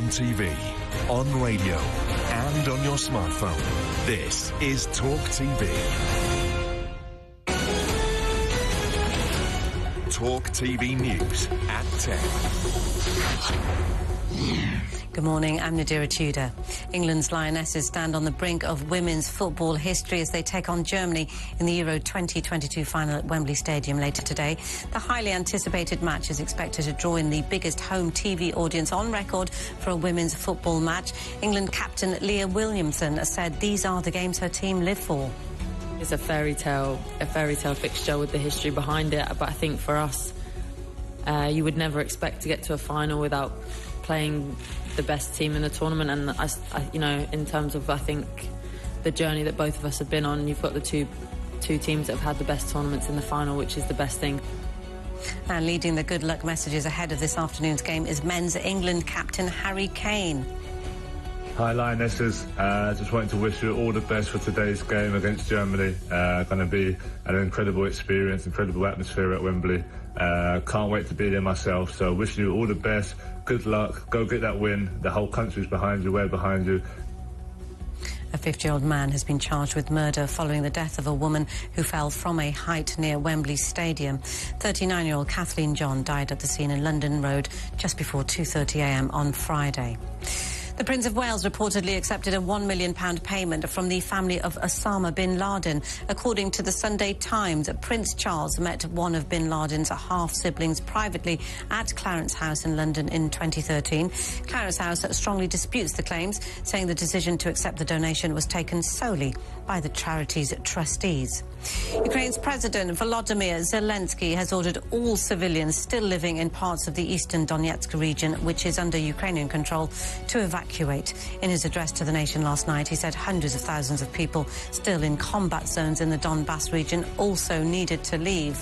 TV, on radio and on your smartphone. This is Talk TV. Talk TV News at 10. Good morning, I'm Nadira Tudor. England's Lionesses stand on the brink of women's football history as they take on Germany in the Euro 2022 final at Wembley Stadium later today. The highly anticipated match is expected to draw in the biggest home TV audience on record for a women's football match. England captain Leah Williamson said these are the games her team live for. It's a fairy tale fixture with the history behind it, but I think for us, you would never expect to get to a final without playing the best team in the tournament. And I, you know, in terms of, I think, the journey that both of us have been on, you've got the two teams that have had the best tournaments in the final, which is the best thing. And leading the good luck messages ahead of this afternoon's game is men's England captain Harry Kane. Hi Lionesses, just wanted to wish you all the best for today's game against Germany. Going to be an incredible experience, incredible atmosphere at Wembley. Can't wait to be there myself, so wishing you all the best, good luck, go get that win. The whole country's behind you, we're behind you. A 50-year-old man has been charged with murder following the death of a woman who fell from a height near Wembley Stadium. 39-year-old Kathleen John died at the scene in London Road just before 2:30 a.m. on Friday. The Prince of Wales reportedly accepted a £1 million payment from the family of Osama bin Laden. According to the Sunday Times, Prince Charles met one of bin Laden's half-siblings privately at Clarence House in London in 2013. Clarence House strongly disputes the claims, saying the decision to accept the donation was taken solely by the charity's trustees. Ukraine's President Volodymyr Zelensky has ordered all civilians still living in parts of the eastern Donetsk region, which is under Ukrainian control, to evacuate. In his address to the nation last night, he said hundreds of thousands of people still in combat zones in the Donbass region also needed to leave.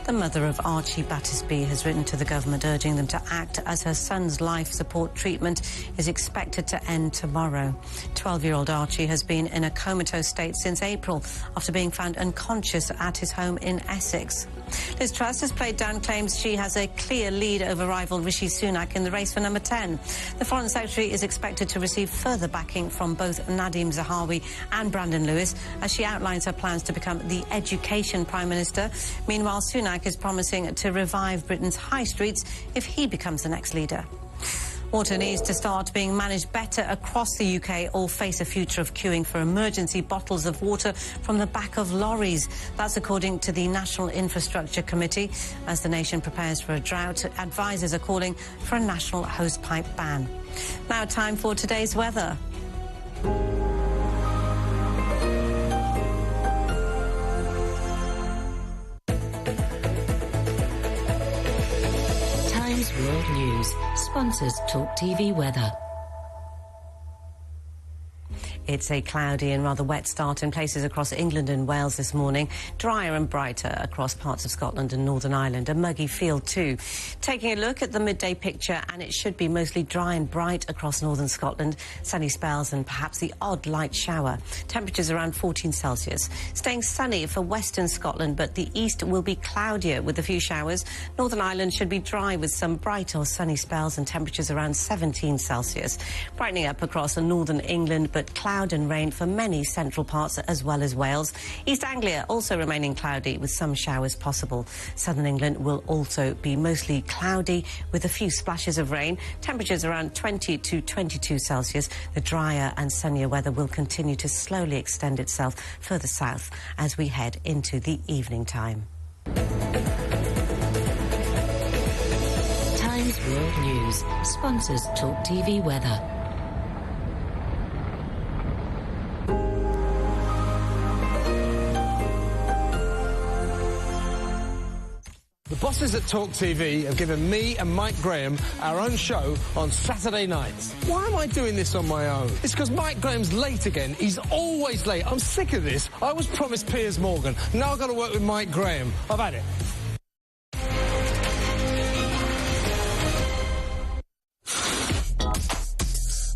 The mother of Archie Battersby has written to the government urging them to act as her son's life support treatment is expected to end tomorrow. 12-year-old Archie has been in a comatose state since April after being found unconscious at his home in Essex. Liz Truss has played down claims she has a clear lead over rival Rishi Sunak in the race for number 10. The Foreign Secretary is expected to receive further backing from both Nadhim Zahawi and Brandon Lewis as she outlines her plans to become the Education Prime Minister. Meanwhile, Sunak is promising to revive Britain's high streets if he becomes the next leader. Water needs to start being managed better across the UK or face a future of queuing for emergency bottles of water from the back of lorries. That's according to the National Infrastructure Committee. As the nation prepares for a drought, advisors are calling for a national hosepipe ban. Now time for today's weather. World News sponsors Talk TV weather. It's a cloudy and rather wet start in places across England and Wales this morning. Drier and brighter across parts of Scotland and Northern Ireland. A muggy feel too. Taking a look at the midday picture, and it should be mostly dry and bright across northern Scotland. Sunny spells and perhaps the odd light shower. Temperatures around 14 Celsius. Staying sunny for western Scotland, but the east will be cloudier with a few showers. Northern Ireland should be dry with some bright or sunny spells and temperatures around 17 Celsius. Brightening up across northern England, but cloud and rain for many central parts as well as Wales. East Anglia also remaining cloudy with some showers possible. Southern England will also be mostly cloudy with a few splashes of rain. Temperatures around 20 to 22 Celsius. The drier and sunnier weather will continue to slowly extend itself further south as we head into the evening time. Times World News sponsors Talk TV weather. The bosses at Talk TV have given me and Mike Graham our own show on Saturday nights. Why am I doing this on my own? It's because Mike Graham's late again. He's always late. I'm sick of this. I was promised Piers Morgan. Now I've got to work with Mike Graham. I've had it.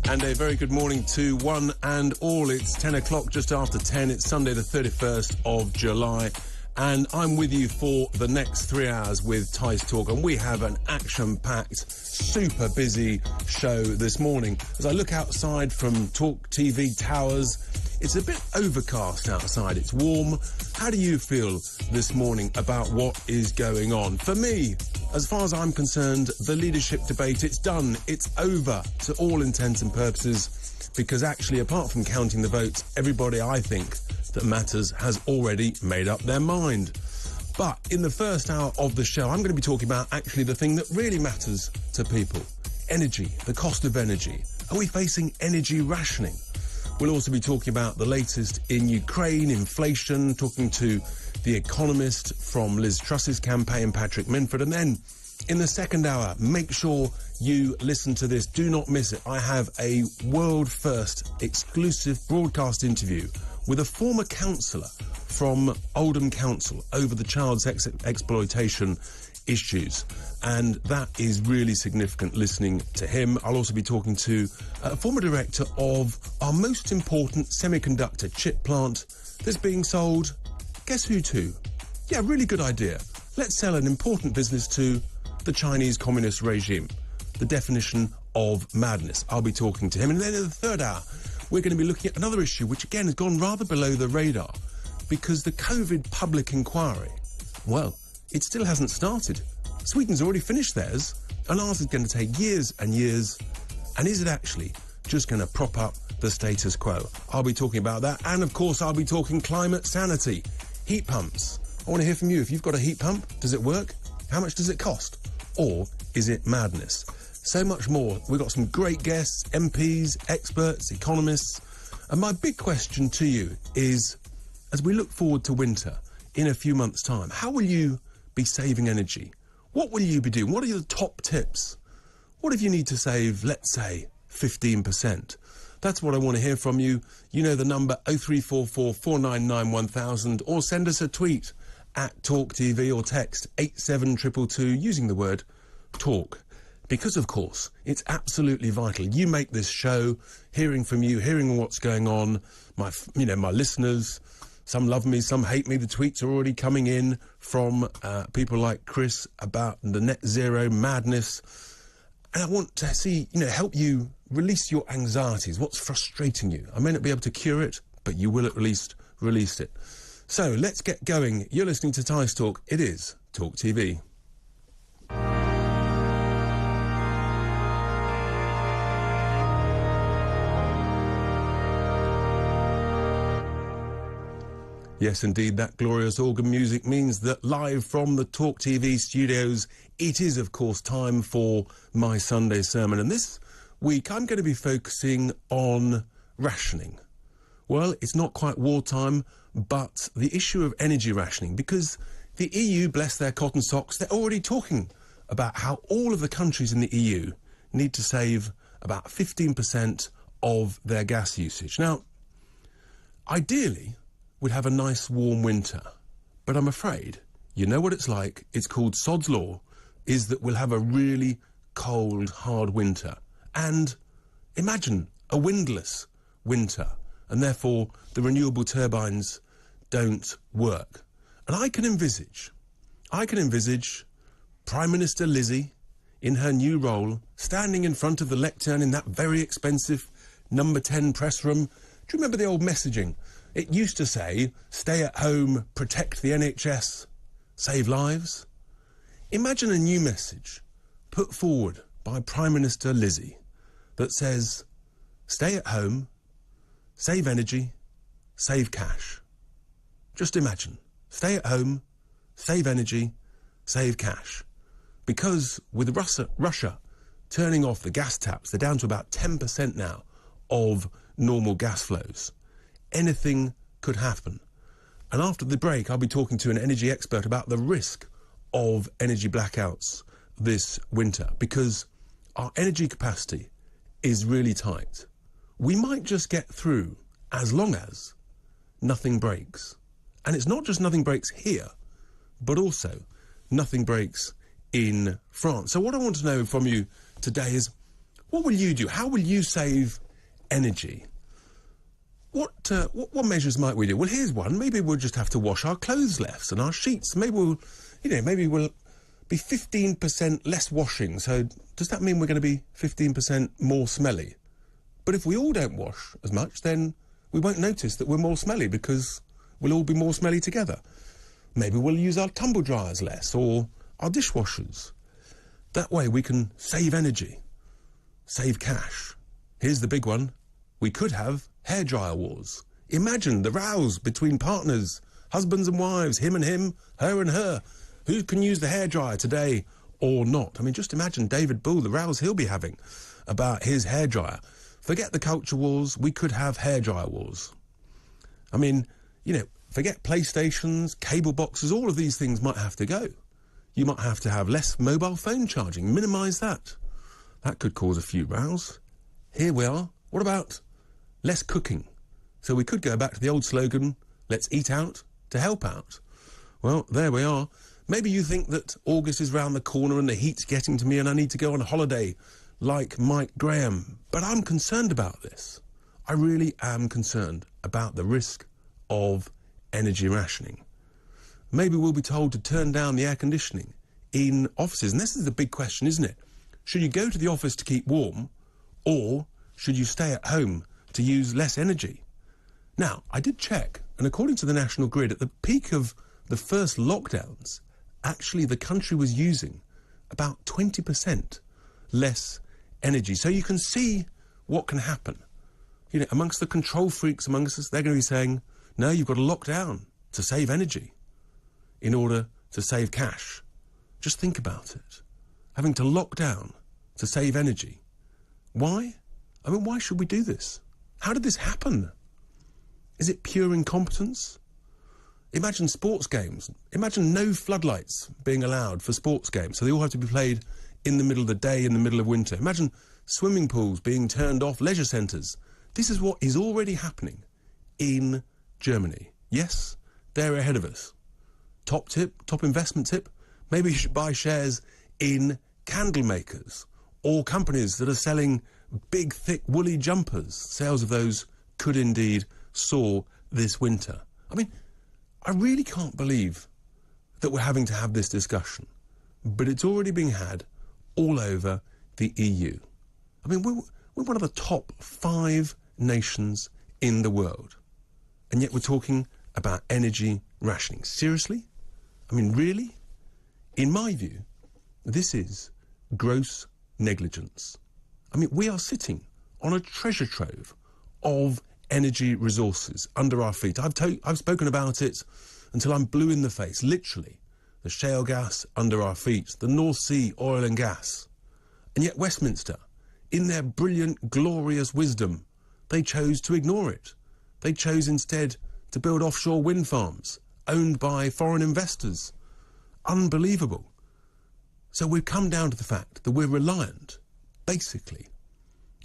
And a very good morning to one and all. It's 10 o'clock, just after 10. It's Sunday the 31st of July. and I'm with you for the next 3 hours with Tice Talk, and we have an action-packed, super busy show this morning. As I look outside from Talk TV towers, it's a bit overcast outside, it's warm. How do you feel this morning about what is going on? For me, as far as I'm concerned, the leadership debate, it's done, it's over to all intents and purposes, because actually, apart from counting the votes, everybody, I think, that matters has already made up their mind. But in the first hour of the show, I'm going to be talking about actually the thing that really matters to people. Energy, the cost of energy. Are we facing energy rationing? We'll also be talking about the latest in Ukraine, inflation, talking to The Economist from Liz Truss's campaign, Patrick Minford. And then in the second hour, make sure you listen to this. Do not miss it. I have a world-first exclusive broadcast interview with a former councillor from Oldham Council over the child sex exploitation issues. And that is really significant, listening to him. I'll also be talking to a former director of our most important semiconductor chip plant that's being sold, guess who to? Yeah, really good idea. Let's sell an important business to the Chinese communist regime. The definition of madness. I'll be talking to him. And then in the third hour, we're going to be looking at another issue, which again has gone rather below the radar, because the COVID public inquiry, well, it still hasn't started. Sweden's already finished theirs, and ours is going to take years and years. And is it actually just going to prop up the status quo? I'll be talking about that. And of course, I'll be talking climate sanity, heat pumps. I want to hear from you. If you've got a heat pump, does it work? How much does it cost? Or is it madness? So much more. We've got some great guests, MPs, experts, economists. And my big question to you is, as we look forward to winter in a few months' time, how will you be saving energy? What will you be doing? What are your top tips? What if you need to save, let's say, 15%? That's what I want to hear from you. You know the number 0344 499 1000, or send us a tweet at Talk TV or text 87222 using the word talk. Because, of course, it's absolutely vital. You make this show, hearing from you, hearing what's going on, my listeners. Some love me, some hate me. The tweets are already coming in from people like Chris about the net zero madness. And I want to see, help you release your anxieties. What's frustrating you? I may not be able to cure it, but you will at least release it. So let's get going. You're listening to Tice Talk. It is Talk TV. Yes, indeed, that glorious organ music means that live from the Talk TV studios, it is, of course, time for my Sunday sermon. And this week, I'm going to be focusing on rationing. Well, it's not quite wartime, but the issue of energy rationing, because the EU, bless their cotton socks, they're already talking about how all of the countries in the EU need to save about 15% of their gas usage. Now, ideally, we'd have a nice warm winter, but I'm afraid, you know what it's like, it's called Sod's Law, is that we'll have a really cold, hard winter. And imagine a windless winter, and therefore the renewable turbines don't work. And I can envisage Prime Minister Lizzie, in her new role, standing in front of the lectern in that very expensive number 10 press room. Do you remember the old messaging? It used to say, stay at home, protect the NHS, save lives. Imagine a new message put forward by Prime Minister Lizzie that says, stay at home, save energy, save cash. Just imagine, stay at home, save energy, save cash. Because with Russia turning off the gas taps, they're down to about 10% now of normal gas flows. Anything could happen. And after the break, I'll be talking to an energy expert about the risk of energy blackouts this winter, because our energy capacity is really tight. We might just get through as long as nothing breaks. And it's not just nothing breaks here, but also nothing breaks in France. So what I want to know from you today is, what will you do? How will you save energy? what measures might we do? Well, here's one. Maybe we'll just have to wash our clothes less and our sheets. Maybe we'll be 15% less washing. So does that mean we're going to be 15% more smelly? But if we all don't wash as much, then we won't notice that we're more smelly because we'll all be more smelly together. Maybe we'll use our tumble dryers less or our dishwashers. That way we can save energy, save cash. Here's the big one. We could have hairdryer wars. Imagine the rows between partners, husbands and wives, him and him, her and her. Who can use the hairdryer today or not? I mean, just imagine David Bull, the rows he'll be having about his hairdryer. Forget the culture wars, we could have hairdryer wars. I mean, forget PlayStations, cable boxes, all of these things might have to go. You might have to have less mobile phone charging, minimise that. That could cause a few rows. Here we are. What about less cooking? So we could go back to the old slogan, let's eat out to help out. Well, there we are. Maybe you think that August is round the corner and the heat's getting to me and I need to go on a holiday like Mike Graham. But I'm concerned about this. I really am concerned about the risk of energy rationing. Maybe we'll be told to turn down the air conditioning in offices. And this is the big question, isn't it? Should you go to the office to keep warm, or should you stay at home to use less energy? Now, I did check, and according to the National Grid, at the peak of the first lockdowns, actually the country was using about 20% less energy. So you can see what can happen. Amongst the control freaks amongst us, they're going to be saying, no, you've got to lock down to save energy in order to save cash. Just think about it. Having to lock down to save energy. Why? I mean, why should we do this? How did this happen? Is it pure incompetence? Imagine sports games. Imagine no floodlights being allowed for sports games, so they all have to be played in the middle of the day, in the middle of winter. Imagine swimming pools being turned off, leisure centres. This is what is already happening in Germany. Yes, they're ahead of us. Top tip, top investment tip, maybe you should buy shares in candle makers or companies that are selling big, thick, woolly jumpers. Sales of those could indeed soar this winter. I mean, I really can't believe that we're having to have this discussion, but it's already being had all over the EU. I mean, we're one of the top 5 nations in the world, and yet we're talking about energy rationing. Seriously? I mean, really? In my view, this is gross negligence. I mean, we are sitting on a treasure trove of energy resources under our feet. I've spoken about it until I'm blue in the face, literally. The shale gas under our feet, the North Sea oil and gas. And yet Westminster, in their brilliant, glorious wisdom, they chose to ignore it. They chose instead to build offshore wind farms owned by foreign investors. Unbelievable. So we've come down to the fact that we're reliant, basically,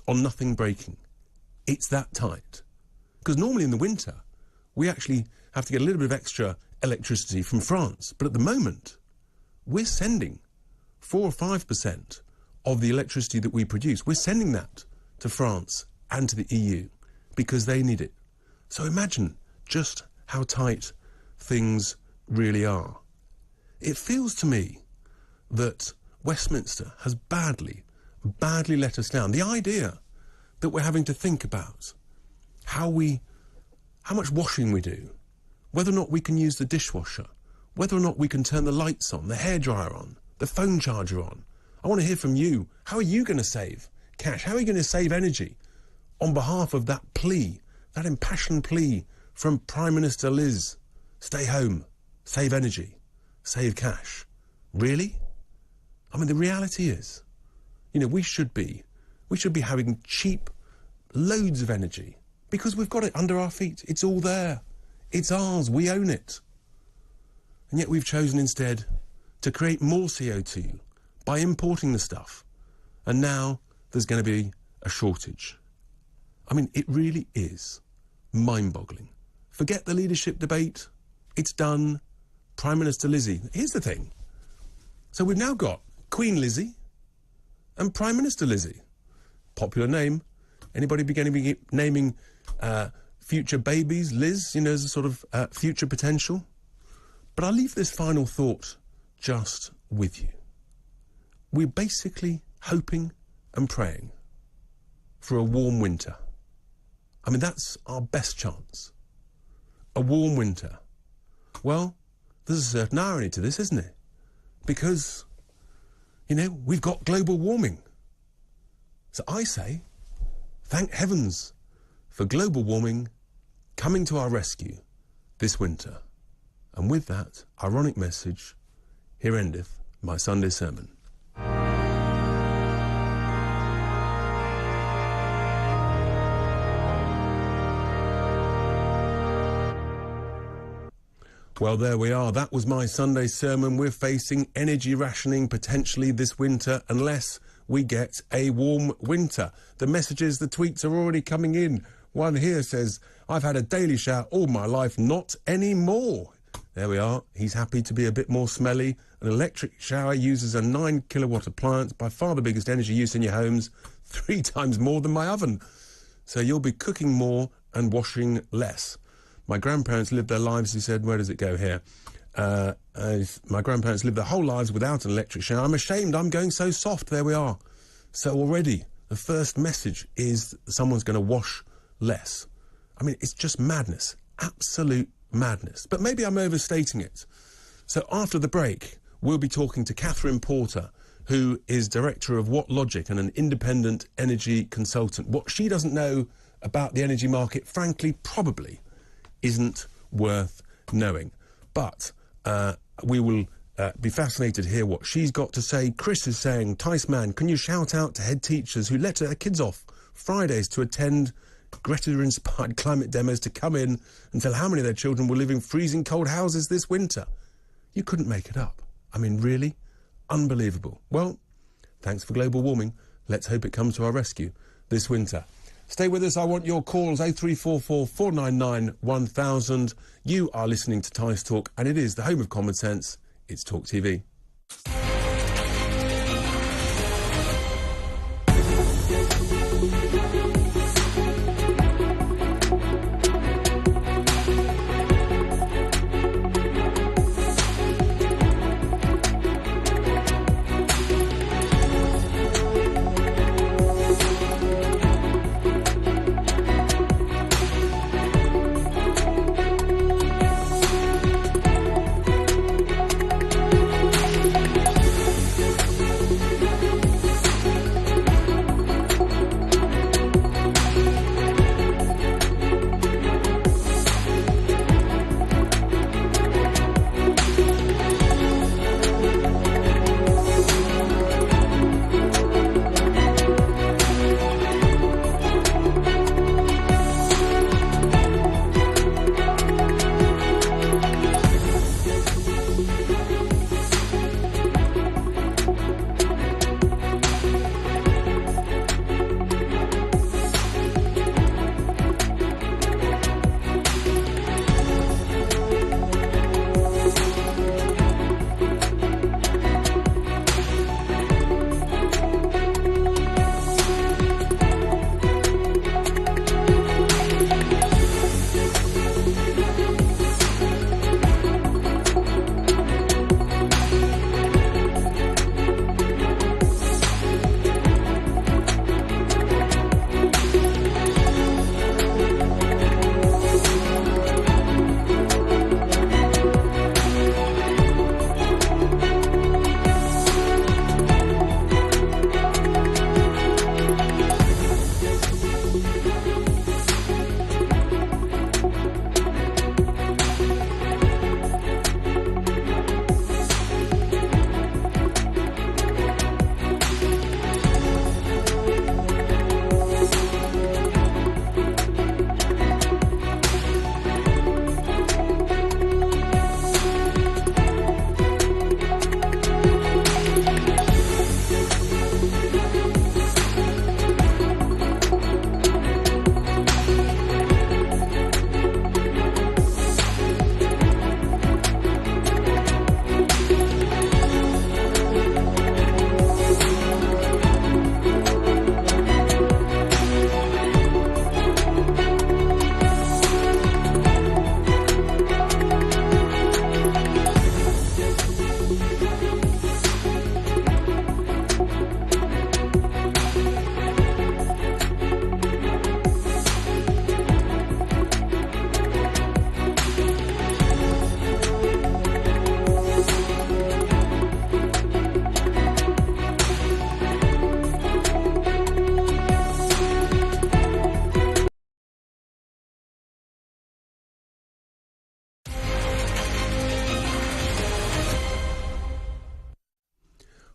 on nothing breaking. It's that tight. Because normally in the winter, we actually have to get a little bit of extra electricity from France. But at the moment, we're sending 4 or 5% of the electricity that we produce. We're sending that to France and to the EU because they need it. So imagine just how tight things really are. It feels to me that Westminster has badly let us down. The idea that we're having to think about how much washing we do, whether or not we can use the dishwasher, whether or not we can turn the lights on, the hairdryer on, the phone charger on. I want to hear from you. How are you going to save cash? How are you going to save energy on behalf of that plea, that impassioned plea from Prime Minister Liz? Stay home, save energy, save cash. Really? I mean, the reality is, we should be having cheap loads of energy because we've got it under our feet. It's all there. It's ours. We own it. And yet we've chosen instead to create more CO2 by importing the stuff. And now there's going to be a shortage. I mean, it really is mind-boggling. Forget the leadership debate. It's done. Prime Minister Lizzie. Here's the thing. So we've now got Queen Lizzie and Prime Minister Lizzie. Popular name. Anybody going to be naming future babies, Liz, you know, as a sort of future potential. But I'll leave this final thought just with you. We're basically hoping and praying for a warm winter. I mean, that's our best chance. A warm winter. Well, there's a certain irony to this, isn't it? Because, you know, we've got global warming. So I say, thank heavens for global warming coming to our rescue this winter. And with that ironic message, here endeth my Sunday sermon. Well, there we are. That was my Sunday sermon. We're facing energy rationing potentially this winter unless we get a warm winter. The messages, the tweets are already coming in. One here says, I've had a daily shower all my life, not anymore. There we are. He's happy to be a bit more smelly. An electric shower uses a 9 kilowatt appliance, by far the biggest energy use in your homes, 3 times more than my oven. So you'll be cooking more and washing less. My grandparents lived their lives, he said, where does it go here? My grandparents lived their whole lives without an electric shower. I'm ashamed I'm going so soft. There we are. So already the first message is someone's going to wash less. I mean, it's just madness. Absolute madness. But maybe I'm overstating it. So after the break, we'll be talking to Catherine Porter, who is director of What Logic and an independent energy consultant. What she doesn't know about the energy market, frankly, probably isn't worth knowing. But we will be fascinated to hear what she's got to say. Chris is saying, Tice man, can you shout out to head teachers who let their kids off Fridays to attend Greta-inspired climate demos to come in and tell how many of their children will live in freezing cold houses this winter? You couldn't make it up. I mean, really? Unbelievable. Well, thanks for global warming. Let's hope it comes to our rescue this winter. Stay with us. I want your calls, 0344 499 1000. You are listening to Tice Talk, and it is the home of common sense. It's Talk TV.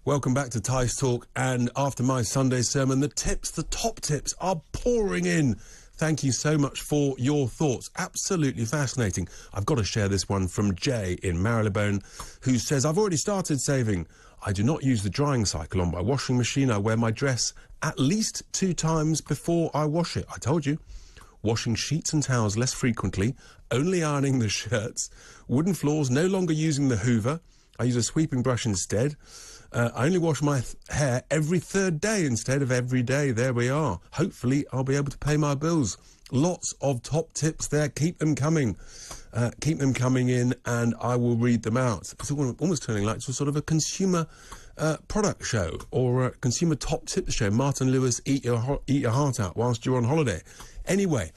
Welcome back to Tice Talk, and after my Sunday sermon, the top tips are pouring in. Thank you so much for your thoughts. Absolutely fascinating. I've got to share this one from Jay in Marylebone, who says, I've already started saving. I do not use the drying cycle on my washing machine. I wear my dress at least 2 times before I wash it. I told you. Washing sheets and towels less frequently, only ironing the shirts, wooden floors, no longer using the Hoover. I use a sweeping brush instead. I only wash my hair every 3rd day instead of every day. There we are. Hopefully, I'll be able to pay my bills. Lots of top tips there. Keep them coming. Keep them coming in, and I will read them out. It's almost turning like to sort of a consumer product show or a consumer top tips show. Martin Lewis, eat your heart out whilst you're on holiday. Anyway,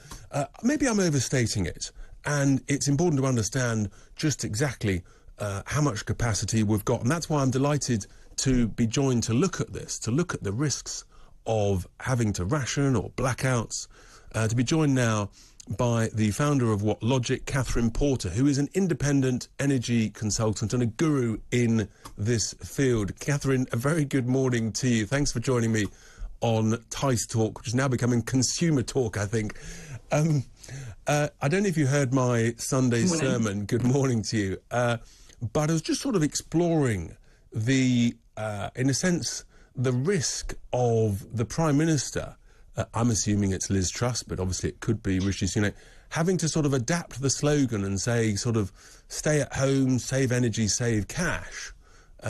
maybe I'm overstating it, and it's important to understand just exactly how much capacity we've got, and that's why I'm delighted to be joined to look at this, to look at the risks of having to ration or blackouts, to be joined now by the founder of What Logic, Catherine Porter, who is an independent energy consultant and a guru in this field. Catherine, a very good morning to you. Thanks for joining me on Tice Talk, which is now becoming Consumer Talk, I think. I don't know if you heard my Sunday sermon. Good morning to you. But I was just sort of exploring the, in a sense, the risk of the Prime Minister, I'm assuming it's Liz Truss, but obviously it could be Rishi Sunak, having to sort of adapt the slogan and say sort of stay at home, save energy, save cash,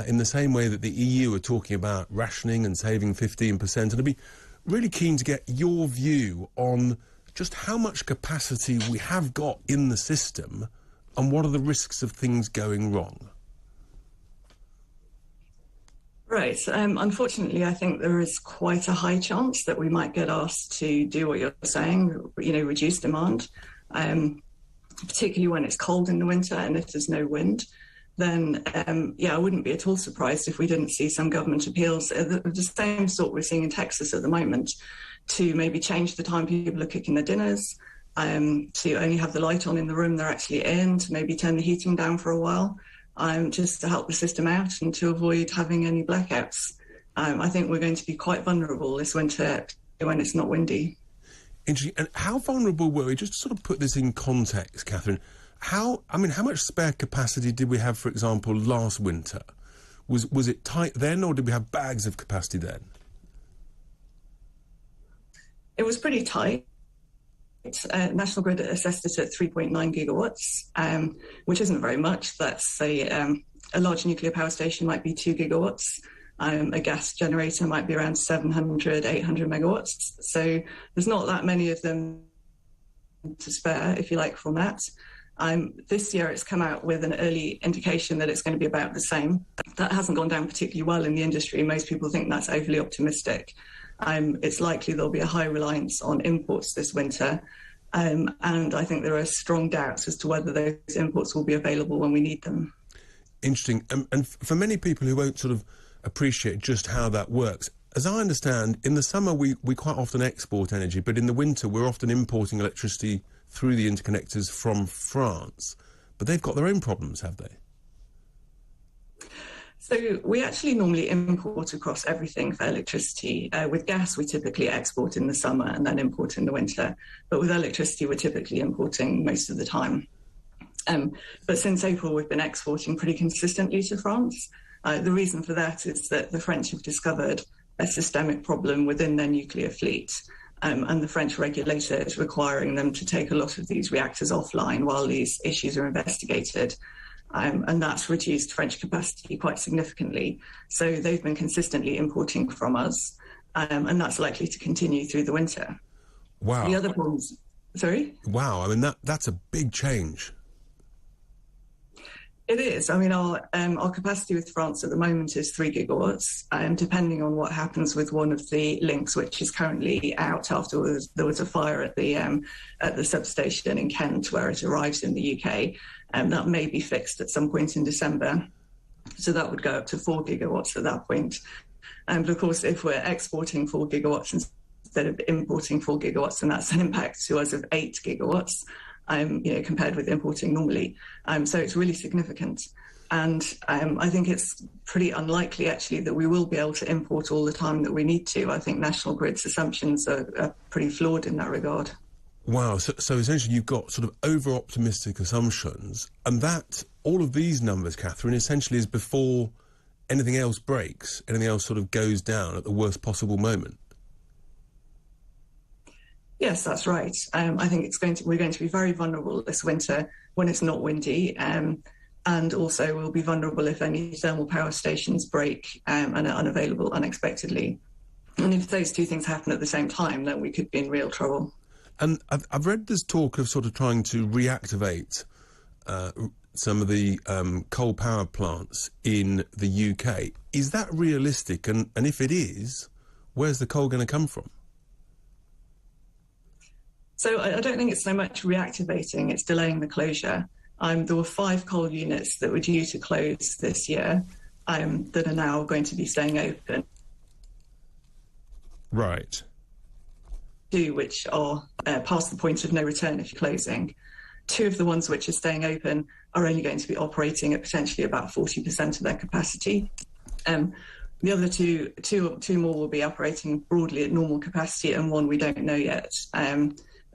in the same way that the EU are talking about rationing and saving 15%. And I'd be really keen to get your view on just how much capacity we have got in the system and what are the risks of things going wrong? Right. Unfortunately, I think there is quite a high chance that we might get asked to do what you're saying, reduce demand, particularly when it's cold in the winter and if there's no wind. Then, I wouldn't be at all surprised if we didn't see some government appeals, the same sort we're seeing in Texas at the moment, to maybe change the time people are cooking their dinners, to only have the light on in the room they're actually in, to maybe turn the heating down for a while, just to help the system out and to avoid having any blackouts. I think we're going to be quite vulnerable this winter when it's not windy. Interesting. And how vulnerable were we? Just to sort of put this in context, Catherine, how much spare capacity did we have, for example, last winter? Was it tight then, or did we have bags of capacity then? It was pretty tight. National Grid assessed it at 3.9 gigawatts, which isn't very much. That's a large nuclear power station might be 2 gigawatts. A gas generator might be around 700, 800 megawatts. So there's not that many of them to spare, if you like, from that. This year it's come out with an early indication that it's going to be about the same. That hasn't gone down particularly well in the industry. Most people think that's overly optimistic. It's likely there'll be a high reliance on imports this winter. And I think there are strong doubts as to whether those imports will be available when we need them. Interesting. And for many people who won't sort of appreciate just how that works, as I understand, in the summer we quite often export energy, but in the winter we're often importing electricity through the interconnectors from France. But they've got their own problems, have they? So we actually normally import across everything for electricity. With gas, we typically export in the summer and then import in the winter. But with electricity, we're typically importing most of the time. But since April, we've been exporting pretty consistently to France. The reason for that is that the French have discovered a systemic problem within their nuclear fleet. And the French regulator is requiring them to take a lot of these reactors offline while these issues are investigated. And that's reduced French capacity quite significantly. So they've been consistently importing from us, and that's likely to continue through the winter. Wow. The other problems... Sorry? Wow, I mean, that's a big change. It is. I mean, our capacity with France at the moment is 3 gigawatts, depending on what happens with one of the links, which is currently out after there was a fire at the substation in Kent, where it arrives in the UK. That may be fixed at some point in December. So that would go up to 4 gigawatts at that point. But of course, if we're exporting 4 gigawatts instead of importing 4 gigawatts, then that's an impact to us of 8 gigawatts. Compared with importing normally. So it's really significant. And I think it's pretty unlikely, actually, that we will be able to import all the time that we need to. I think National Grid's assumptions are pretty flawed in that regard. Wow, so essentially you've got sort of over-optimistic assumptions, and that, all of these numbers, Catherine, essentially is before anything else breaks, anything else sort of goes down at the worst possible moment. Yes, that's right. I think we're going to be very vulnerable this winter when it's not windy, and also we'll be vulnerable if any thermal power stations break and are unavailable unexpectedly. And if those two things happen at the same time, then we could be in real trouble. And I've read this talk of sort of trying to reactivate some of the coal power plants in the UK. Is that realistic? And if it is, where's the coal going to come from? So I don't think it's so much reactivating, it's delaying the closure. There were 5 coal units that were due to close this year that are now going to be staying open. Right. 2 which are past the point of no return if you're closing. 2 of the ones which are staying open are only going to be operating at potentially about 40% of their capacity. The other two more will be operating broadly at normal capacity, and 1 we don't know yet.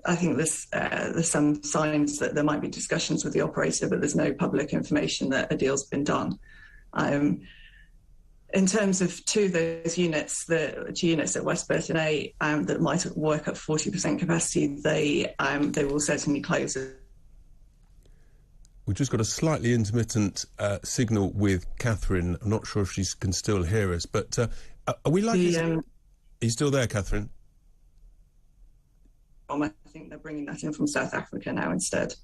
I think there's some signs that there might be discussions with the operator, but there's no public information that a deal's been done. In terms of 2 of those units, the 2 units at West Burton A that might work at 40% capacity, they will certainly close. We've just got a slightly intermittent signal with Catherine. I'm not sure if she can still hear us, but are we likely... Are you still there, Catherine? I think they're bringing that in from South Africa now instead.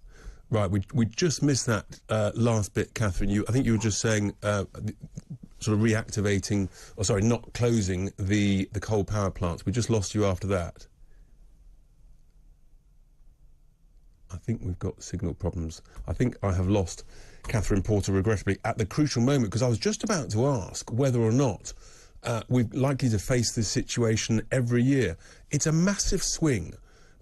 Right, we just missed that last bit, Catherine. I think you were just saying sort of reactivating, or sorry, not closing the coal power plants. We just lost you after that. I think we've got signal problems. I think I have lost Catherine Porter, regrettably, at the crucial moment, because I was just about to ask whether or not we're likely to face this situation every year. It's a massive swing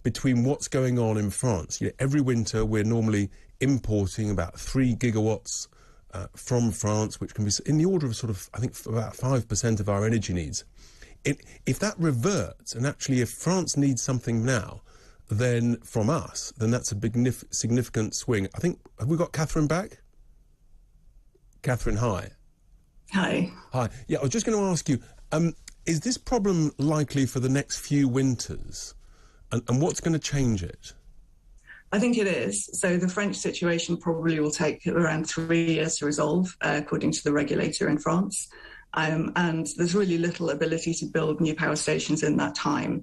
between what's going on in France. You know, every winter we're normally importing about 3 gigawatts from France, which can be in the order of sort of, I think, about 5% of our energy needs. If that reverts, and actually if France needs something now, then from us, then that's a significant swing. I think, have we got Catherine back? Catherine, hi. Hi. Hi. Yeah, I was just going to ask you, is this problem likely for the next few winters? And what's going to change it? I think it is. So the French situation probably will take around 3 years to resolve, according to the regulator in France. And there's really little ability to build new power stations in that time.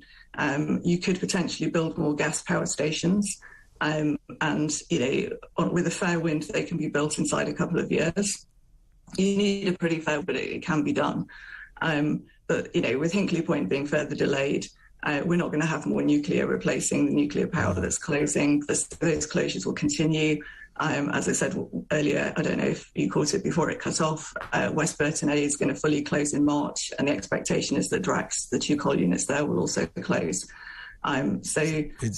You could potentially build more gas power stations. And, you know, with a fair wind, they can be built inside a couple of years. You need a pretty fair, but it can be done. But, you know, with Hinkley Point being further delayed, we're not going to have more nuclear replacing the nuclear power that's closing. Those closures will continue. As I said earlier, I don't know if you caught it before it cut off, West Burton A is going to fully close in March, and the expectation is that Drax, the 2 coal units there, will also close. So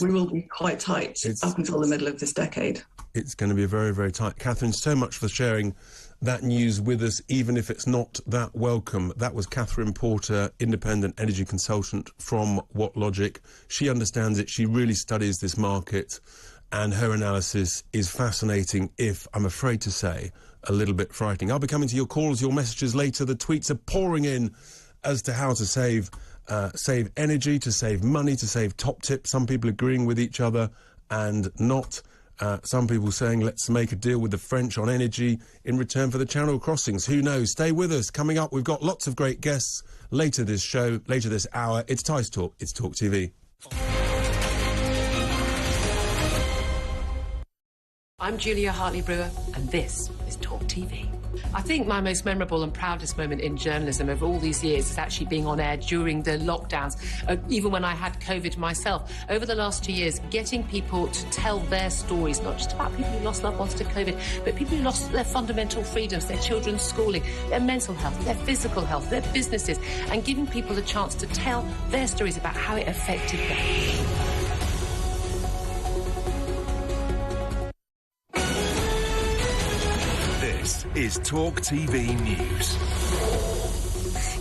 we will be quite tight up until the middle of this decade. It's going to be very, very tight. Catherine, so much for sharing that news with us, even if it's not that welcome. That was Catherine Porter, independent energy consultant from What Logic. She understands it. She really studies this market, and her analysis is fascinating, if, I'm afraid to say, a little bit frightening. I'll be coming to your calls, your messages later. The tweets are pouring in as to how to save energy, to save money, to save top tips. Some people agreeing with each other and not. Some people saying, let's make a deal with the French on energy in return for the Channel crossings. Who knows? Stay with us. Coming up, we've got lots of great guests later this show, later this hour. It's Tice Talk. It's Talk TV. I'm Julia Hartley-Brewer, and this is Talk TV. I think my most memorable and proudest moment in journalism over all these years is actually being on air during the lockdowns, even when I had COVID myself. Over the last 2 years, getting people to tell their stories, not just about people who lost loved ones to COVID, but people who lost their fundamental freedoms, their children's schooling, their mental health, their physical health, their businesses, and giving people a chance to tell their stories about how it affected them. This is Talk TV News.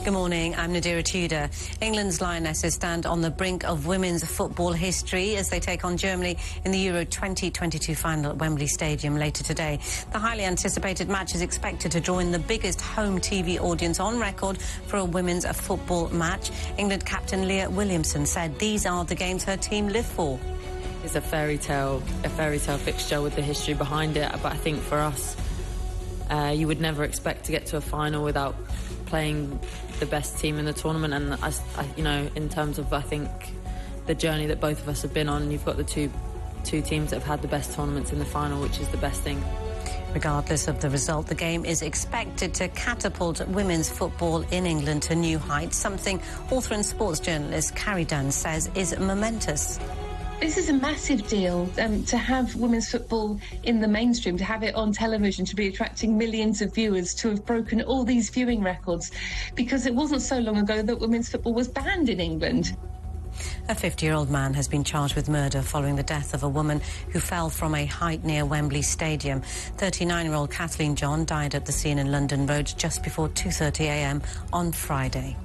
Good morning, I'm Nadira Tudor. England's Lionesses stand on the brink of women's football history as they take on Germany in the Euro 2022 final at Wembley Stadium later today. The highly anticipated match is expected to draw in the biggest home TV audience on record for a women's football match. England captain Leah Williamson said these are the games her team live for. It's a fairy tale fixture with the history behind it, but I think for us, you would never expect to get to a final without playing the best team in the tournament. And you know, in terms of, I think, the journey that both of us have been on, you've got the two teams that have had the best tournaments in the final, which is the best thing. Regardless of the result, the game is expected to catapult women's football in England to new heights, something author and sports journalist Carrie Dunn says is momentous. This is a massive deal to have women's football in the mainstream, to have it on television, to be attracting millions of viewers, to have broken all these viewing records, because it wasn't so long ago that women's football was banned in England. A 50-year-old man has been charged with murder following the death of a woman who fell from a height near Wembley Stadium. 39-year-old Kathleen John died at the scene in London Road just before 2:30 a.m. on Friday.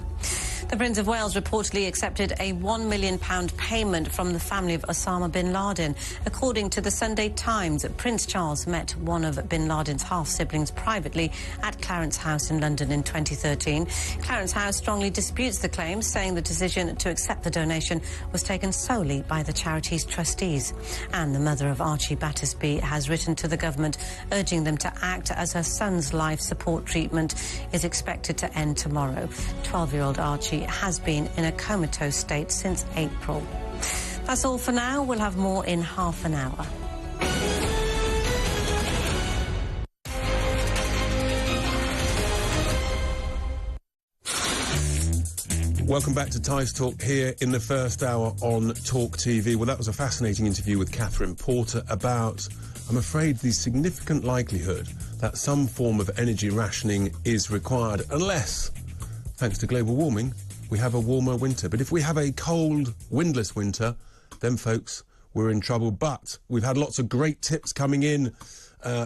The Prince of Wales reportedly accepted a £1 million payment from the family of Osama bin Laden. According to the Sunday Times, Prince Charles met one of bin Laden's half-siblings privately at Clarence House in London in 2013. Clarence House strongly disputes the claims, saying the decision to accept the donation was taken solely by the charity's trustees. And the mother of Archie Battersby has written to the government, urging them to act as her son's life support treatment is expected to end tomorrow. 12-year-old Archie has been in a comatose state since April. That's all for now. We'll have more in half an hour. Welcome back to Tice Talk here in the first hour on Talk TV. Well, that was a fascinating interview with Catherine Porter about, I'm afraid, the significant likelihood that some form of energy rationing is required unless, thanks to global warming, we have a warmer winter. But if we have a cold, windless winter, then, folks, we're in trouble. But we've had lots of great tips coming in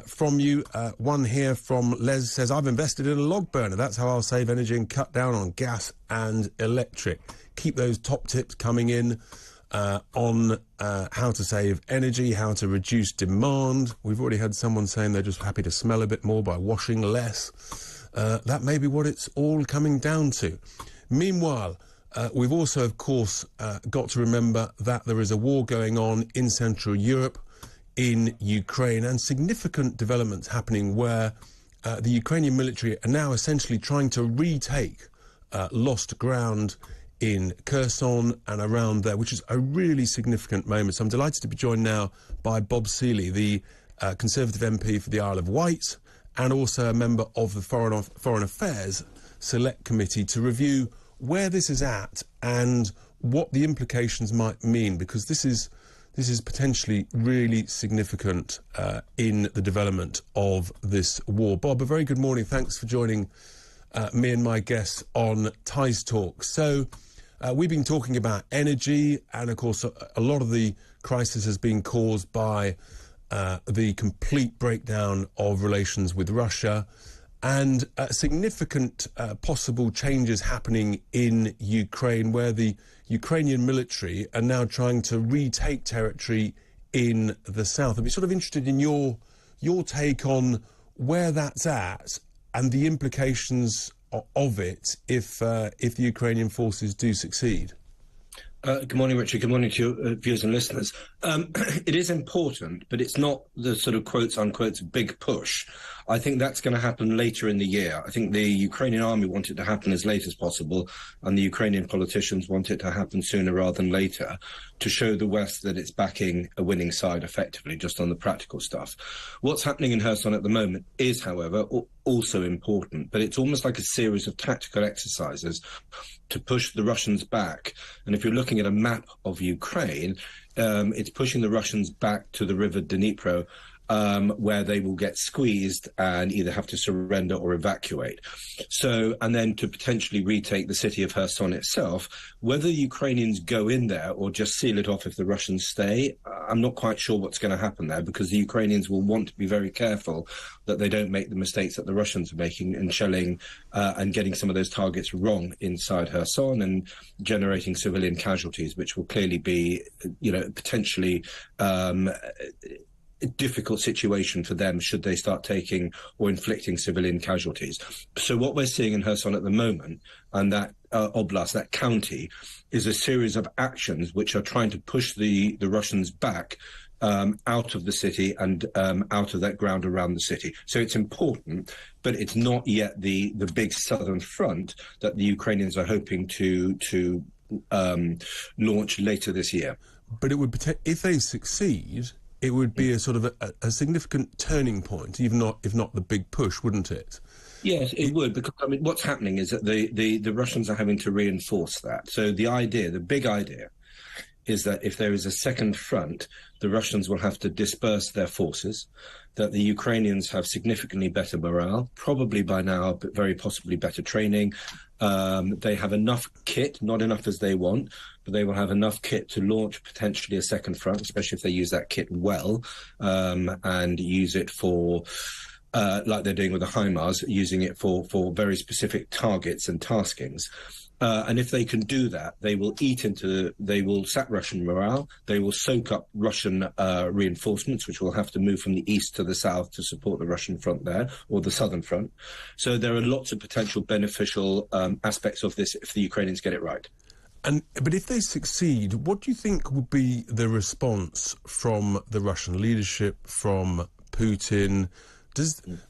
from you. One here from Les says, I've invested in a log burner. That's how I'll save energy and cut down on gas and electric. Keep those top tips coming in on how to save energy, how to reduce demand. We've already had someone saying they're just happy to smell a bit more by washing less. That may be what it's all coming down to. Meanwhile, we've also, of course, got to remember that there is a war going on in Central Europe, in Ukraine, and significant developments happening where the Ukrainian military are now essentially trying to retake lost ground in Kherson and around there, which is a really significant moment. So I'm delighted to be joined now by Bob Seeley, the Conservative MP for the Isle of Wight, and also a member of the Foreign Affairs Select Committee, to review where this is at and what the implications might mean, because this is potentially really significant in the development of this war. Bob, a very good morning. Thanks for joining me and my guests on Tice Talk. So we've been talking about energy, and of course a lot of the crisis has been caused by the complete breakdown of relations with Russia, and significant possible changes happening in Ukraine, where the Ukrainian military are now trying to retake territory in the south. I'd be sort of interested in your take on where that's at and the implications of it if the Ukrainian forces do succeed. Good morning, Richard. Good morning to your viewers and listeners. It is important, but it's not the sort of quotes unquotes big push. I think that's going to happen later in the year. I think the Ukrainian army want it to happen as late as possible, and the Ukrainian politicians want it to happen sooner rather than later, to show the West that it's backing a winning side effectively, just on the practical stuff. What's happening in Kherson at the moment is, however, also important, but it's almost like a series of tactical exercises to push the Russians back. And if you're looking at a map of Ukraine, it's pushing the Russians back to the river Dnipro where they will get squeezed and either have to surrender or evacuate. So, and then to potentially retake the city of Kherson itself. Whether the Ukrainians go in there or just seal it off if the Russians stay, I'm not quite sure what's going to happen there, because the Ukrainians will want to be very careful that they don't make the mistakes that the Russians are making in shelling and getting some of those targets wrong inside Kherson and generating civilian casualties, which will clearly be, potentially a difficult situation for them should they start taking or inflicting civilian casualties. So what we're seeing in Kherson at the moment, and that oblast, that county, is a series of actions which are trying to push the Russians back out of the city and out of that ground around the city. So it's important, but it's not yet the big southern front that the Ukrainians are hoping to launch later this year. But it would, if they succeed, it would be a sort of a significant turning point, even if not the big push, wouldn't it? Yes, it would, because what's happening is that the Russians are having to reinforce that. So the big idea, is that if there is a second front, the Russians will have to disperse their forces, that the Ukrainians have significantly better morale, probably by now, but very possibly better training. They have enough kit, not enough as they want, but they will have enough kit to launch potentially a second front, especially if they use that kit well and use it for, like they're doing with the HIMARS, using it for very specific targets and taskings. And if they can do that, they will sap Russian morale, they will soak up Russian reinforcements, which will have to move from the east to the south to support the Russian front there, or the southern front. So there are lots of potential beneficial aspects of this if the Ukrainians get it right. But if they succeed, what do you think will be the response from the Russian leadership, from Putin?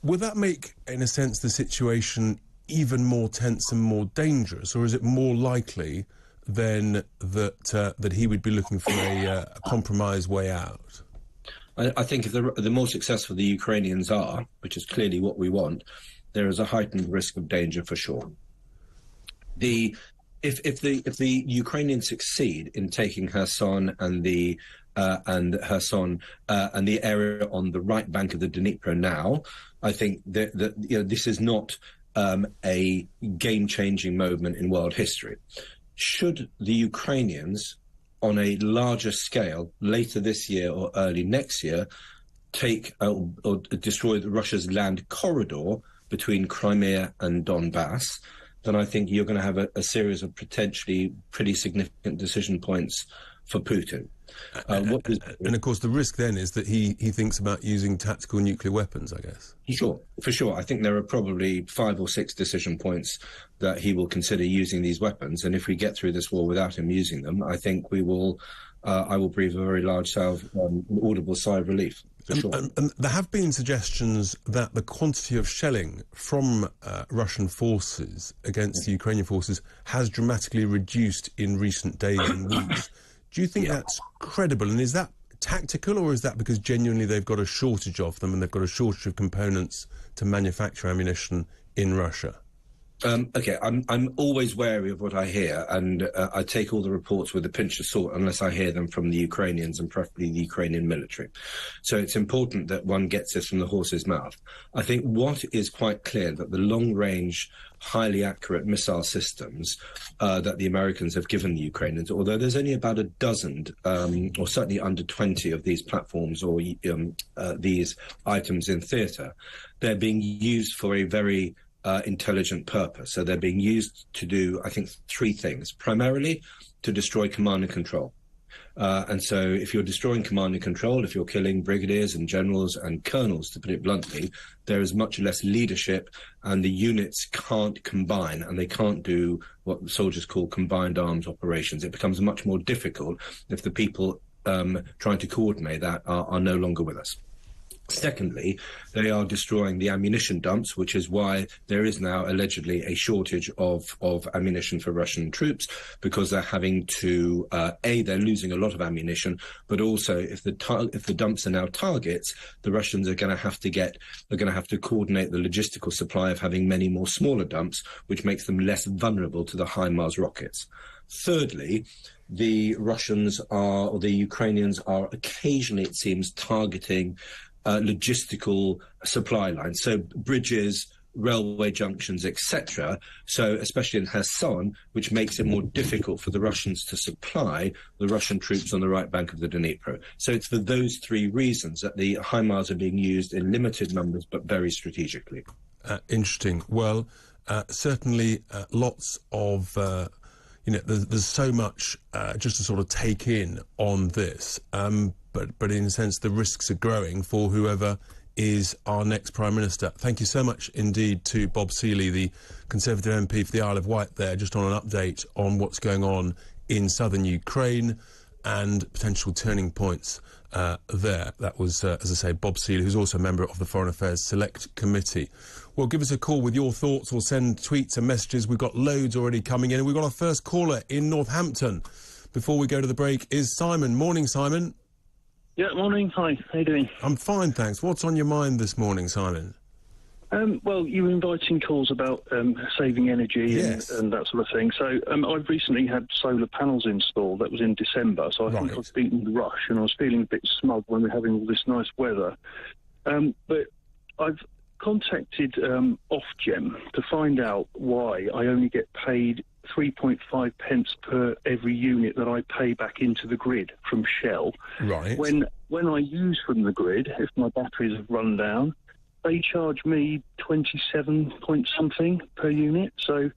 Will that make, in a sense, the situation even more tense and more dangerous, or is it more likely then that he would be looking for a compromise way out? I think if the more successful the Ukrainians are, which is clearly what we want, there is a heightened risk of danger for sure. If the Ukrainians succeed in taking Kherson and the area on the right bank of the Dnipro now, I think that this is not a game-changing moment in world history. Should the Ukrainians, on a larger scale, later this year or early next year, take or destroy Russia's land corridor between Crimea and Donbass, then I think you're going to have a series of potentially pretty significant decision points for Putin. And of course, the risk then is that he thinks about using tactical nuclear weapons, I guess. For sure. I think there are probably 5 or 6 decision points that he will consider using these weapons. And if we get through this war without him using them, I think I will breathe a very large audible sigh of relief. Sure. And there have been suggestions that the quantity of shelling from Russian forces against the Ukrainian forces has dramatically reduced in recent days and weeks. Do you think that's credible? And is that tactical, or is that because genuinely they've got a shortage of them and they've got a shortage of components to manufacture ammunition in Russia? Okay, I'm always wary of what I hear, and I take all the reports with a pinch of salt unless I hear them from the Ukrainians and preferably the Ukrainian military. So it's important that one gets this from the horse's mouth. I think what is quite clear that the long-range, highly accurate missile systems that the Americans have given the Ukrainians, although there's only about a dozen, or certainly under 20 of these platforms or these items in theatre, they're being used for a very intelligent purpose. So they're being used to do, I think, 3 things. Primarily, to destroy command and control. And so if you're destroying command and control, if you're killing brigadiers and generals and colonels, to put it bluntly, there is much less leadership and the units can't combine and they can't do what the soldiers call combined arms operations. It becomes much more difficult if the people trying to coordinate that are no longer with us. Secondly, they are destroying the ammunition dumps, which is why there is now allegedly a shortage of ammunition for Russian troops, because they're having to, they're losing a lot of ammunition, but also if the dumps are now targets, the Russians are going to have to coordinate the logistical supply of having many more smaller dumps, which makes them less vulnerable to the HIMARS rockets. Thirdly, the Ukrainians are occasionally, it seems, targeting logistical supply lines, so bridges, railway junctions, etc. So especially in Kherson, which makes it more difficult for the Russians to supply the Russian troops on the right bank of the Dnipro. So it's for those three reasons that the HIMARS are being used in limited numbers but very strategically. Interesting. Well, certainly lots of, there's so much just to sort of take in on this, but in a sense the risks are growing for whoever is our next Prime Minister. Thank you so much indeed to Bob Seeley, the Conservative MP for the Isle of Wight there, just on an update on what's going on in southern Ukraine and potential turning points there. That was, as I say, Bob Seeley, who's also a member of the Foreign Affairs Select Committee. Well, give us a call with your thoughts or send tweets and messages. We've got loads already coming in. And we've got our first caller in Northampton. Before we go to the break is Simon. Morning, Simon. Yeah, morning. Hi, how you doing? I'm fine, thanks. What's on your mind this morning, Simon? Well, you were inviting calls about saving energy and that sort of thing. So I've recently had solar panels installed. That was in December, so I think I've beaten the rush, and I was feeling a bit smug when we're having all this nice weather. But I've contacted Ofgem to find out why I only get paid 3.5 pence per every unit that I pay back into the grid from Shell. Right. When I use from the grid, if my batteries have run down, they charge me 27 point something per unit. So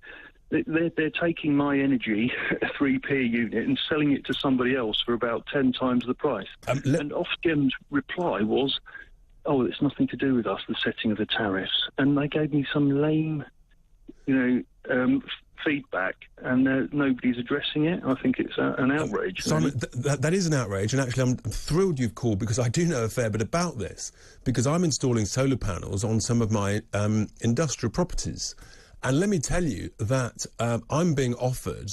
they're taking my energy, 3p a unit, and selling it to somebody else for about 10 times the price. And Ofgem's reply was, oh, it's nothing to do with us, the setting of the tariffs. And they gave me some lame, feedback, and nobody's addressing it. I think it's an outrage. Simon, that is an outrage, and actually I'm thrilled you've called, because I do know a fair bit about this, because I'm installing solar panels on some of my industrial properties. And let me tell you that I'm being offered,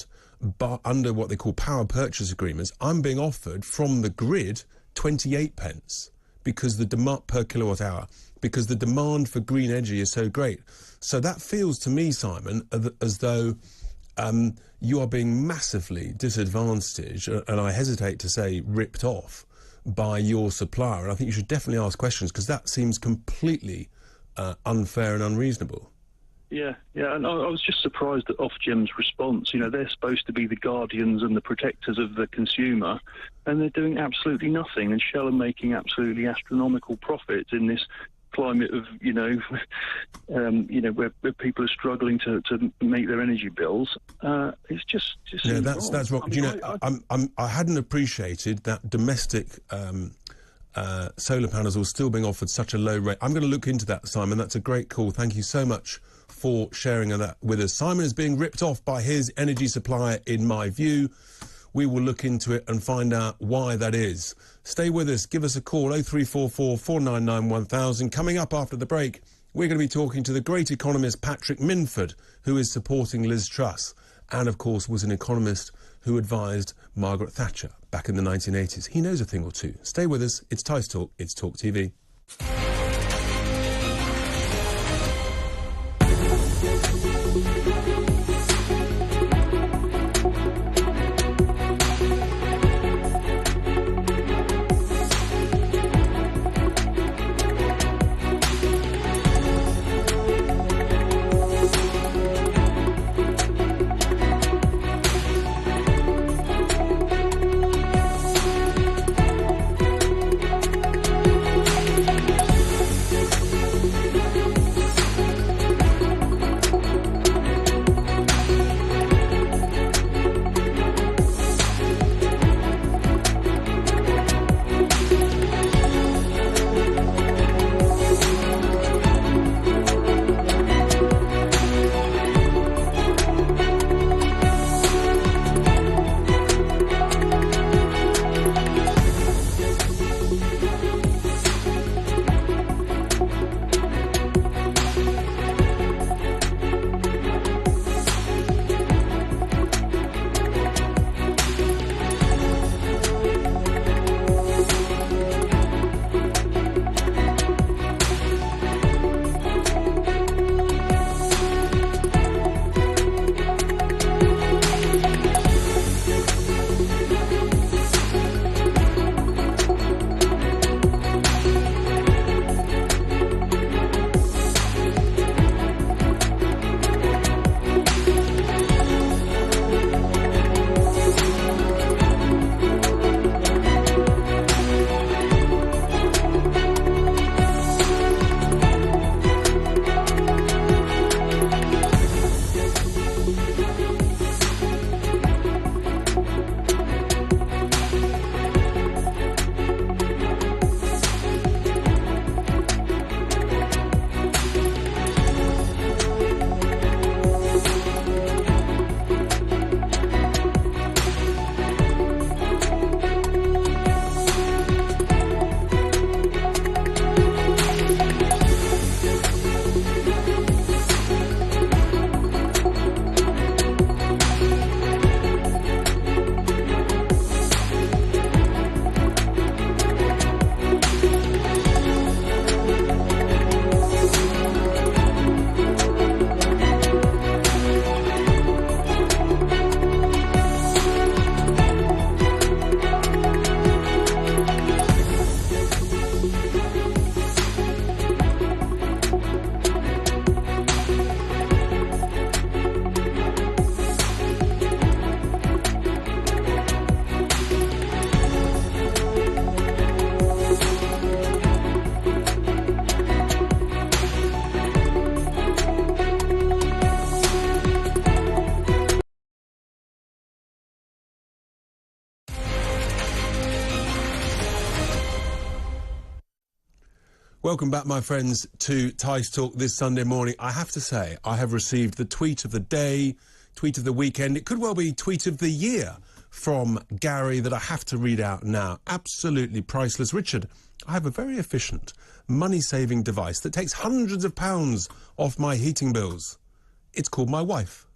under what they call power purchase agreements, I'm being offered from the grid 28 pence, because the demand per kilowatt hour, because the demand for green energy is so great. So that feels to me, Simon, as though you are being massively disadvantaged, and I hesitate to say ripped off, by your supplier. And I think you should definitely ask questions, because that seems completely unfair and unreasonable. Yeah, and I was just surprised at Ofgem's response. They're supposed to be the guardians and the protectors of the consumer, and they're doing absolutely nothing. And Shell are making absolutely astronomical profits in this climate of, where people are struggling to meet their energy bills. It's just yeah, that's what. I hadn't appreciated that domestic solar panels were still being offered such a low rate. I'm going to look into that, Simon. That's a great call. Thank you so much for sharing that with us. Simon is being ripped off by his energy supplier, in my view. We will look into it and find out why that is. Stay with us. Give us a call, 0344 499 1000. Coming up after the break, we're going to be talking to the great economist Patrick Minford, who is supporting Liz Truss, and of course was an economist who advised Margaret Thatcher back in the 1980s. He knows a thing or two. Stay with us. It's Tice Talk. It's Talk TV. Welcome back, my friends, to Tice Talk this Sunday morning. I have to say, I have received the tweet of the day, tweet of the weekend. It could well be tweet of the year from Gary that I have to read out now. Absolutely priceless. Richard, I have a very efficient money-saving device that takes hundreds of pounds off my heating bills. It's called my wife.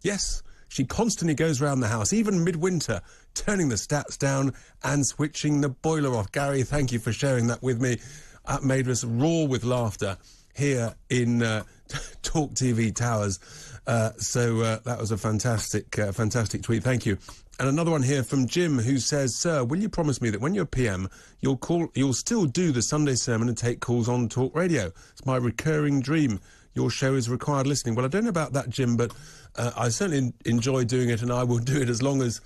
Yes, she constantly goes around the house, even midwinter, turning the stats down and switching the boiler off. Gary, thank you for sharing that with me. That made us roar with laughter here in Talk TV Towers. So that was a fantastic, fantastic tweet. Thank you. And another one here from Jim, who says, "Sir, will you promise me that when you're PM, you'll still do the Sunday sermon and take calls on Talk Radio? It's my recurring dream. Your show is required listening." Well, I don't know about that, Jim, but I certainly enjoy doing it, and I will do it as long as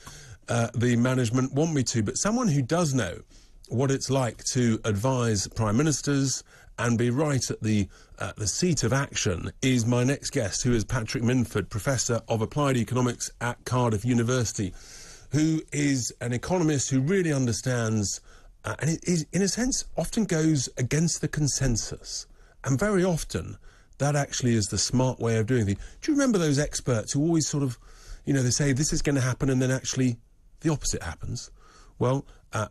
the management want me to. But someone who does know what it's like to advise prime ministers and be right at the seat of action is my next guest, who is Patrick Minford, Professor of Applied Economics at Cardiff University, who is an economist who really understands, and it is, in a sense, often goes against the consensus. And very often, that actually is the smart way of doing things. Do you remember those experts who always sort of, you know, they say this is going to happen and then actually the opposite happens? Well,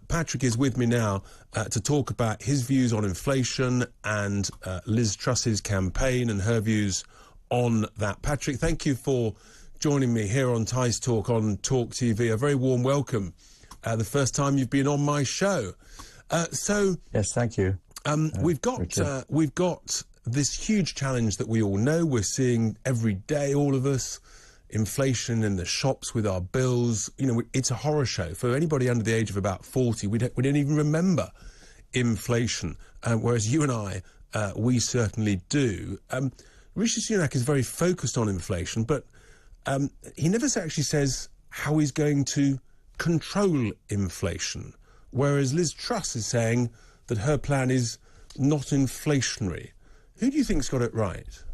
Patrick is with me now to talk about his views on inflation and Liz Truss's campaign and her views on that. Patrick, thank you for joining me here on Tice Talk on Talk TV. A very warm welcome. The first time you've been on my show. Yes, thank you. We've got this huge challenge that we all know. We're seeing every day, all of us, inflation in the shops with our bills. You know, it's a horror show. For anybody under the age of about 40, we don't even remember inflation, whereas you and I, we certainly do. Rishi Sunak is very focused on inflation, but he never actually says how he's going to control inflation, whereas Liz Truss is saying that her plan is not inflationary. Who do you think's got it right?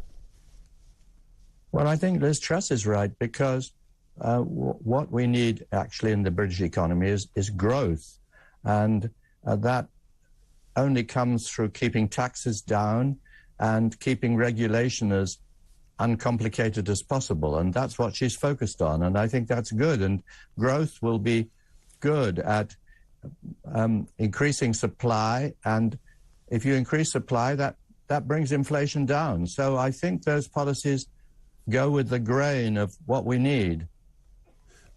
Well, I think Liz Truss is right, because what we need actually in the British economy is growth. And that only comes through keeping taxes down and keeping regulation as uncomplicated as possible. And that's what she's focused on. And I think that's good. And growth will be good at increasing supply. And if you increase supply, that brings inflation down. So I think those policies go with the grain of what we need.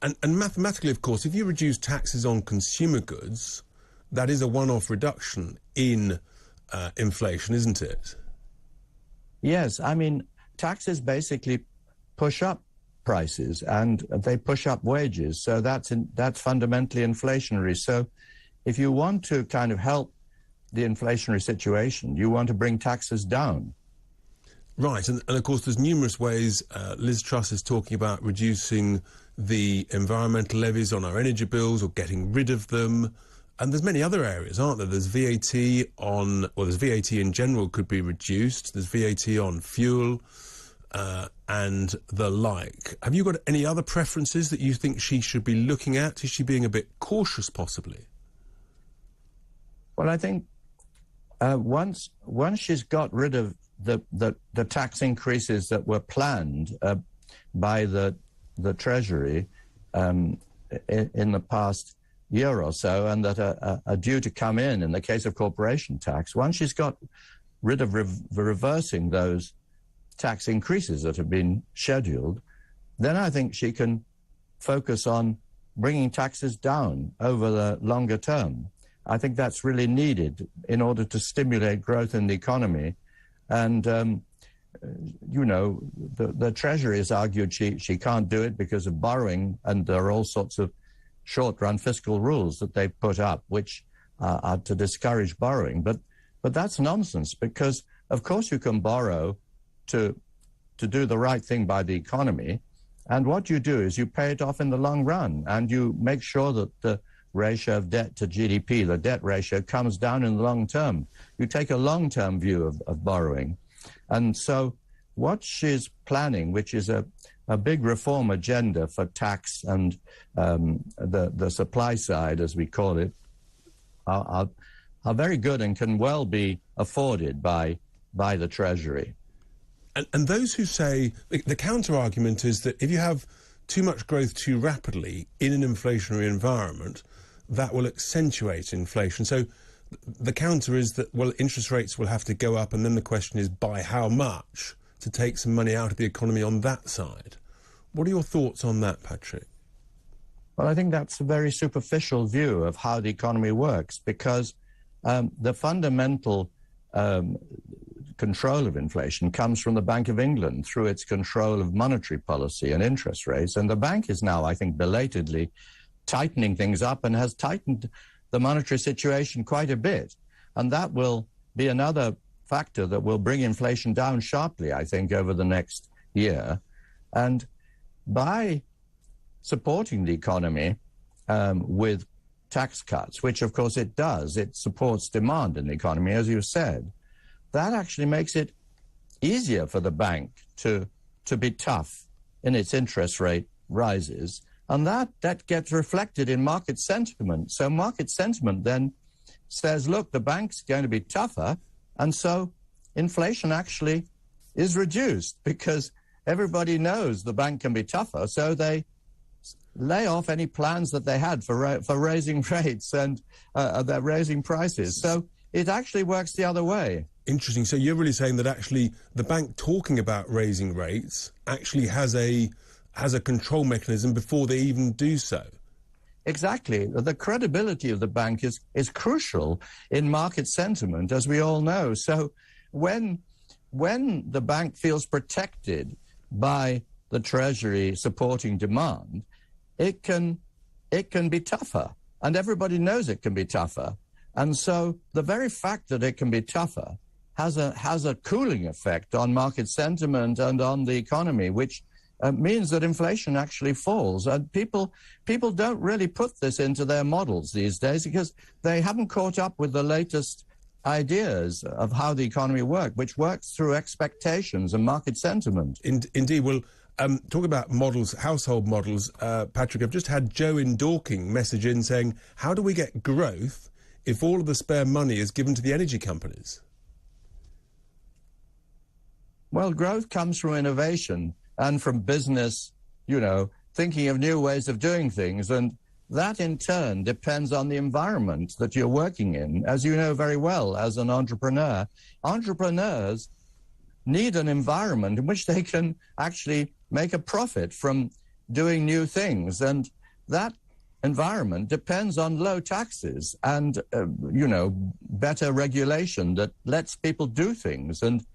And mathematically, of course, if you reduce taxes on consumer goods, that is a one-off reduction in inflation, isn't it? Yes, I mean, taxes basically push up prices and they push up wages, so that's fundamentally inflationary. So if you want to kind of help the inflationary situation, you want to bring taxes down. Right, and of course there's numerous ways. Liz Truss is talking about reducing the environmental levies on our energy bills or getting rid of them. And there's many other areas, aren't there? There's VAT on, well, there's VAT in general could be reduced. There's VAT on fuel and the like. Have you got any other preferences that you think she should be looking at? Is she being a bit cautious, possibly? Well, I think once she's got rid of the tax increases that were planned by the Treasury in the past year or so, and that are due to come in the case of corporation tax, once she's got rid of reversing those tax increases that have been scheduled, then I think she can focus on bringing taxes down over the longer term. I think that's really needed in order to stimulate growth in the economy. And, you know, the Treasury has argued she can't do it because of borrowing, and there are all sorts of short-run fiscal rules that they've put up, which are to discourage borrowing. But that's nonsense, because, of course, you can borrow to do the right thing by the economy. And what you do is you pay it off in the long run, and you make sure that the ratio of debt to GDP, the debt ratio, comes down in the long term. You take a long-term view of borrowing. And so what she's planning, which is a big reform agenda for tax and the supply side, as we call it, our very good and can well be afforded by the Treasury. And those who say, the counter-argument is that if you have too much growth too rapidly in an inflationary environment, that will accentuate inflation. So the counter is that, well, interest rates will have to go up, and then the question is by how much to take some money out of the economy on that side. What are your thoughts on that, Patrick? Well, I think that's a very superficial view of how the economy works, because the fundamental control of inflation comes from the Bank of England through its control of monetary policy and interest rates. And the bank is now, I think, belatedly tightening things up and has tightened the monetary situation quite a bit. And that will be another factor that will bring inflation down sharply, I think, over the next year. And by supporting the economy with tax cuts, which of course it does, it supports demand in the economy, as you said, that actually makes it easier for the bank to be tough in its interest rate rises. And that gets reflected in market sentiment. So market sentiment then says, look, the bank's going to be tougher, and so inflation actually is reduced because everybody knows the bank can be tougher, so they lay off any plans that they had for raising rates and they're raising prices. So it actually works the other way. Interesting. So you're really saying that actually the bank talking about raising rates actually has a control mechanism before they even do so. Exactly. The credibility of the bank is crucial in market sentiment, as we all know. So when the bank feels protected by the Treasury supporting demand, it can be tougher, and everybody knows it can be tougher. And so the very fact that it can be tougher has a cooling effect on market sentiment and on the economy, which means that inflation actually falls. And people don't really put this into their models these days because they haven't caught up with the latest ideas of how the economy works, which works through expectations and market sentiment. Indeed. Well, talk about models, household models. Patrick, I've just had Joe in Dorking message in saying, how do we get growth if all of the spare money is given to the energy companies? Well, growth comes from innovation and from business, thinking of new ways of doing things. And that, in turn, depends on the environment that you're working in. As you know very well, as an entrepreneur, entrepreneurs need an environment in which they can actually make a profit from doing new things. And that environment depends on low taxes and, better regulation that lets people do things. And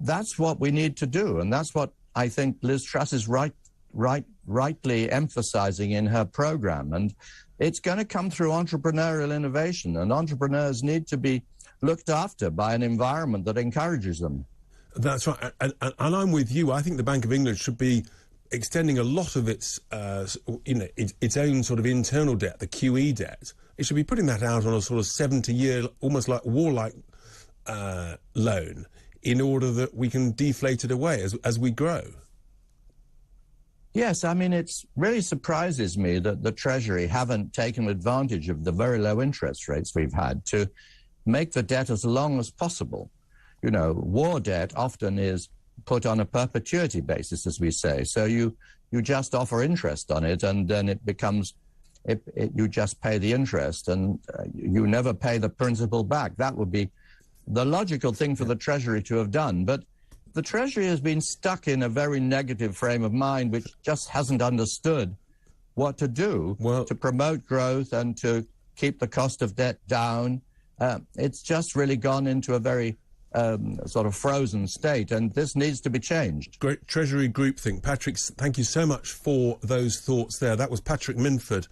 that's what we need to do. And that's what I think Liz Truss is rightly emphasizing in her program. And it's going to come through entrepreneurial innovation. And entrepreneurs need to be looked after by an environment that encourages them. That's right. And I'm with you. I think the Bank of England should be extending a lot of its, its own sort of internal debt, the QE debt. It should be putting that out on a sort of 70-year, almost like war-like loan, in order that we can deflate it away as we grow. Yes, I mean, it really surprises me that the Treasury haven't taken advantage of the very low interest rates we've had to make the debt as long as possible. War debt often is put on a perpetuity basis, as we say. So you just offer interest on it, and then it becomes, you just pay the interest, and you never pay the principal back. That would be the logical thing for the Treasury to have done. But the Treasury has been stuck in a very negative frame of mind, which just hasn't understood what to do to promote growth and to keep the cost of debt down. It's just really gone into a very sort of frozen state, and this needs to be changed. Great Treasury groupthink. Patrick, thank you so much for those thoughts there. That was Patrick Minford,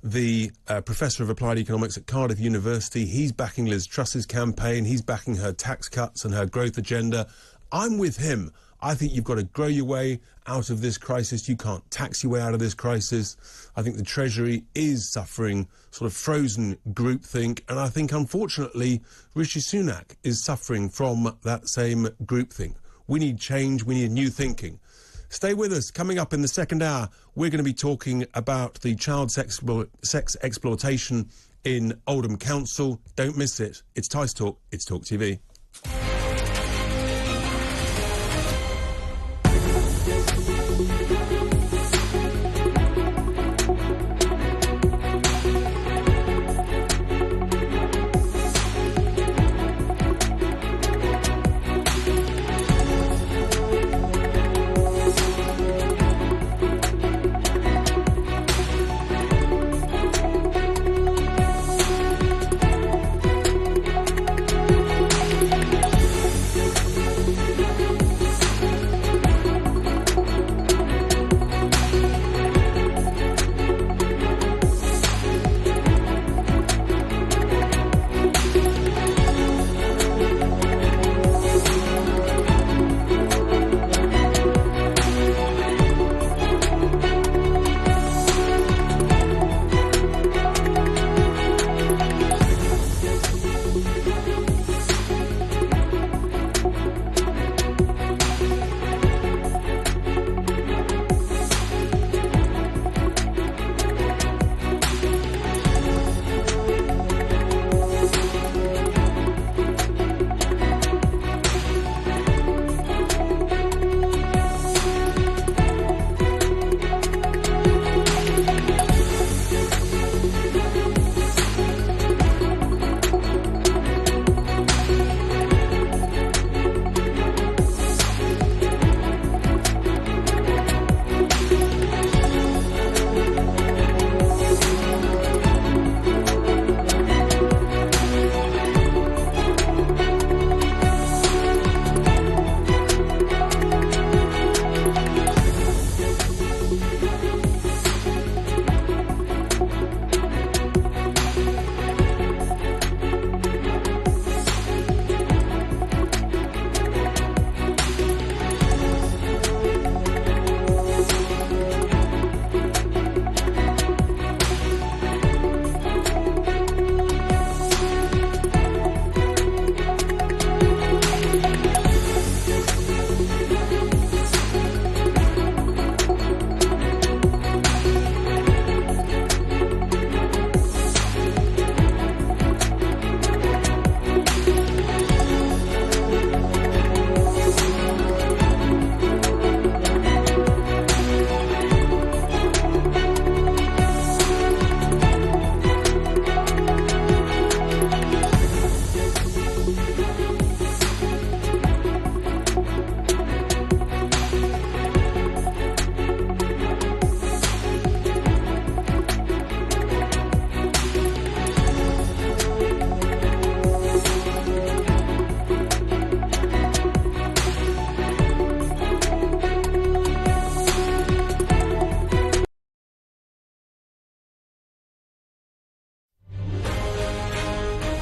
the Professor of Applied Economics at Cardiff University. He's backing Liz Truss's campaign. He's backing her tax cuts and her growth agenda. I'm with him. I think you've got to grow your way out of this crisis. You can't tax your way out of this crisis. I think the Treasury is suffering sort of frozen groupthink, and I think, unfortunately, Rishi Sunak is suffering from that same groupthink. We need change. We need new thinking. Stay with us. Coming up in the second hour, we're going to be talking about the child sex exploitation in Oldham Council. Don't miss it. It's Tice Talk. It's Talk TV.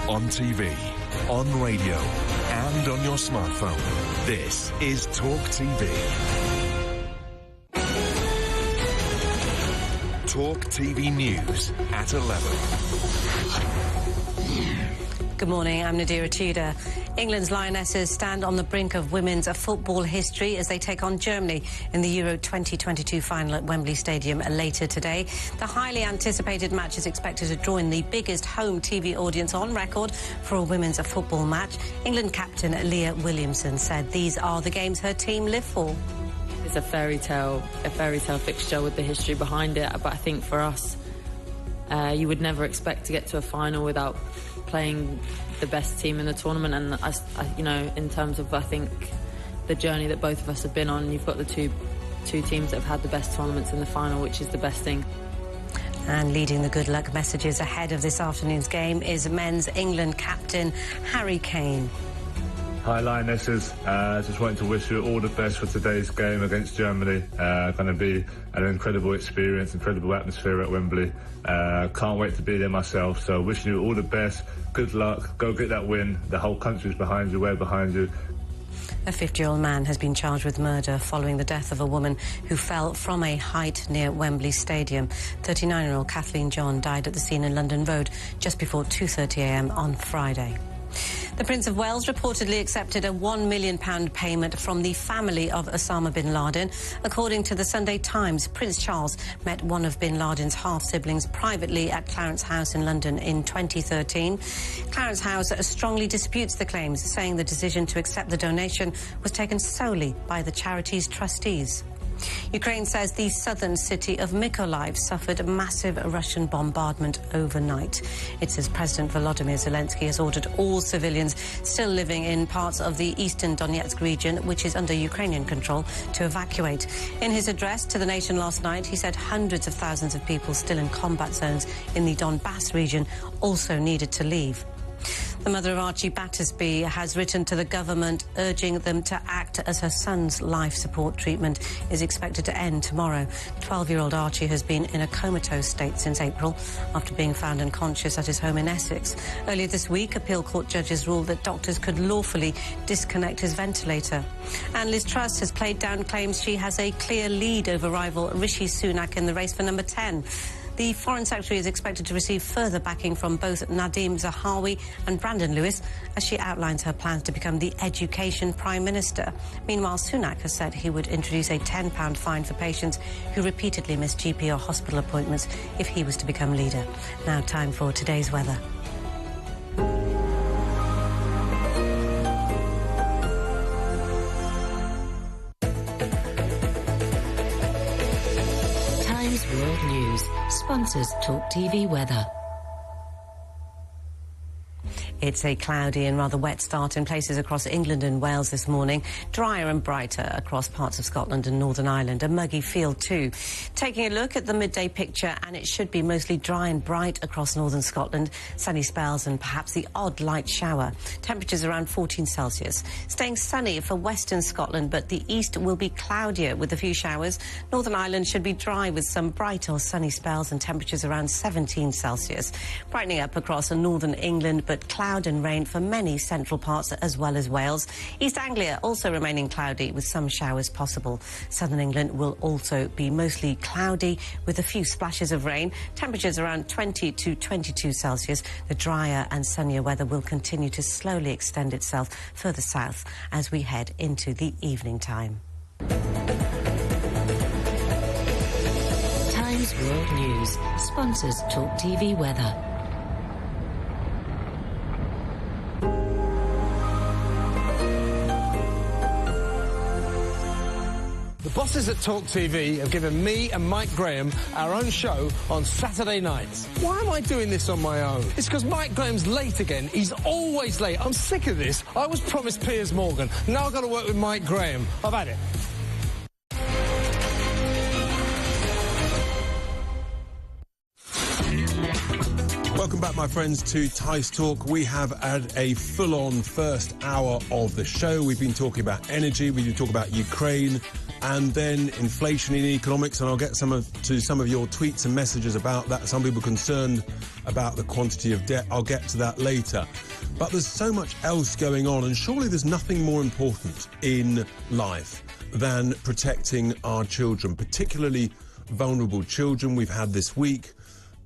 On TV, on radio, and on your smartphone. This is Talk TV. Talk TV News at 11. Good morning, I'm Nadira Tudor. England's Lionesses stand on the brink of women's football history as they take on Germany in the Euro 2022 final at Wembley Stadium later today. The highly anticipated match is expected to draw in the biggest home TV audience on record for a women's football match. England captain Leah Williamson said these are the games her team live for. It's a fairy tale fixture with the history behind it, but I think for us, you would never expect to get to a final without playing the best team in the tournament. And you know, in terms of, I think, the journey that both of us have been on, you've got the two teams that have had the best tournaments in the final, which is the best thing. And leading the good luck messages ahead of this afternoon's game is men's England captain Harry Kane. Hi Lionesses, just wanted to wish you all the best for today's game against Germany. Going to be an incredible experience, incredible atmosphere at Wembley. Can't wait to be there myself, so wishing you all the best, good luck, go get that win. The whole country's behind you, we're behind you. A 50-year-old man has been charged with murder following the death of a woman who fell from a height near Wembley Stadium. 39-year-old Kathleen John died at the scene in London Road just before 2:30 a.m. on Friday. The Prince of Wales reportedly accepted a £1 million payment from the family of Osama bin Laden. According to the Sunday Times, Prince Charles met one of bin Laden's half-siblings privately at Clarence House in London in 2013. Clarence House strongly disputes the claims, saying the decision to accept the donation was taken solely by the charity's trustees. Ukraine says the southern city of Mykolaiv suffered a massive Russian bombardment overnight. It says President Volodymyr Zelensky has ordered all civilians still living in parts of the eastern Donetsk region, which is under Ukrainian control, to evacuate. In his address to the nation last night, he said hundreds of thousands of people still in combat zones in the Donbass region also needed to leave. The mother of Archie Battersby has written to the government urging them to act as her son's life support treatment is expected to end tomorrow. 12-year-old Archie has been in a comatose state since April after being found unconscious at his home in Essex. Earlier this week, appeal court judges ruled that doctors could lawfully disconnect his ventilator. And Liz Truss has played down claims she has a clear lead over rival Rishi Sunak in the race for number 10. The Foreign Secretary is expected to receive further backing from both Nadhim Zahawi and Brandon Lewis as she outlines her plans to become the Education Prime Minister. Meanwhile, Sunak has said he would introduce a £10 fine for patients who repeatedly miss GP or hospital appointments if he was to become leader. Now time for today's weather. World News sponsors Talk TV weather. It's a cloudy and rather wet start in places across England and Wales this morning. Drier and brighter across parts of Scotland and Northern Ireland. A muggy feel too. Taking a look at the midday picture, and it should be mostly dry and bright across northern Scotland. Sunny spells and perhaps the odd light shower. Temperatures around 14 Celsius. Staying sunny for western Scotland, but the east will be cloudier with a few showers. Northern Ireland should be dry with some bright or sunny spells and temperatures around 17 Celsius. Brightening up across northern England, but cloud and rain for many central parts as well as Wales. East Anglia also remaining cloudy with some showers possible. Southern England will also be mostly cloudy with a few splashes of rain. Temperatures around 20 to 22 Celsius. The drier and sunnier weather will continue to slowly extend itself further south as we head into the evening time. Times World News sponsors Talk TV weather. The bosses at Talk TV have given me and Mike Graham our own show on Saturday nights. Why am I doing this on my own? It's because Mike Graham's late again. He's always late. I'm sick of this. I was promised Piers Morgan. Now I've got to work with Mike Graham. I've had it. Welcome back, my friends, to Tice Talk. We have had a full-on first hour of the show. We've been talking about energy, we've been talking about Ukraine, and then inflation in economics, and I'll get some of your tweets and messages about that. Some people concerned about the quantity of debt. I'll get to that later. But there's so much else going on, and surely there's nothing more important in life than protecting our children, particularly vulnerable children. We've had this week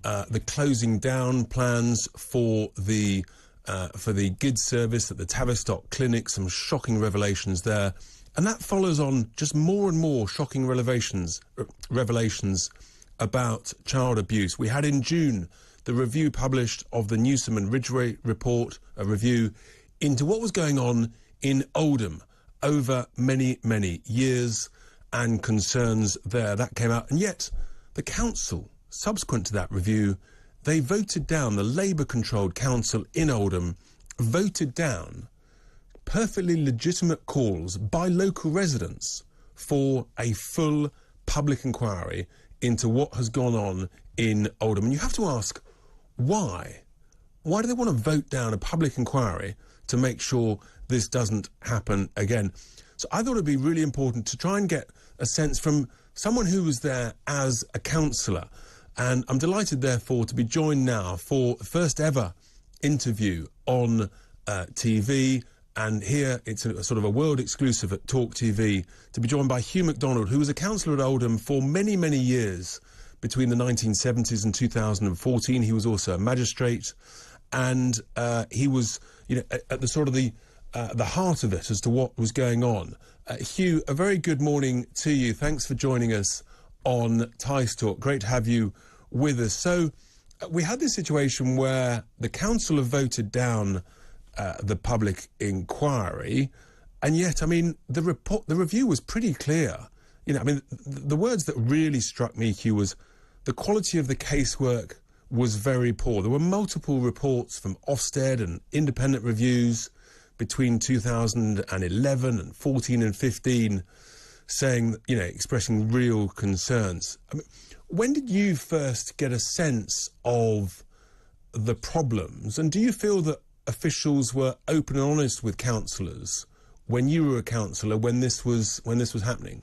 the closing down plans for the GID service at the Tavistock Clinic, some shocking revelations there. And that follows on just more and more shocking revelations about child abuse. We had in June the review published of the Newsom and Ridgway report, a review into what was going on in Oldham over many, many years and concerns there. That came out. And yet the council, subsequent to that review, they voted down, the Labour-controlled council in Oldham voted down perfectly legitimate calls by local residents for a full public inquiry into what has gone on in Oldham. And you have to ask, why? Why do they want to vote down a public inquiry to make sure this doesn't happen again? So I thought it'd be really important to try and get a sense from someone who was there as a councillor. And I'm delighted, therefore, to be joined now for the first ever interview on TV. And here it's a sort of a world exclusive at Talk TV, to be joined by Hugh MacDonald, who was a councillor at Oldham for many, many years between the 1970s and 2014. He was also a magistrate. and he was, at the sort of the heart of it as to what was going on. Hugh, a very good morning to you. Thanks for joining us on Tice Talk. Great to have you with us. So we had this situation where the council have voted down the public inquiry, and yet, I mean, the review was pretty clear. The words that really struck me, Hugh, was the quality of the casework was very poor. There were multiple reports from Ofsted and independent reviews between 2011 and 14 and 15 saying, expressing real concerns. I mean, when did you first get a sense of the problems, and do you feel that officials were open and honest with councillors when you were a councillor when this was happening?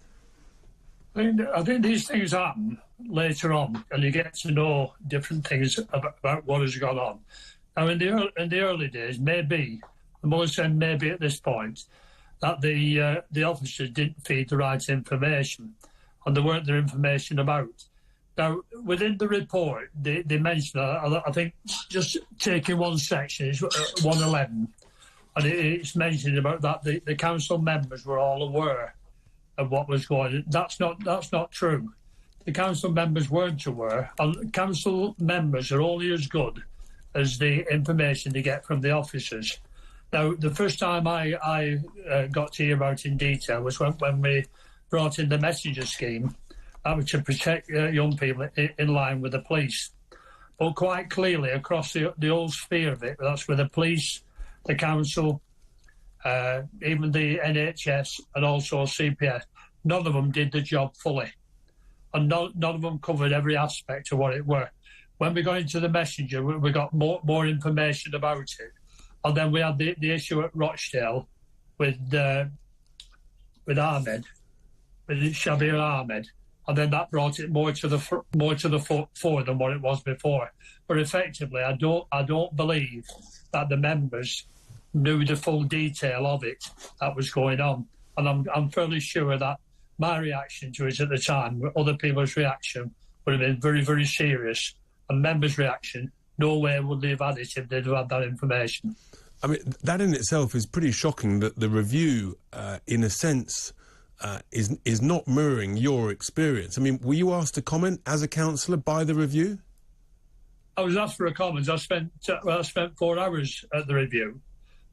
I think these things happen later on, and you get to know different things about what has gone on. Now, in the early days, maybe, I'm always saying maybe at this point, that the officers didn't feed the right information, and there weren't the information about. Now, within the report, they mentioned, I think, just taking one section, is 111, and it's mentioned about that the council members were all aware of what was going on. That's not true. The council members weren't aware, and council members are only as good as the information they get from the officers. Now, the first time I got to hear about it in detail was when we brought in the messenger scheme. That was to protect young people in line with the police. But quite clearly, across the whole sphere of it, that's with the police, the council, even the NHS and also CPS, none of them did the job fully. And none of them covered every aspect of what it were. When we got into the messenger, we got more information about it. And then we had the issue at Rochdale with Ahmed, with Shabir Ahmed. And then that brought it more to the fore than what it was before. But effectively, I don't believe that the members knew the full detail of it that was going on. And I'm fairly sure that my reaction to it at the time, other people's reaction, would have been very, very serious. And members' reaction, no way would they have had it if they'd have had that information. I mean, that in itself is pretty shocking, that the review, in a sense, is not mirroring your experience. I mean, were you asked to comment as a councillor by the review? I was asked for a comment. I spent 4 hours at the review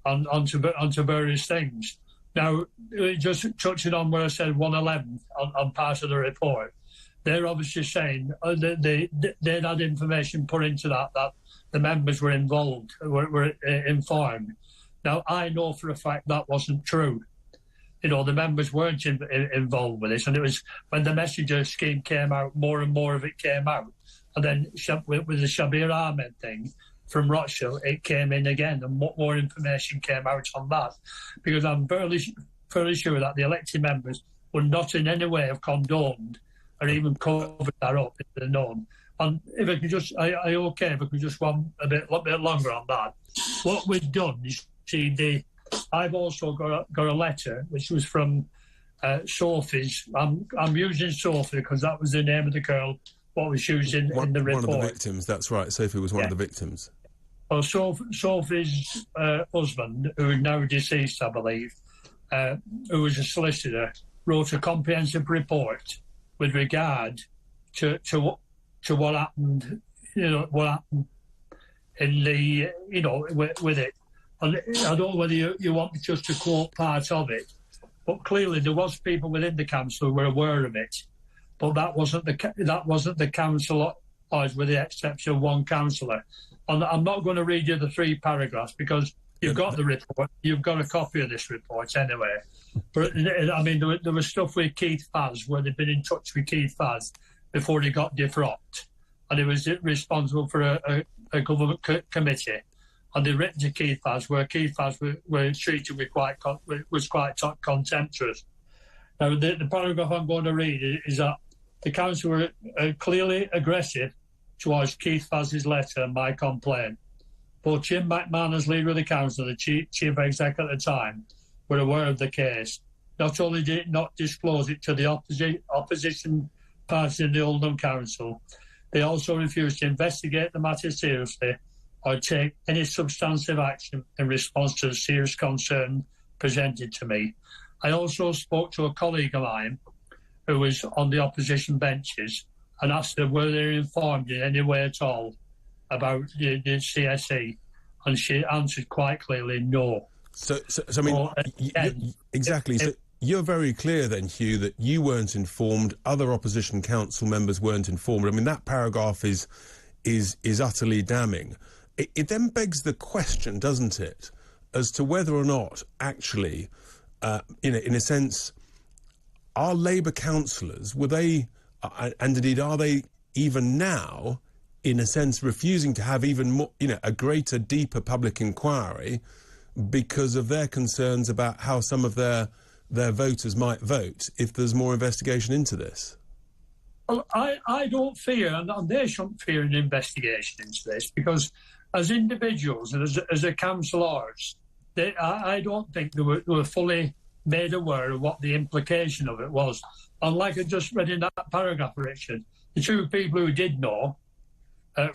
onto various things. Now, just touching on where I said 111 on part of the report, they're obviously saying they'd had information put into that the members were involved, were informed. Now, I know for a fact that wasn't true. The members weren't involved with this, and it was when the messenger scheme came out, more and more of it came out. And then with the Shabir Ahmed thing from Rochdale, it came in again, and more information came out on that. Because I'm fairly sure that the elected members would not in any way have condoned or even covered that up if they'd known. And if I could just, if I could just one a bit longer on that. What we've done is, see, I've also got a letter which was from Sophie's. I'm using Sophie because that was the name of the girl what was used in the report. One of the victims, that's right. Sophie was one of the victims. Well, Sophie's husband, who is now deceased, I believe, who was a solicitor, wrote a comprehensive report with regard to what happened, what happened in the, with it. And I don't know whether you want me just to quote part of it, but clearly there was people within the council who were aware of it, but that wasn't the council, with the exception of one councillor. And I'm not going to read you the 3 paragraphs because you've got the report, you've got a copy of this report anyway. But I mean, there was stuff with Keith Faz where they'd been in touch with Keith Faz before he got defrocked, and he was responsible for a government committee. And they written to Keith Faz, where Keith Faz were treated with was quite contemptuous. Now, the paragraph I'm going to read is that the council were clearly aggressive towards Keith Faz's letter and my complaint. Both Jim McMahon, as leader of the council, and the chief exec at the time, were aware of the case. Not only did it not disclose it to the opposition party in the Oldham Council, they also refused to investigate the matter seriously or take any substantive action in response to the serious concern presented to me. I also spoke to a colleague of mine who was on the opposition benches and asked her were they informed in any way at all about the CSE, and she answered quite clearly no. So I mean, exactly. So you're very clear then, Hugh, that you weren't informed, other opposition council members weren't informed. I mean, that paragraph is utterly damning. It then begs the question, doesn't it, as to whether or not actually, in a sense, are Labour councillors, were they, and indeed are they even now, in a sense, refusing to have even more, a greater, deeper public inquiry because of their concerns about how some of their voters might vote if there's more investigation into this? Well, I don't fear, and they shouldn't fear an investigation into this, because as individuals and as a councillors, I don't think they were fully made aware of what the implication of it was. And like I just read in that paragraph, Richard, the two people who did know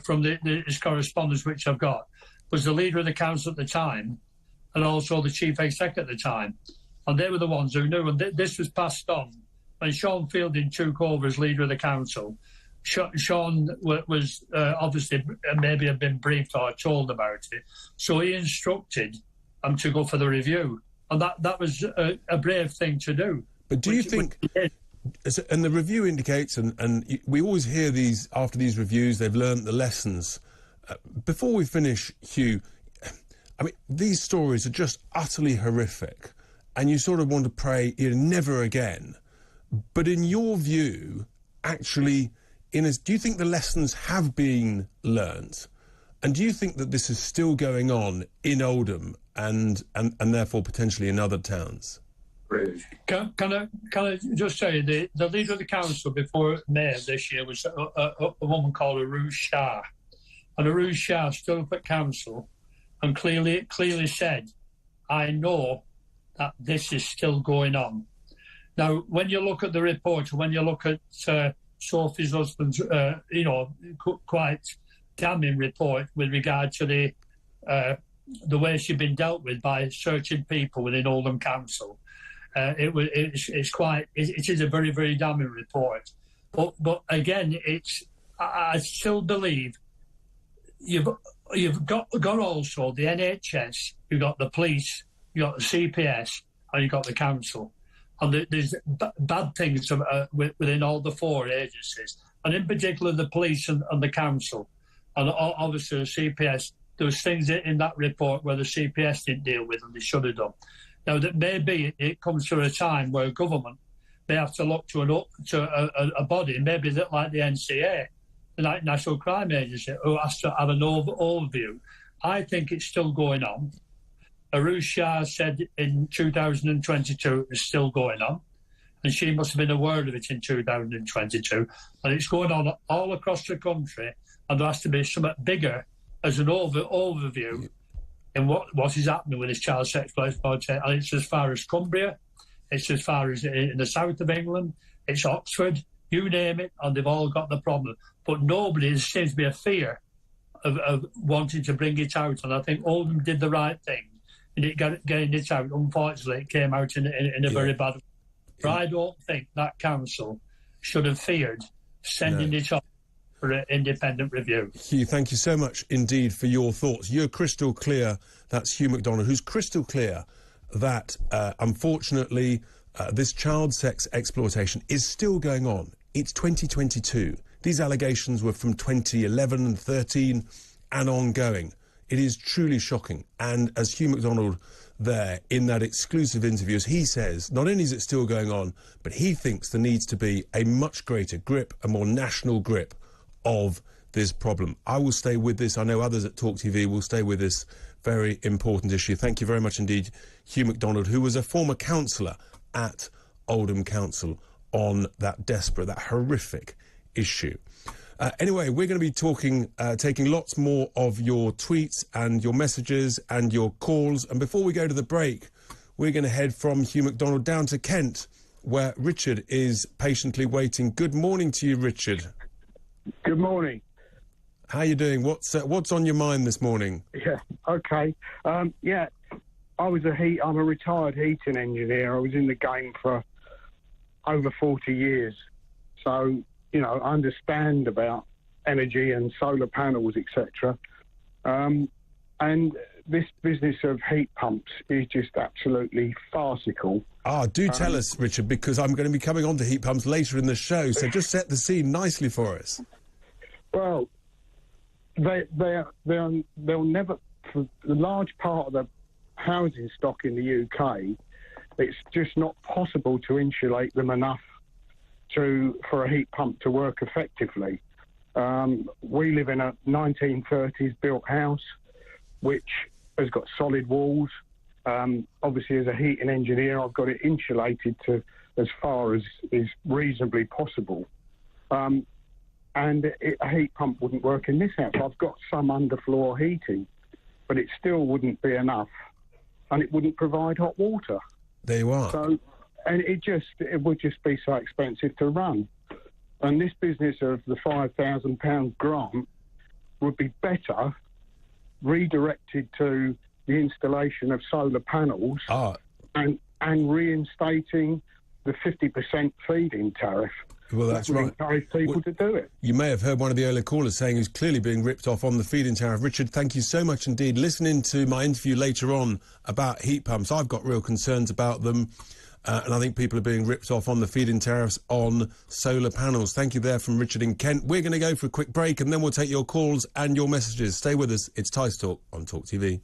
from this correspondence which I've got was the leader of the council at the time and also the chief exec at the time. And they were the ones who knew. And this was passed on when Sean Fielding took over as leader of the council. Sean was obviously maybe had been briefed or told about it. So he instructed them to go for the review. And that was a brave thing to do. But do you think... And the review indicates, and we always hear these, after these reviews, they've learned the lessons. Before we finish, Hugh, I mean, these stories are just utterly horrific, and you sort of want to pray, never again. But in your view, actually, do you think the lessons have been learned? And do you think that this is still going on in Oldham and therefore potentially in other towns? Can I just say, the leader of the council before May of this year was a woman called Arush Shah. And Arush Shah stood up at council and clearly said, I know that this is still going on. Now, when you look at the report, when you look at Sophie's husband's, quite damning report with regard to the way she'd been dealt with by certain people within Oldham Council, it is a very, very damning report. But again, I still believe you've got also the NHS, you've got the police, you've got the CPS, and you've got the council. And there's bad things within all the four agencies, and in particular the police and the council, and obviously the CPS. There was things in that report where the CPS didn't deal with, and they should have done. Now, that maybe it comes to a time where government may have to look to a body, maybe like the NCA, the National Crime Agency, who has to have an overview. I think it's still going on. Arush Shah said in 2022 it was still going on, and she must have been aware of it in 2022. And it's going on all across the country, and there has to be something bigger as an overview in what is happening with this child sexual exploitation. And it's as far as Cumbria, it's as far as in the south of England, it's Oxford, you name it, and they've all got the problem. But nobody seems to be a fear of wanting to bring it out. And I think Oldham did the right thing in getting it out. Unfortunately, it came out in a very bad way. But I don't think that council should have feared sending it off for an independent review. Hugh, thank you so much indeed for your thoughts. You're crystal clear, that's Hugh MacDonald, who's crystal clear that, unfortunately, this child sex exploitation is still going on. It's 2022. These allegations were from 2011 and 13 and ongoing. It is truly shocking. And as Hugh MacDonald there, in that exclusive interview, as he says, not only is it still going on, but he thinks there needs to be a much greater grip, a more national grip of this problem. I will stay with this. I know others at Talk TV will stay with this very important issue. Thank you very much indeed, Hugh MacDonald, who was a former councillor at Oldham Council on that desperate, that horrific issue. Anyway, we're going to be taking lots more of your tweets and your messages and your calls. And before we go to the break, we're going to head from Hugh MacDonald down to Kent, where Richard is patiently waiting. Good morning to you, Richard. Good morning. How are you doing? What's on your mind this morning? Yeah, okay. I'm a retired heating engineer. I was in the game for over 40 years. So, I understand about energy and solar panels, etc. And this business of heat pumps is just absolutely farcical. Do tell us, Richard, because I'm going to be coming on to heat pumps later in the show, so just set the scene nicely for us. Well, they'll never, for the large part of the housing stock in the UK, it's just not possible to insulate them enough for a heat pump to work effectively. We live in a 1930s built house, which has got solid walls. Obviously, as a heating engineer, I've got it insulated to as far as is reasonably possible. And a heat pump wouldn't work in this house. I've got some underfloor heating, but it still wouldn't be enough, and it wouldn't provide hot water. There you are. So, and it would just be so expensive to run. And this business of the £5,000 grant would be better redirected to the installation of solar panels and reinstating the 50% feed-in tariff. Well, that's right. Encourage people to do it. You may have heard one of the earlier callers saying he's clearly being ripped off on the feed-in tariff. Richard, thank you so much indeed. Listening to my interview later on about heat pumps, I've got real concerns about them. And I think people are being ripped off on the feed-in tariffs on solar panels. Thank you there from Richard in Kent. We're going to go for a quick break and then we'll take your calls and your messages. Stay with us. It's Tice Talk on Talk TV.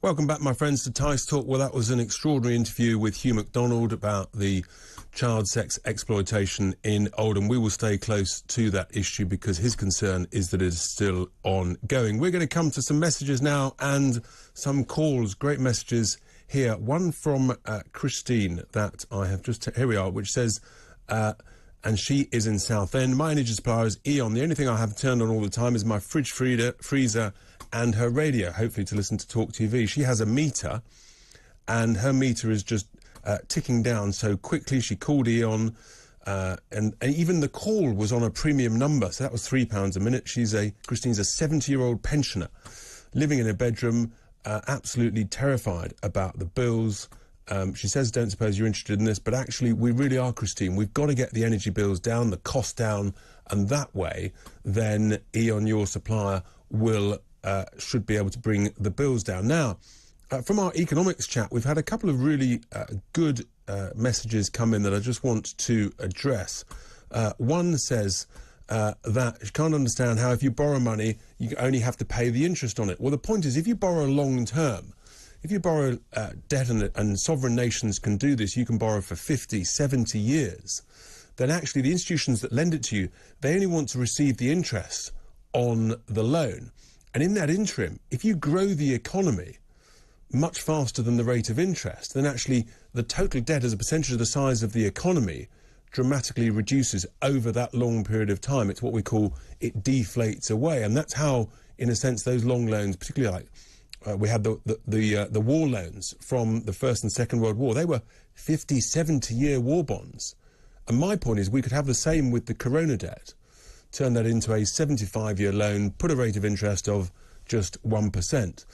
Welcome back, my friends, to Tice Talk. Well, that was an extraordinary interview with Hugh MacDonald about the child sex exploitation in Oldham. We will stay close to that issue because his concern is that it is still ongoing. We're going to come to some messages now and some calls. Great messages here. One from Christine that I have just... Here we are, which says... and she is in Southend. My energy supplier is E.ON. The only thing I have turned on all the time is my fridge, freezer and her radio, hopefully to listen to Talk TV. She has a meter, and her meter is just ticking down so quickly. She called E.ON, and even the call was on a premium number, so that was £3 a minute. Christine's a 70-year-old pensioner, living in a bedroom, absolutely terrified about the bills. She says, don't suppose you're interested in this, but actually we really are, Christine. We've got to get the energy bills down, the cost down, and that way then E.ON, your supplier, should be able to bring the bills down. Now, from our economics chat, we've had a couple of really good messages come in that I just want to address. One says that you can't understand how if you borrow money, you only have to pay the interest on it. Well, the point is, if you borrow long term, if you borrow debt, and sovereign nations can do this, you can borrow for 50, 70 years, then actually the institutions that lend it to you, they only want to receive the interest on the loan. And in that interim, if you grow the economy much faster than the rate of interest, then actually the total debt as a percentage of the size of the economy dramatically reduces over that long period of time. It's what we call it deflates away. And that's how, in a sense, those long loans, particularly like we had the war loans from the First and Second World War, they were 50, 70-year war bonds. And my point is we could have the same with the Corona debt. Turn that into a 75-year loan, put a rate of interest of just 1%.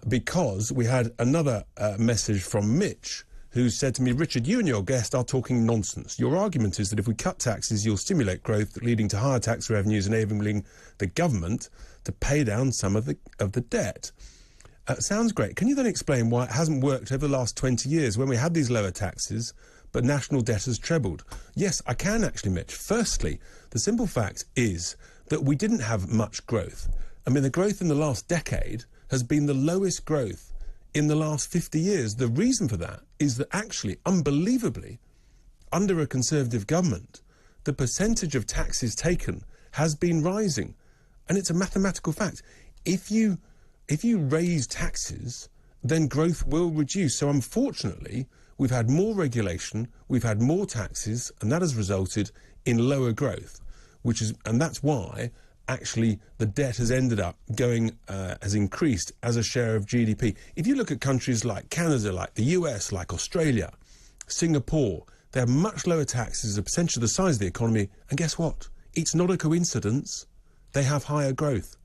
Because we had another message from Mitch, who said to me, Richard, you and your guest are talking nonsense. Your argument is that if we cut taxes, you'll stimulate growth, leading to higher tax revenues, enabling the government to pay down some of the debt. Sounds great. Can you then explain why it hasn't worked over the last 20 years when we had these lower taxes, but national debt has trebled? Yes, I can actually, Mitch. Firstly, the simple fact is that we didn't have much growth. I mean, the growth in the last decade has been the lowest growth in the last 50 years. The reason for that is that actually, unbelievably, under a Conservative government, the percentage of taxes taken has been rising. And it's a mathematical fact. If you raise taxes, then growth will reduce. So unfortunately, we've had more regulation, we've had more taxes, and that has resulted in lower growth, and that's why actually the debt has ended up has increased as a share of GDP. If you look at countries like Canada, like the US, like Australia, Singapore, they have much lower taxes as a percentage of the size of the economy, and guess what? It's not a coincidence. They have higher growth.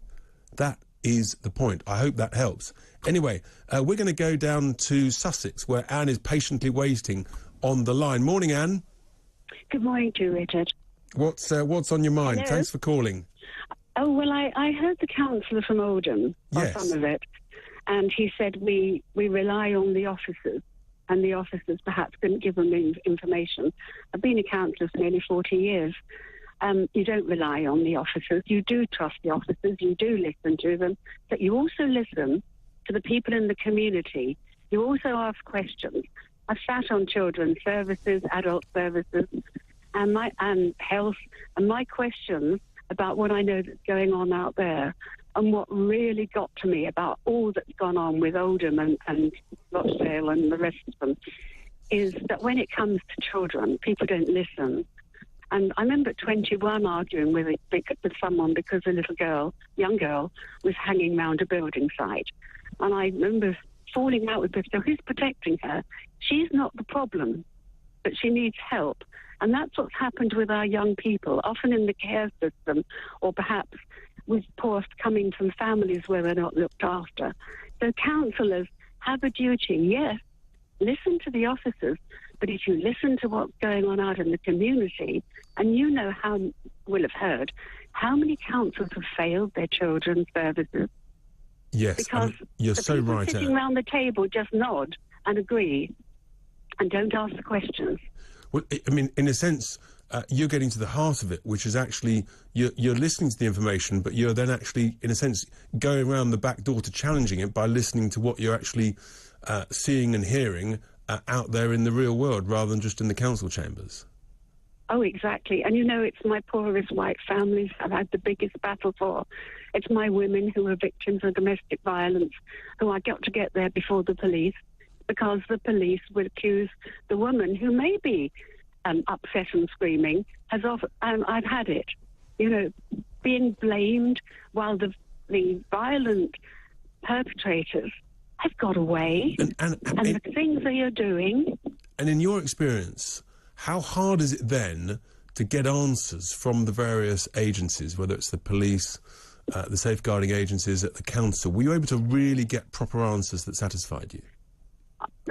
That is the point. I hope that helps. Anyway, we're going to go down to Sussex, where Anne is patiently waiting on the line. Morning, Anne. Good morning to you, Richard. What's on your mind? Hello? Thanks for calling. Oh, well, I heard the councillor from Oldham, or some of it, and he said we rely on the officers, and the officers perhaps couldn't give them information. I've been a councillor for nearly 40 years. You don't rely on the officers. You do trust the officers. You do listen to them. But you also listen to the people in the community. You also ask questions. I've sat on children's services, adult services, and health, and my questions about what I know that's going on out there, and what really got to me about all that's gone on with Oldham and Rochdale and the rest of them, is that when it comes to children, people don't listen. And I remember at 21 arguing with someone because a young girl, was hanging round a building site. And I remember falling out with people. So who's protecting her? She's not the problem, but she needs help. And that's what's happened with our young people, often in the care system, or perhaps with coming from families where they're not looked after. So councillors have a duty, yes, listen to the officers, but if you listen to what's going on out in the community, and you know will have heard, how many councils have failed their children's services? Yes, because you're so right. Sitting around the table just nod and agree and don't ask the questions. Well, I mean, in a sense, you're getting to the heart of it, which is actually you're listening to the information, but you're then actually, in a sense, going around the back door to challenging it by listening to what you're actually seeing and hearing out there in the real world, rather than just in the council chambers. Oh, exactly. And, you know, it's my poorest white families I've had the biggest battle for. It's my women who are victims of domestic violence, who I got to get there before the police, because the police would accuse the woman who may be upset and screaming, I've had it, you know, being blamed while the violent perpetrators have got away, and the things they are doing. And in your experience, how hard is it then to get answers from the various agencies, whether it's the police, the safeguarding agencies at the council? Were you able to really get proper answers that satisfied you?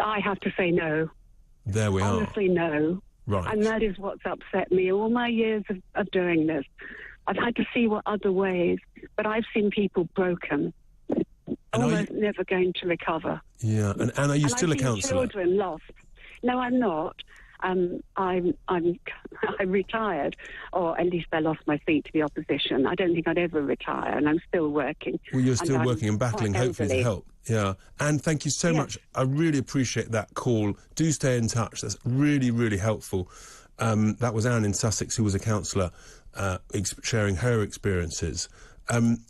I have to say no. There we are. Honestly, no. Right. And that is what's upset me. All my years of doing this, I've had to see what other ways, but I've seen people broken, almost never going to recover. Yeah, and are you still a counsellor? Children lost. No, I'm not. I retired, or at least I lost my seat to the opposition. I don't think I'd ever retire, and I'm still working. Well, you're still working and battling, hopefully, to help. Yeah, and thank you so much. I really appreciate that call. Do stay in touch. That's really, really helpful. That was Anne in Sussex, who was a counsellor, sharing her experiences.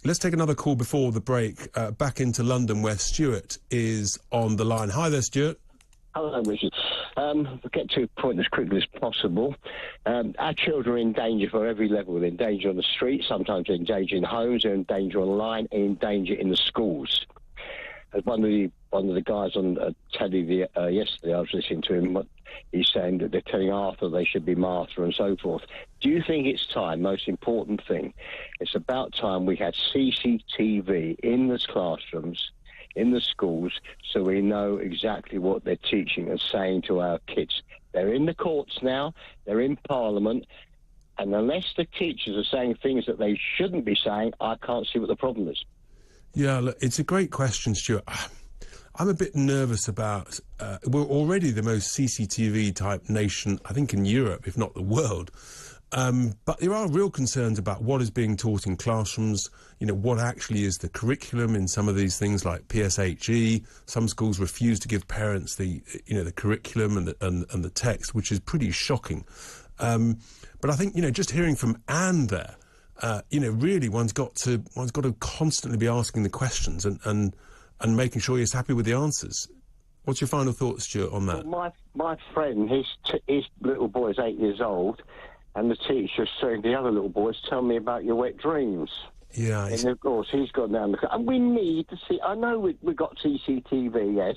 Let's take another call before the break, back into London, where Stuart is on the line. Hi there, Stuart. Hello, Richard. We'll get to a point as quickly as possible. Our children are in danger for every level. They're in danger on the streets, sometimes they're in danger in homes, they're in danger online, and in danger in the schools. As one of the guys on telly yesterday, I was listening to him, he's saying that they're telling Arthur they should be martyred and so forth. Do you think it's time, most important thing, it's about time we had CCTV in the classrooms, in the schools, so we know exactly what they're teaching and saying to our kids? They're in the courts now, they're in Parliament, and unless the teachers are saying things that they shouldn't be saying, I can't see what the problem is. Yeah, look, it's a great question, Stuart. I'm a bit nervous about... we're already the most CCTV-type nation, I think, in Europe, if not the world. But there are real concerns about what is being taught in classrooms, you know, what actually is the curriculum in some of these things like PSHE. Some schools refuse to give parents the curriculum and the text, which is pretty shocking. But I think, you know, just hearing from Anne there, you know, really one's got to constantly be asking the questions and making sure he's happy with the answers. What's your final thoughts, Stuart, on that? Well, my friend, his little boy is 8 years old, and the teacher saying the other little boys, tell me about your wet dreams. Yeah. And of course, he's gone down the... And we need to see... I know we've got CCTV, yes,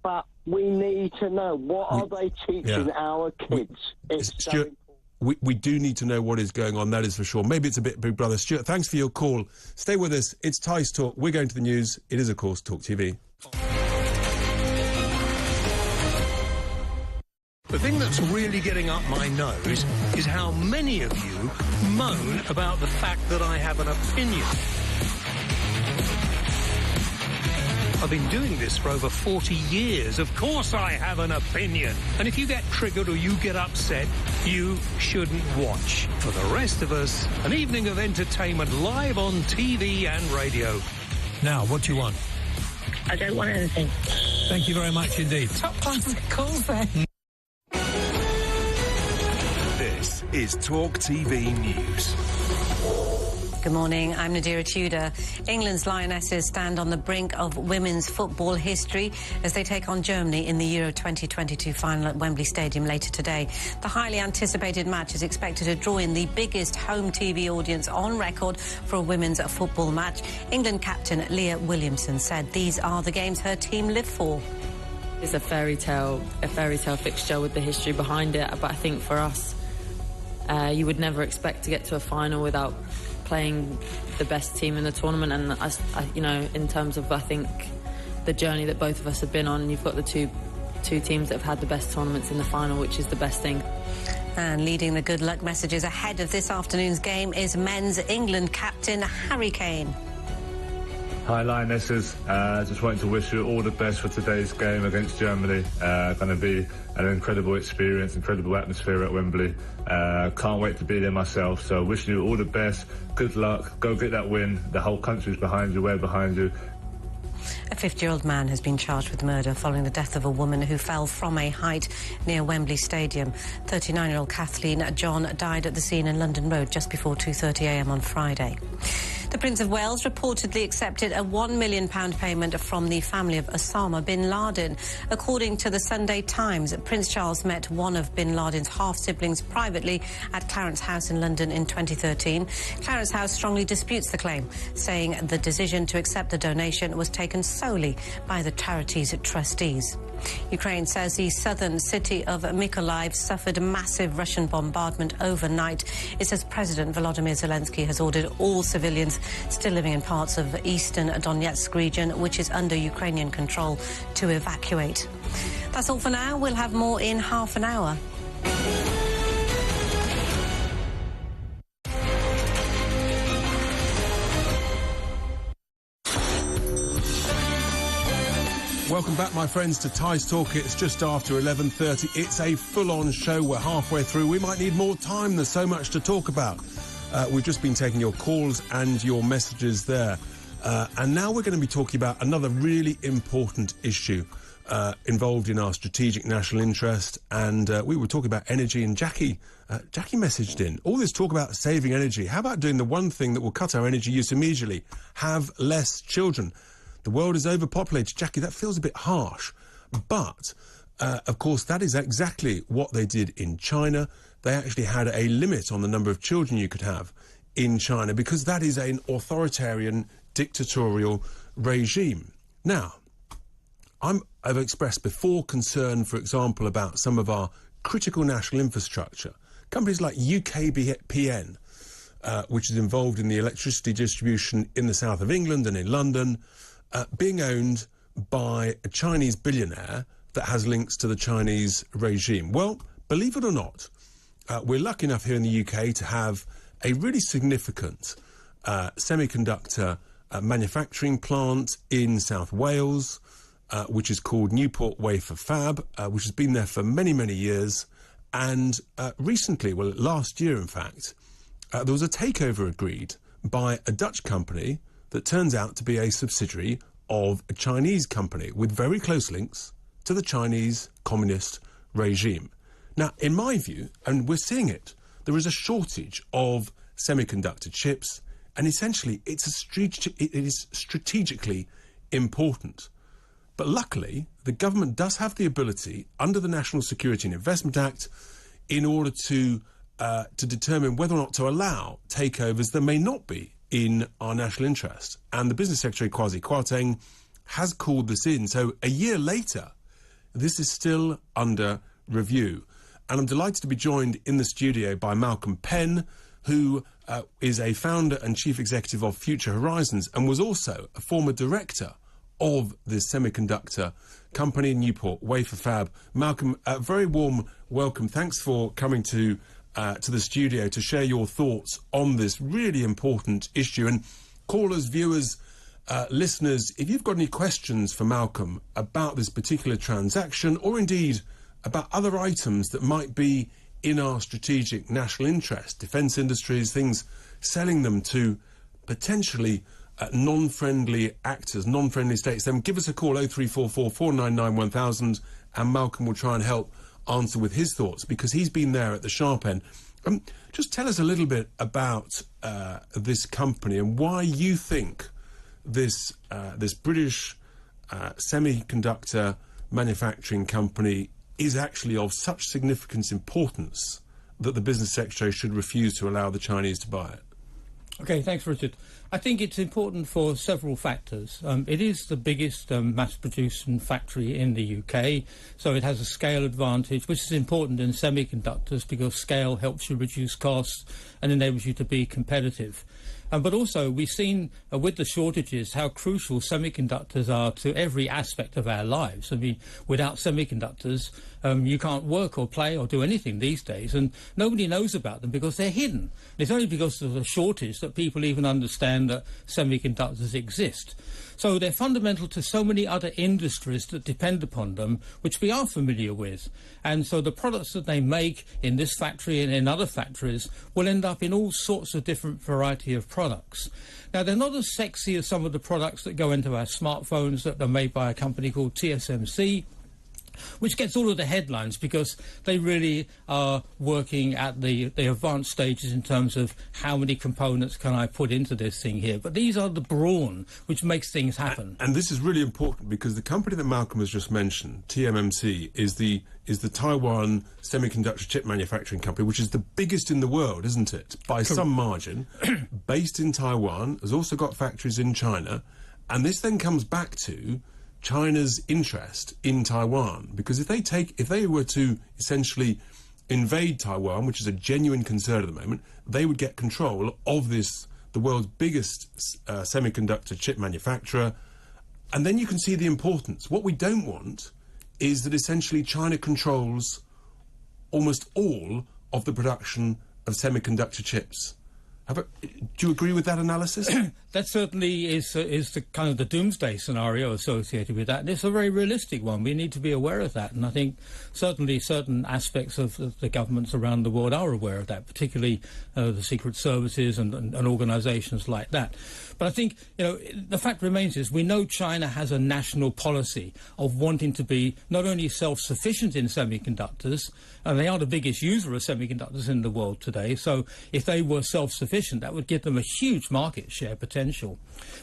but we need to know, what are they teaching our kids? Stuart, we do need to know what is going on, that is for sure. Maybe it's a bit Big Brother. Stuart, thanks for your call. Stay with us. It's Tice Talk. We're going to the news. It is, of course, Talk TV. The thing that's really getting up my nose is how many of you moan about the fact that I have an opinion. I've been doing this for over 40 years. Of course I have an opinion. And if you get triggered or you get upset, you shouldn't watch. For the rest of us, an evening of entertainment live on TV and radio. Now, what do you want? I don't want anything. Thank you very much indeed. Top classic calls then. This is Talk TV News. Good morning, I'm Nadira Tudor. England's Lionesses stand on the brink of women's football history as they take on Germany in the Euro 2022 final at Wembley Stadium later today. The highly anticipated match is expected to draw in the biggest home TV audience on record for a women's football match. England captain Leah Williamson said these are the games her team live for. It's a fairy tale fixture with the history behind it, but I think for us, you would never expect to get to a final without playing the best team in the tournament. And I, you know, in terms of, I think, the journey that both of us have been on, you've got the two teams that have had the best tournaments in the final, which is the best thing. And leading the good luck messages ahead of this afternoon's game is men's England captain Harry Kane. Hi Lionesses, just wanted to wish you all the best for today's game against Germany. Going to be an incredible experience, incredible atmosphere at Wembley. Can't wait to be there myself, so wishing you all the best, good luck, go get that win. The whole country's behind you, we're behind you. A 50-year-old man has been charged with murder following the death of a woman who fell from a height near Wembley Stadium. 39-year-old Kathleen John died at the scene in London Road just before 2:30 a.m. on Friday. The Prince of Wales reportedly accepted a £1 million payment from the family of Osama bin Laden. According to the Sunday Times, Prince Charles met one of bin Laden's half-siblings privately at Clarence House in London in 2013. Clarence House strongly disputes the claim, saying the decision to accept the donation was taken solely by the charity's trustees. Ukraine says the southern city of Mykolaiv suffered massive Russian bombardment overnight. It says President Volodymyr Zelensky has ordered all civilians still living in parts of eastern Donetsk region, which is under Ukrainian control, to evacuate. That's all for now. We'll have more in half an hour. Welcome back, my friends, to Tice Talk. It's just after 11:30. It's a full-on show. We're halfway through. We might need more time. There's so much to talk about. We've just been taking your calls and your messages there. And now we're going to be talking about another really important issue involved in our strategic national interest. And we were talking about energy, and Jackie messaged in. All this talk about saving energy. How about doing the one thing that will cut our energy use immediately? Have less children. The world is overpopulated. Jackie, that feels a bit harsh. But, of course, that is exactly what they did in China. They actually had a limit on the number of children you could have in China because that is an authoritarian, dictatorial regime. Now, I've expressed before concern, for example, about some of our critical national infrastructure. Companies like UKPN, which is involved in the electricity distribution in the south of England and in London, being owned by a Chinese billionaire that has links to the Chinese regime. Well, believe it or not, we're lucky enough here in the UK to have a really significant semiconductor manufacturing plant in South Wales, which is called Newport Wafer Fab, which has been there for many, many years. And recently, well, last year, in fact, there was a takeover agreed by a Dutch company that turns out to be a subsidiary of a Chinese company with very close links to the Chinese communist regime. Now, in my view, and we're seeing it, there is a shortage of semiconductor chips, and essentially it is strategically important. But luckily, the government does have the ability, under the National Security and Investment Act, in order to determine whether or not to allow takeovers that may not be in our national interest. And the Business Secretary, Kwasi Kwarteng, has called this in. So a year later, this is still under review. And I'm delighted to be joined in the studio by Malcolm Penn, who is a founder and chief executive of Future Horizons and was also a former director of this semiconductor company, Newport Wafer Fab. Malcolm, a very warm welcome. Thanks for coming to the studio to share your thoughts on this really important issue. And callers, viewers, listeners, if you've got any questions for Malcolm about this particular transaction, or indeed about other items that might be in our strategic national interest, defence industries, things, selling them to potentially non-friendly actors, non-friendly states, then give us a call, 0344 499 1000, and Malcolm will try and help answer with his thoughts, because he's been there at the sharp end. Just tell us a little bit about this company and why you think this British semiconductor manufacturing company is actually of such significant importance that the Business Secretary should refuse to allow the Chinese to buy it. Okay, thanks, Richard. I think it's important for several factors. It is the biggest mass-producing factory in the UK, so it has a scale advantage, which is important in semiconductors because scale helps you reduce costs and enables you to be competitive. But also, we've seen with the shortages how crucial semiconductors are to every aspect of our lives. I mean, without semiconductors, you can't work or play or do anything these days, and nobody knows about them because they're hidden. It's only because of the shortage that people even understand pretend that semiconductors exist. So they're fundamental to so many other industries that depend upon them, which we are familiar with. And so the products that they make in this factory and in other factories will end up in all sorts of different variety of products. Now, they're not as sexy as some of the products that go into our smartphones that are made by a company called TSMC, which gets all of the headlines because they really are working at the advanced stages in terms of how many components can I put into this thing here. But these are the brawn which makes things happen. And this is really important because the company that Malcolm has just mentioned, TMMC, is the Taiwan semiconductor chip manufacturing company, which is the biggest in the world, isn't it? By some margin. Based in Taiwan, has also got factories in China. And this then comes back to China's interest in Taiwan, because if they were to essentially invade Taiwan, which is a genuine concern at the moment, they would get control of the world's biggest semiconductor chip manufacturer, and then you can see the importance. What we don't want is that essentially China controls almost all of the production of semiconductor chips. Do you agree with that analysis? That certainly is the kind of the doomsday scenario associated with that. And it's a very realistic one. We need to be aware of that. And I think certainly certain aspects of the governments around the world are aware of that, particularly the secret services and organisations like that. But I think, the fact remains is we know China has a national policy of wanting to be not only self-sufficient in semiconductors, and they are the biggest user of semiconductors in the world today, so if they were self-sufficient, that would give them a huge market share potential.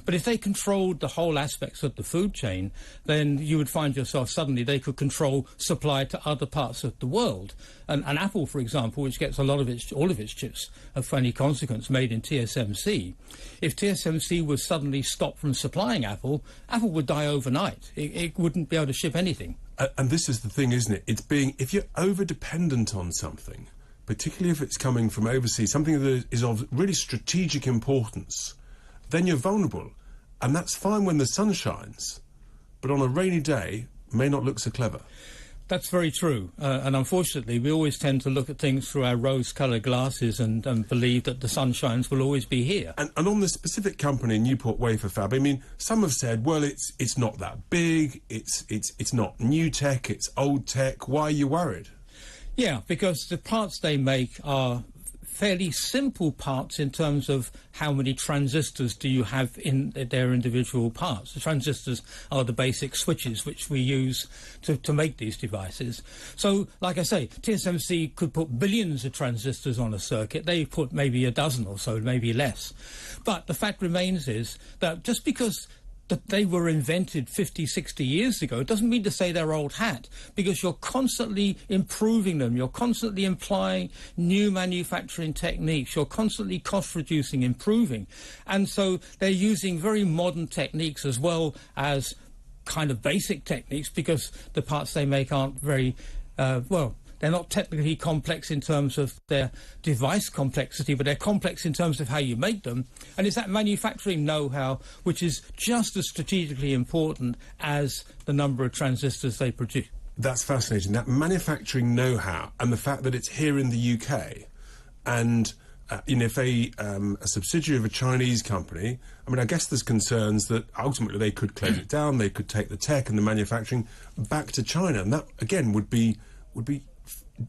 But if they controlled the whole aspects of the food chain, then you would find yourself suddenly they could control supply to other parts of the world. And Apple, for example, which gets all of its chips of any consequence made in TSMC, if TSMC was suddenly stopped from supplying Apple would die overnight. It wouldn't be able to ship anything. And this is the thing, isn't it? If you're over-dependent on something, particularly if it's coming from overseas, something that is of really strategic importance, then you're vulnerable. And that's fine when the sun shines, but on a rainy day, may not look so clever. That's very true. And unfortunately, we always tend to look at things through our rose-coloured glasses and believe that the sunshines will always be here. And on the specific company, Newport Wafer Fab, I mean, some have said, well, it's not that big, it's not new tech, it's old tech. Why are you worried? Yeah, because the parts they make are fairly simple parts in terms of how many transistors do you have in their individual parts. The transistors are the basic switches which we use to make these devices. So, like I say, TSMC could put billions of transistors on a circuit. They put maybe a dozen or so, maybe less. But the fact remains is that just because that they were invented 50, 60 years ago, it doesn't mean to say they're old hat, because you're constantly improving them, you're constantly implying new manufacturing techniques, you're constantly cost-reducing, improving. And so they're using very modern techniques as well as kind of basic techniques, because the parts they make aren't very, they're not technically complex in terms of their device complexity, but they're complex in terms of how you make them. And it's that manufacturing know-how which is just as strategically important as the number of transistors they produce. That's fascinating. That manufacturing know-how and the fact that it's here in the UK, and if a subsidiary of a Chinese company, I mean, I guess there's concerns that ultimately they could close it down, they could take the tech and the manufacturing back to China, and that again would be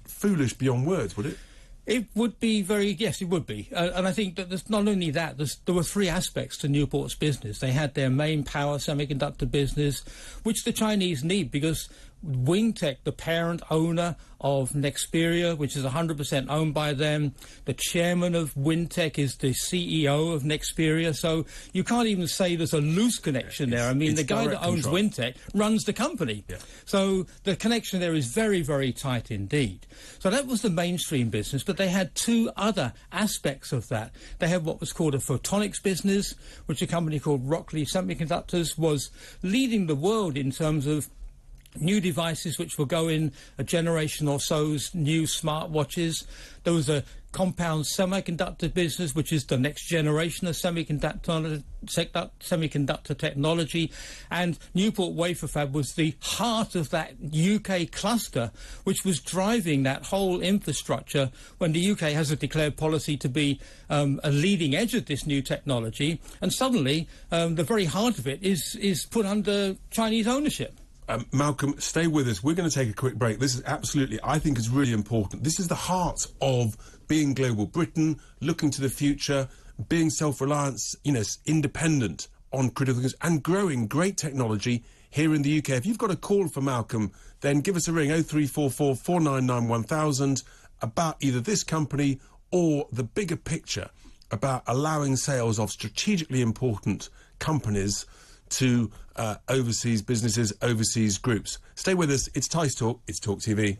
foolish beyond words, would it? It would be yes, it would be. And I think that there's not only that, there were three aspects to Newport's business. They had their main power semiconductor business, which the Chinese need, because Wingtech, the parent owner of Nexperia, which is 100% owned by them. The chairman of Wingtech is the CEO of Nexperia, so you can't even say there's a loose connection there. I mean, the guy that owns Wingtech runs the company. Yeah. So the connection there is very, very tight indeed. So that was the mainstream business, but they had two other aspects of that. They had what was called a photonics business, which a company called Rockley Semiconductors was leading the world in terms of new devices which will go in a generation or so's new smartwatches. There was a compound semiconductor business, which is the next generation of semiconductor technology, and Newport Wafer Fab was the heart of that UK cluster, which was driving that whole infrastructure when the UK has a declared policy to be a leading edge of this new technology, and suddenly the very heart of it is put under Chinese ownership. Malcolm, stay with us. We're going to take a quick break. This is absolutely, I think, is really important. This is the heart of being global Britain, looking to the future, being self-reliant, you know, independent on critical things, and growing great technology here in the UK. If you've got a call for Malcolm, then give us a ring, 0344 499 1000, about either this company or the bigger picture about allowing sales of strategically important companies to overseas businesses, overseas groups. Stay with us. It's Tice Talk. It's Talk TV.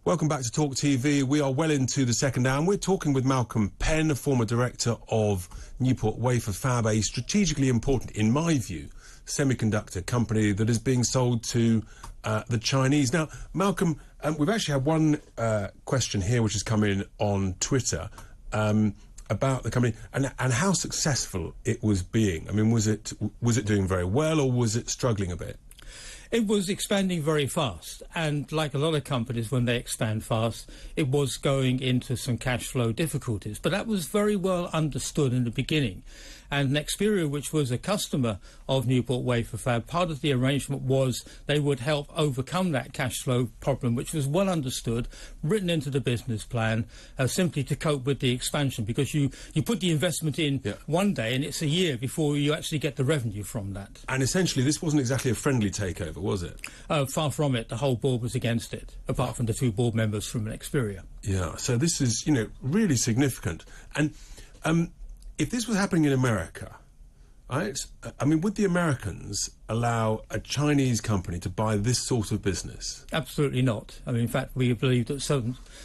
Welcome back to Talk TV. We are well into the second hour, and we're talking with Malcolm Penn, a former director of Newport Wafer Fab, a strategically important, in my view, semiconductor company that is being sold to the Chinese. Now, Malcolm, we've actually had one question here which has come in on Twitter about the company and how successful it was being. I mean, was it doing very well, or was it struggling a bit? It was expanding very fast, and like a lot of companies, when they expand fast, it was going into some cash flow difficulties. But that was very well understood in the beginning. And Nexperia, which was a customer of Newport Wafer Fab, part of the arrangement was they would help overcome that cash flow problem, which was well understood, written into the business plan, simply to cope with the expansion, because you put the investment in one day and it's a year before you actually get the revenue from that. And essentially this wasn't exactly a friendly takeover, was it? Far from it. The whole board was against it, apart from the 2 board members from Nexperia. Yeah, so this is, you know, really significant. And if this was happening in America, right, I mean, would the Americans allow a Chinese company to buy this sort of business? Absolutely not. I mean, in fact, we believe that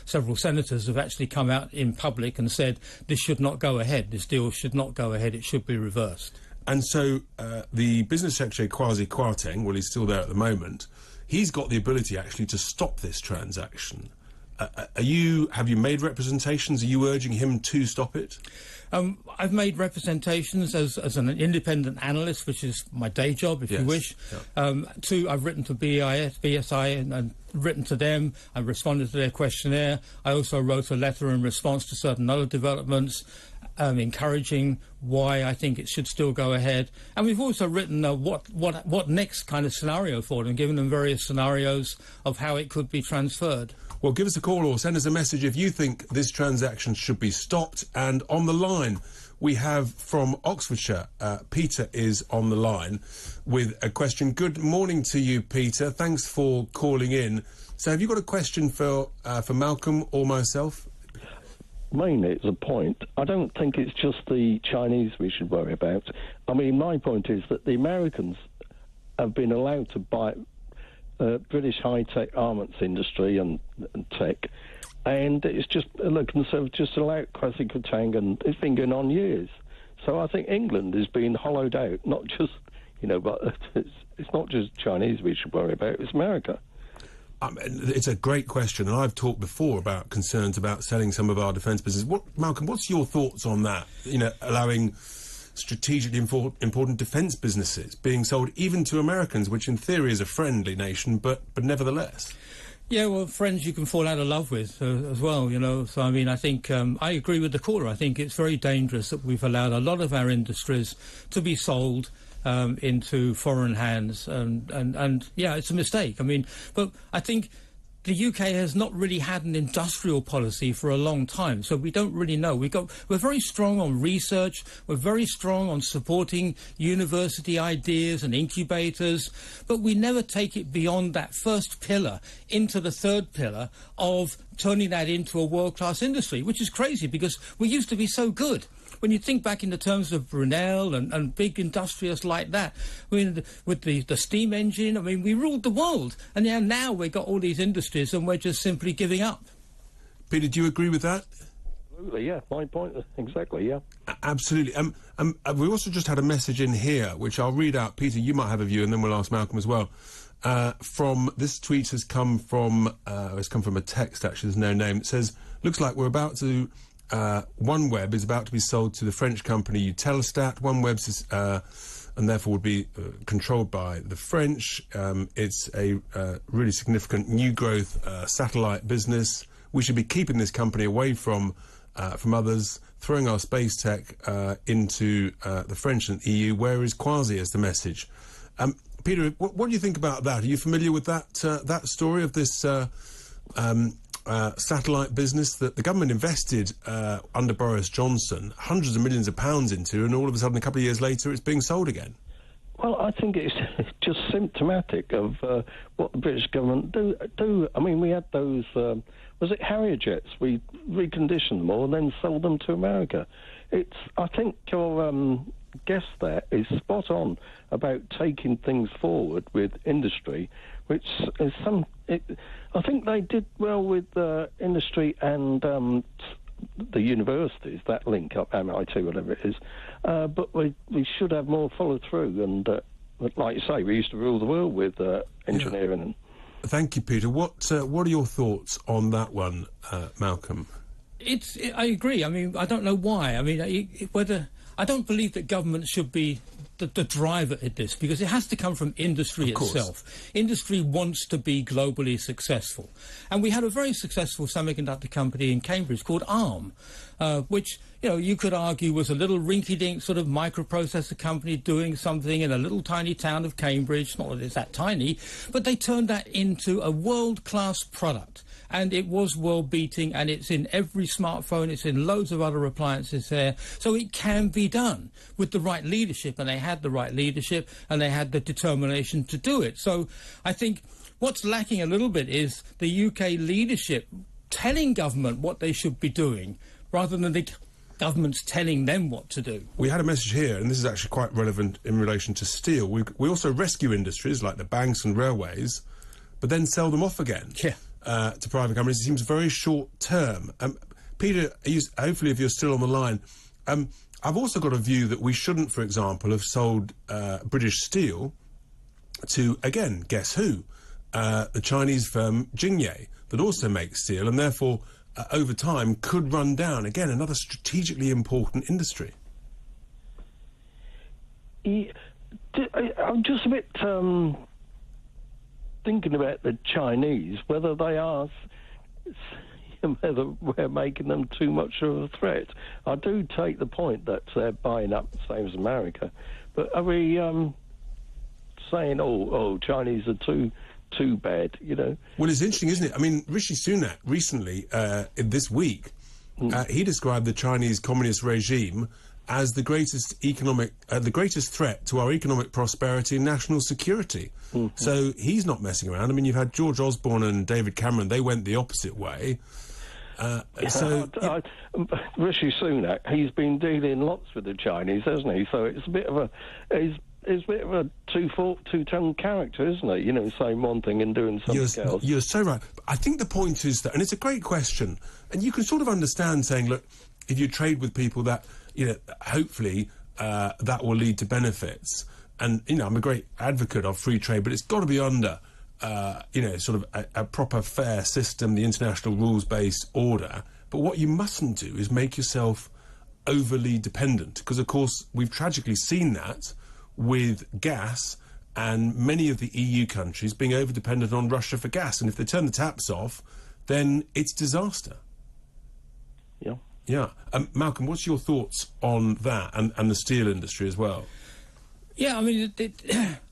several senators have actually come out in public and said this should not go ahead, this deal should not go ahead, it should be reversed. And so the business secretary, Kwasi Kwarteng, well, he's still there at the moment, he's got the ability actually to stop this transaction. Have you made representations? Are you urging him to stop it? I've made representations as an independent analyst, which is my day job, if you wish. Yeah. I've written to BSI and written to them. I responded to their questionnaire. I also wrote a letter in response to certain other developments, encouraging why I think it should still go ahead. And we've also written what next kind of scenario for them, given them various scenarios of how it could be transferred. Well, give us a call or send us a message if you think this transaction should be stopped. And on the line, we have from Oxfordshire, Peter is on the line with a question. Good morning to you, Peter. Thanks for calling in. So have you got a question for Malcolm or myself? Mainly, it's a point. I don't think it's just the Chinese we should worry about. I mean, my point is that the Americans have been allowed to buy British high-tech armaments industry and tech, and it's just, look, and so just allowed Kwasi Kwarteng, and it's been going on years. So I think England is being hollowed out, not just, you know, but it's not just Chinese we should worry about, it's America. It's a great question, and I've talked before about concerns about selling some of our defence business. Malcolm, what's your thoughts on that? You know, allowing strategically important defence businesses being sold even to Americans, which in theory is a friendly nation, but nevertheless. Yeah, well, friends you can fall out of love with as well, you know. So, I mean, I think I agree with the caller. I think it's very dangerous that we've allowed a lot of our industries to be sold into foreign hands, and yeah, it's a mistake. I mean, but I think the UK has not really had an industrial policy for a long time, so we don't really know. We're very strong on research, we're very strong on supporting university ideas and incubators, but we never take it beyond that first pillar into the third pillar of turning that into a world-class industry, which is crazy because we used to be so good. When you think back in the terms of Brunel and big industrialists like that, I mean, with the steam engine, I mean, we ruled the world. And now we've got all these industries and we're just simply giving up. Peter, do you agree with that? Absolutely, yeah. My point, exactly, yeah. Absolutely. We also just had a message in here, which I'll read out. Peter, you might have a view, and then we'll ask Malcolm as well. This tweet has come from a text, actually, there's no name. It says, looks like we're about to... OneWeb is about to be sold to the French company Eutelstat. OneWeb is, and therefore would be controlled by the French. It's a really significant new growth satellite business. We should be keeping this company away from others, throwing our space tech into the French and EU. Where is Kwasi as the message? Peter, what do you think about that? Are you familiar with that story of this satellite business that the government invested under Boris Johnson hundreds of millions of pounds into, and all of a sudden, a couple of years later, it's being sold again? Well, I think it's just symptomatic of what the British government do. I mean, we had those, was it Harrier jets? We reconditioned them all and then sold them to America. I think your guess there is spot on about taking things forward with industry, which is I think they did well with industry and the universities, that link up, MIT, whatever it is. But we should have more follow through, and like you say, we used to rule the world with engineering. Yeah. Thank you, Peter. What are your thoughts on that one, Malcolm? I agree. I mean, I don't know why. I mean, I don't believe that government should be the driver in this, because it has to come from industry itself. Industry wants to be globally successful. And we had a very successful semiconductor company in Cambridge called ARM, which, you know, you could argue was a little rinky-dink sort of microprocessor company doing something in a little tiny town of Cambridge. Not that it's that tiny, but they turned that into a world-class product. And it was world-beating, and it's in every smartphone, it's in loads of other appliances there. So it can be done with the right leadership, and they had the right leadership, and they had the determination to do it. So I think what's lacking a little bit is the UK leadership telling government what they should be doing, rather than the government's telling them what to do. We had a message here, and this is actually quite relevant in relation to steel. We also rescue industries like the banks and railways, but then sell them off again. Yeah. To private companies. It seems very short term. Peter, hopefully if you're still on the line, I've also got a view that we shouldn't, for example, have sold British steel to, again, guess who? The Chinese firm Jingye, that also makes steel, and therefore, over time, could run down. Again, another strategically important industry. Yeah, I'm just a bit... thinking about the Chinese, whether we're making them too much of a threat. I do take the point that they're buying up the same as America, but are we saying, oh, Chinese are too bad, you know? Well, it's interesting, isn't it? I mean, Rishi Sunak recently, this week, he described the Chinese communist regime as the greatest threat to our economic prosperity and national security. So he's not messing around. I mean, you've had George Osborne and David Cameron, they went the opposite way. Rishi Sunak, he's been dealing lots with the Chinese, hasn't he? So it's a bit of a two-tongued character, isn't it? You know, saying one thing and doing something else. You're so right. I think the point is that, and it's a great question, and you can sort of understand saying, look, if you trade with people that, you know, hopefully that will lead to benefits. And, you know, I'm a great advocate of free trade, but it's got to be under, you know, sort of a proper fair system, the international rules-based order. But what you mustn't do is make yourself overly dependent, because, of course, we've tragically seen that with gas and many of the EU countries being over-dependent on Russia for gas. And if they turn the taps off, then it's disaster. Yeah. Yeah. Malcolm, what's your thoughts on that and the steel industry as well? Yeah, I mean,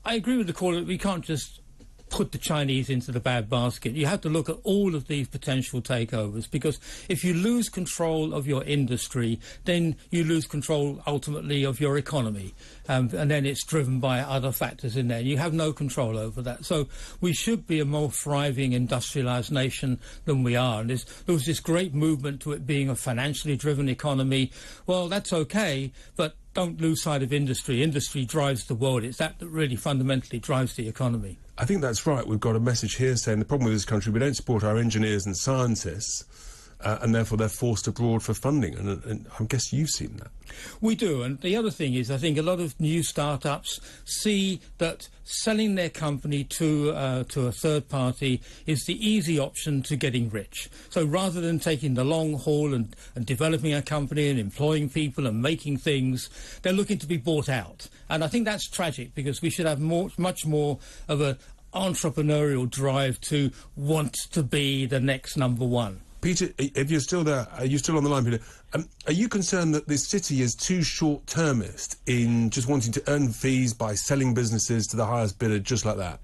I agree with the caller that we can't just put the Chinese into the bad basket. You have to look at all of these potential takeovers, because if you lose control of your industry, then you lose control ultimately of your economy, and then it's driven by other factors in there. You have no control over that. So we should be a more thriving, industrialised nation than we are. And there was this great movement to it being a financially driven economy. Well, that's okay, but don't lose sight of industry. Industry drives the world. It's that really fundamentally drives the economy. I think that's right. We've got a message here saying the problem with this country, we don't support our engineers and scientists, and therefore they're forced abroad for funding. And I guess you've seen that. We do. And the other thing is, I think a lot of new startups see that selling their company to a third party is the easy option to getting rich. So rather than taking the long haul and developing a company and employing people and making things, they're looking to be bought out. And I think that's tragic, because we should have much more of an entrepreneurial drive to want to be the next number one. Peter, if you're still there, are you still on the line, Peter? Are you concerned that this city is too short-termist in just wanting to earn fees by selling businesses to the highest bidder just like that?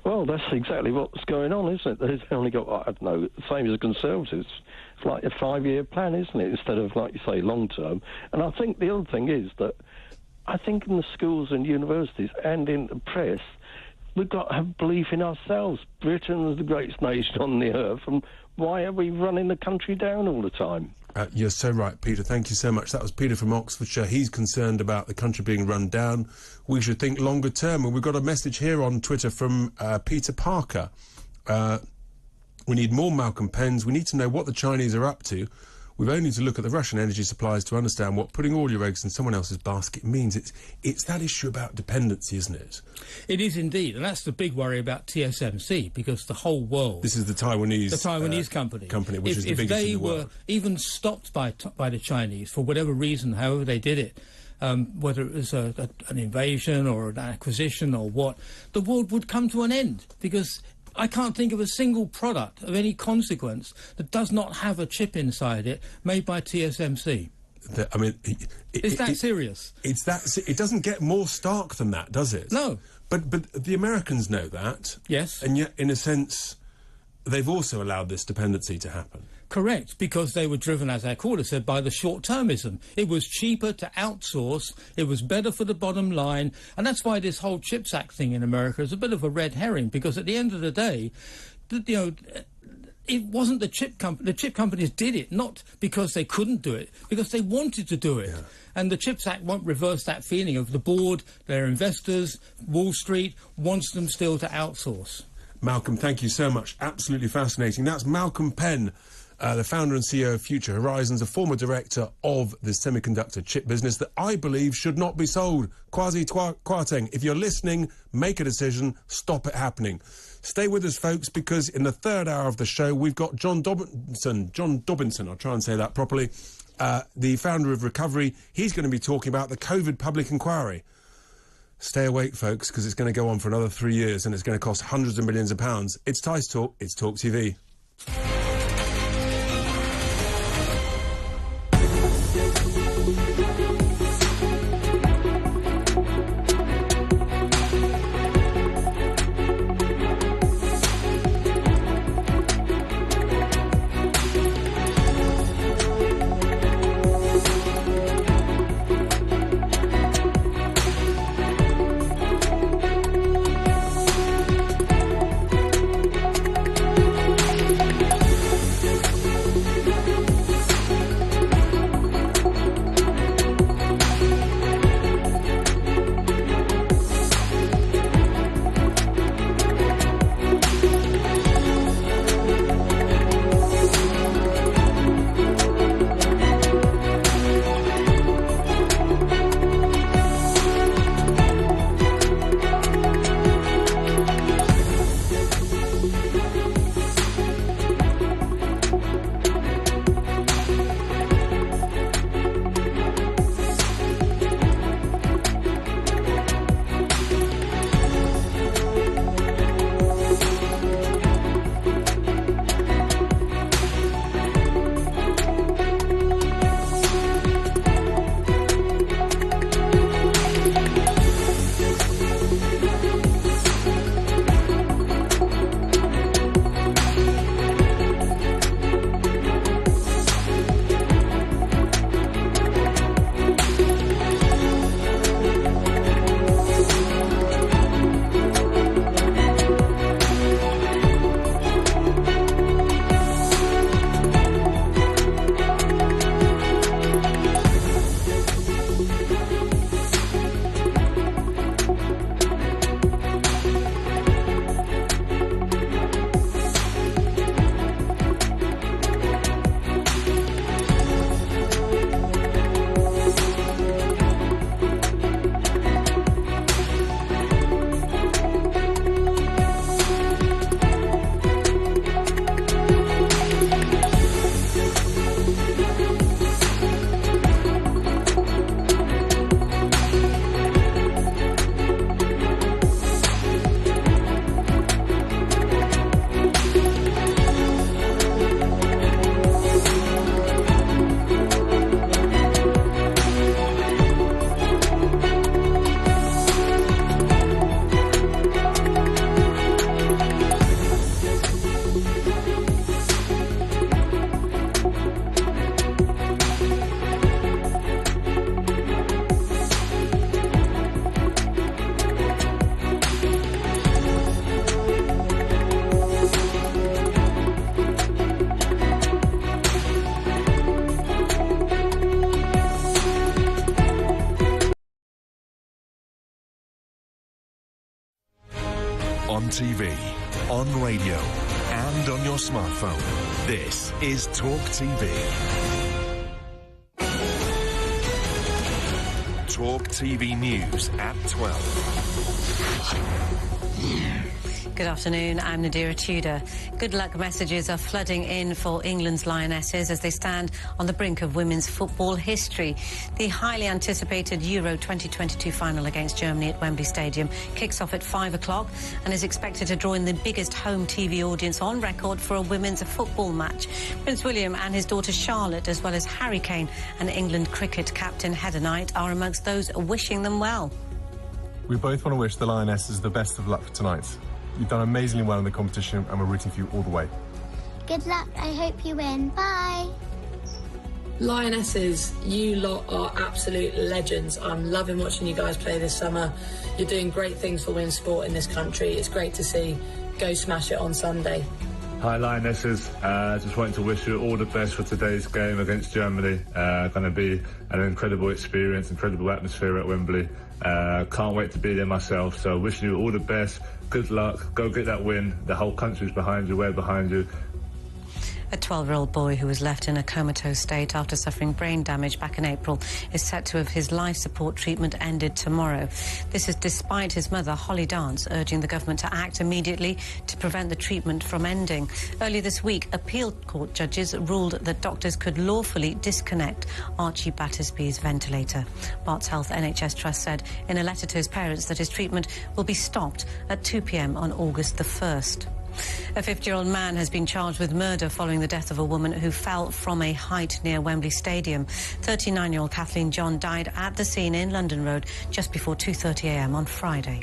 Well, that's exactly what's going on, isn't it? They've only got, I don't know, the same as the Conservatives. It's like a 5-year plan, isn't it, instead of, like you say, long-term. And I think the other thing is that I think in the schools and universities and in the press, we've got to have belief in ourselves. Britain is the greatest nation on the earth, and why are we running the country down all the time? You're so right, Peter. Thank you so much. That was Peter from Oxfordshire. He's concerned about the country being run down. We should think longer term. And we've got a message here on Twitter from Peter Parker. We need more Malcolm Pens. We need to know what the Chinese are up to. We've only to look at the Russian energy supplies to understand what putting all your eggs in someone else's basket means. It's that issue about dependency, isn't it? It is indeed, and that's the big worry about TSMC, because the whole world... This is the Taiwanese company. Which is the biggest in the world. If they were even stopped by the Chinese, for whatever reason, however they did it, whether it was an invasion or an acquisition or what, the world would come to an end, because I can't think of a single product of any consequence that does not have a chip inside it made by TSMC. I mean, is that serious? It's that. It doesn't get more stark than that, does it? No. But the Americans know that. Yes. And yet, in a sense, they've also allowed this dependency to happen. Correct, because they were driven, as our caller said, by the short-termism. It was cheaper to outsource, it was better for the bottom line, and that's why this whole CHIPS Act thing in America is a bit of a red herring, because at the end of the day, it wasn't the chip companies did it, not because they couldn't do it, because they wanted to do it. Yeah. And the CHIPS Act won't reverse that feeling of the board, their investors, Wall Street, wants them still to outsource. Malcolm, thank you so much. Absolutely fascinating. That's Malcolm Penn, the founder and CEO of Future Horizons, a former director of the semiconductor chip business that I believe should not be sold. Kwasi Kwarteng, if you're listening, make a decision, stop it happening. Stay with us, folks, because in the third hour of the show, we've got John Dobinson, I'll try and say that properly, the founder of Recovery. He's going to be talking about the COVID public inquiry. Stay awake, folks, because it's going to go on for another 3 years and it's going to cost hundreds of millions of pounds. It's Tice Talk, it's Talk TV. On TV, on radio, and on your smartphone. This is Talk TV. Talk TV News at 12. Good afternoon, I'm Nadira Tudor. Good luck messages are flooding in for England's Lionesses as they stand on the brink of women's football history. The highly anticipated Euro 2022 final against Germany at Wembley Stadium kicks off at 5 o'clock and is expected to draw in the biggest home TV audience on record for a women's football match. Prince William and his daughter Charlotte, as well as Harry Kane and England cricket captain Heather Knight, are amongst those wishing them well. We both want to wish the Lionesses the best of luck for tonight. You've done amazingly well in the competition and we're rooting for you all the way. Good luck, I hope you win. Bye. Lionesses, you lot are absolute legends. I'm loving watching you guys play this summer. You're doing great things for women's sport in this country. It's great to see. Go smash it on Sunday. Hi Lionesses, just wanting to wish you all the best for today's game against Germany. Going to be an incredible experience, incredible atmosphere at Wembley. Can't wait to be there myself, so wishing you all the best. Good luck, go get that win. The whole country's behind you, we're behind you. A 12-year-old boy who was left in a comatose state after suffering brain damage back in April is set to have his life support treatment ended tomorrow. This is despite his mother, Holly Dance, urging the government to act immediately to prevent the treatment from ending. Earlier this week, appeal court judges ruled that doctors could lawfully disconnect Archie Battersby's ventilator. Barts Health NHS Trust said in a letter to his parents that his treatment will be stopped at 2 p.m. on August the 1st. A 50-year-old man has been charged with murder following the death of a woman who fell from a height near Wembley Stadium. 39-year-old Kathleen John died at the scene in London Road just before 2:30 a.m. on Friday.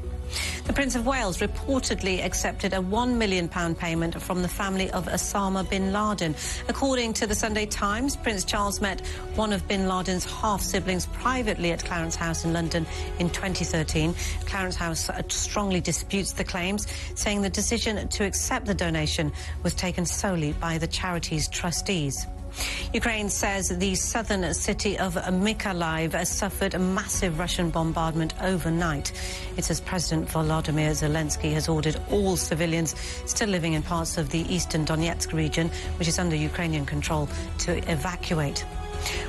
The Prince of Wales reportedly accepted a £1 million payment from the family of Osama bin Laden. According to the Sunday Times, Prince Charles met one of bin Laden's half-siblings privately at Clarence House in London in 2013. Clarence House strongly disputes the claims, saying the decision to accept the donation was taken solely by the charity's trustees. Ukraine says the southern city of Mykolaiv suffered a massive Russian bombardment overnight. It says President Volodymyr Zelensky has ordered all civilians still living in parts of the eastern Donetsk region, which is under Ukrainian control, to evacuate.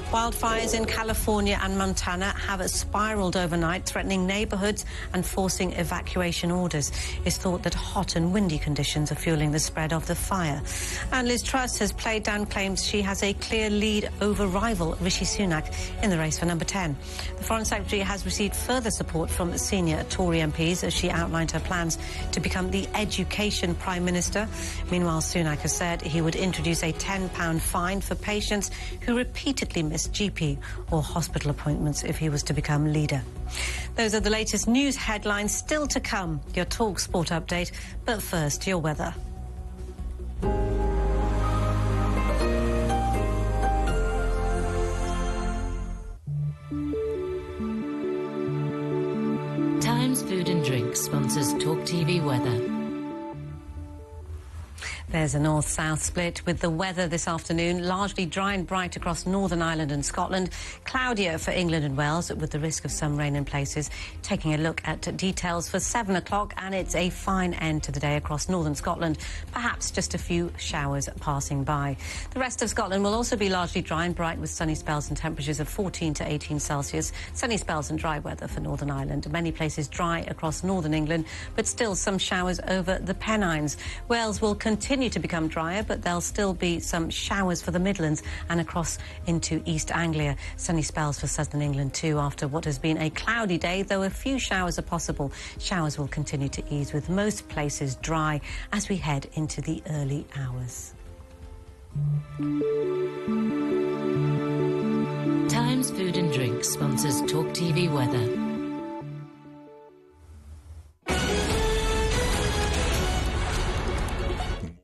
Wildfires in California and Montana have spiraled overnight, threatening neighborhoods and forcing evacuation orders. It's thought that hot and windy conditions are fueling the spread of the fire. And Liz Truss has played down claims she has a clear lead over rival Rishi Sunak in the race for number 10. The Foreign Secretary has received further support from senior Tory MPs as she outlined her plans to become the Education Prime Minister. Meanwhile, Sunak has said he would introduce a £10 fine for patients who repeatedly miss GP or hospital appointments if he was to become leader. Those are the latest news headlines still to come. Your Talk Sport update, but first, your weather. Times Food and Drink sponsors Talk TV weather. There's a north-south split with the weather this afternoon. Largely dry and bright across Northern Ireland and Scotland. Cloudier for England and Wales with the risk of some rain in places. Taking a look at details for 7 o'clock, and it's a fine end to the day across northern Scotland. Perhaps just a few showers passing by. The rest of Scotland will also be largely dry and bright with sunny spells and temperatures of 14 to 18 Celsius. Sunny spells and dry weather for Northern Ireland. Many places dry across northern England, but still some showers over the Pennines. Wales will continue to become drier, but there'll still be some showers for the Midlands and across into East Anglia. Sunny spells for southern England too after what has been a cloudy day, though a few showers are possible. Showers will continue to ease with most places dry as we head into the early hours. Times Food and Drink sponsors Talk TV weather.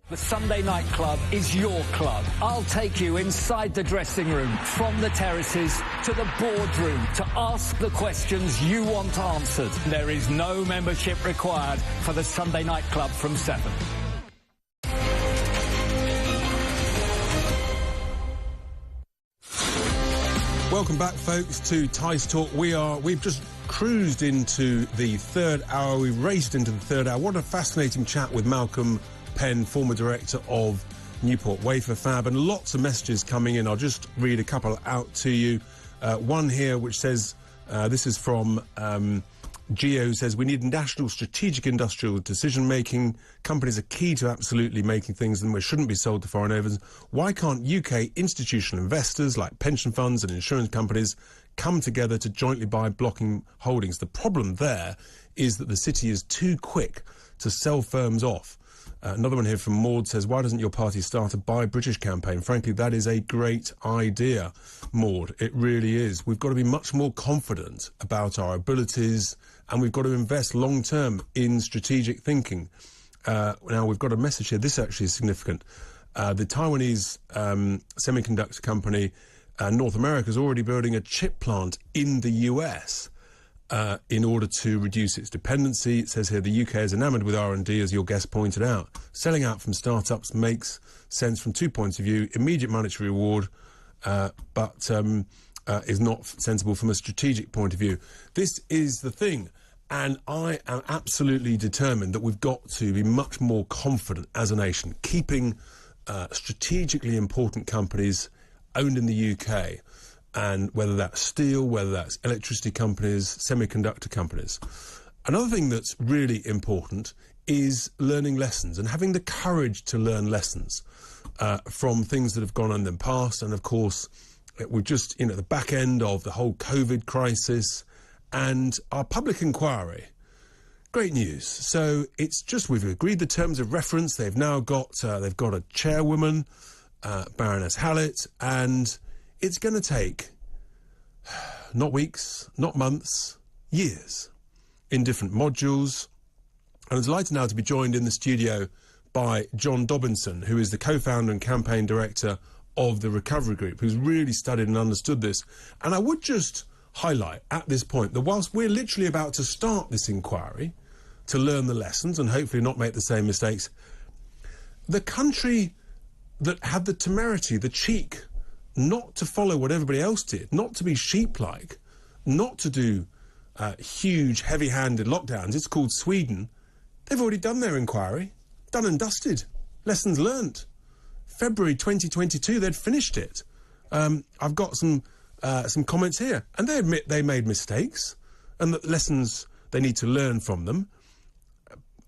The Sunday Night Club is your club. I'll take you inside the dressing room, from the terraces to the boardroom, to ask the questions you want answered. There is no membership required for the Sunday Night Club from 7. Welcome back, folks, to Tice Talk. We've just cruised into the third hour. We raced into the third hour. What a fascinating chat with Malcolm Penn, former director of Newport Wafer Fab, and lots of messages coming in. I'll just read a couple out to you. One here which says, this is from Geo says we need national strategic industrial decision-making. Companies are key to absolutely making things and we shouldn't be sold to foreign owners. Why can't UK institutional investors like pension funds and insurance companies come together to jointly buy blocking holdings? The problem there is that the city is too quick to sell firms off. Another one here from Maud says, why doesn't your party start a Buy British campaign? Frankly, that is a great idea, Maud. It really is. We've got to be much more confident about our abilities and we've got to invest long-term in strategic thinking. Now, we've got a message here. This actually is significant. The Taiwanese semiconductor company, North America, is already building a chip plant in the US. In order to reduce its dependency. It says here the UK is enamoured with R&D, as your guest pointed out. Selling out from startups makes sense from 2 points of view. Immediate monetary reward, but is not sensible from a strategic point of view. This is the thing, and I am absolutely determined that we've got to be much more confident as a nation, keeping strategically important companies owned in the UK. And whether that's steel, whether that's electricity companies, semiconductor companies. Another thing that's really important is learning lessons and having the courage to learn lessons from things that have gone on in the past. And of course, we're just, you know, the back end of the whole COVID crisis and our public inquiry. Great news. So it's just, we've agreed the terms of reference. They've now got, they've got a chairwoman, Baroness Hallett, and it's going to take not weeks, not months, years in different modules. And I'm delighted now to be joined in the studio by John Dobinson, who is the co-founder and campaign director of the Recovery Group, who's really studied and understood this. And I would just highlight at this point that whilst we're literally about to start this inquiry to learn the lessons and hopefully not make the same mistakes, the country that had the temerity, the cheek, not to follow what everybody else did, not to be sheep-like, not to do huge, heavy-handed lockdowns. It's called Sweden. They've already done their inquiry, done and dusted, lessons learnt. February 2022, they'd finished it. I've got some comments here, and they admit they made mistakes and that lessons they need to learn from them.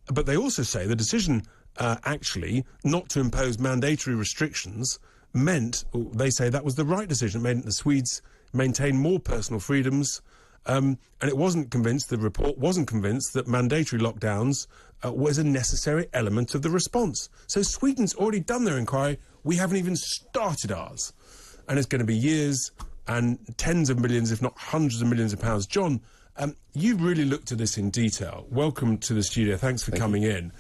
But they also say the decision, actually, not to impose mandatory restrictions meant, they say that was the right decision. It meant the Swedes maintain more personal freedoms, and it wasn't convinced, the report wasn't convinced that mandatory lockdowns was a necessary element of the response. So Sweden's already done their inquiry. We haven't even started ours. And it's going to be years and tens of millions, if not hundreds of millions of pounds. John, you've really looked at this in detail. Welcome to the studio. Thanks for coming in.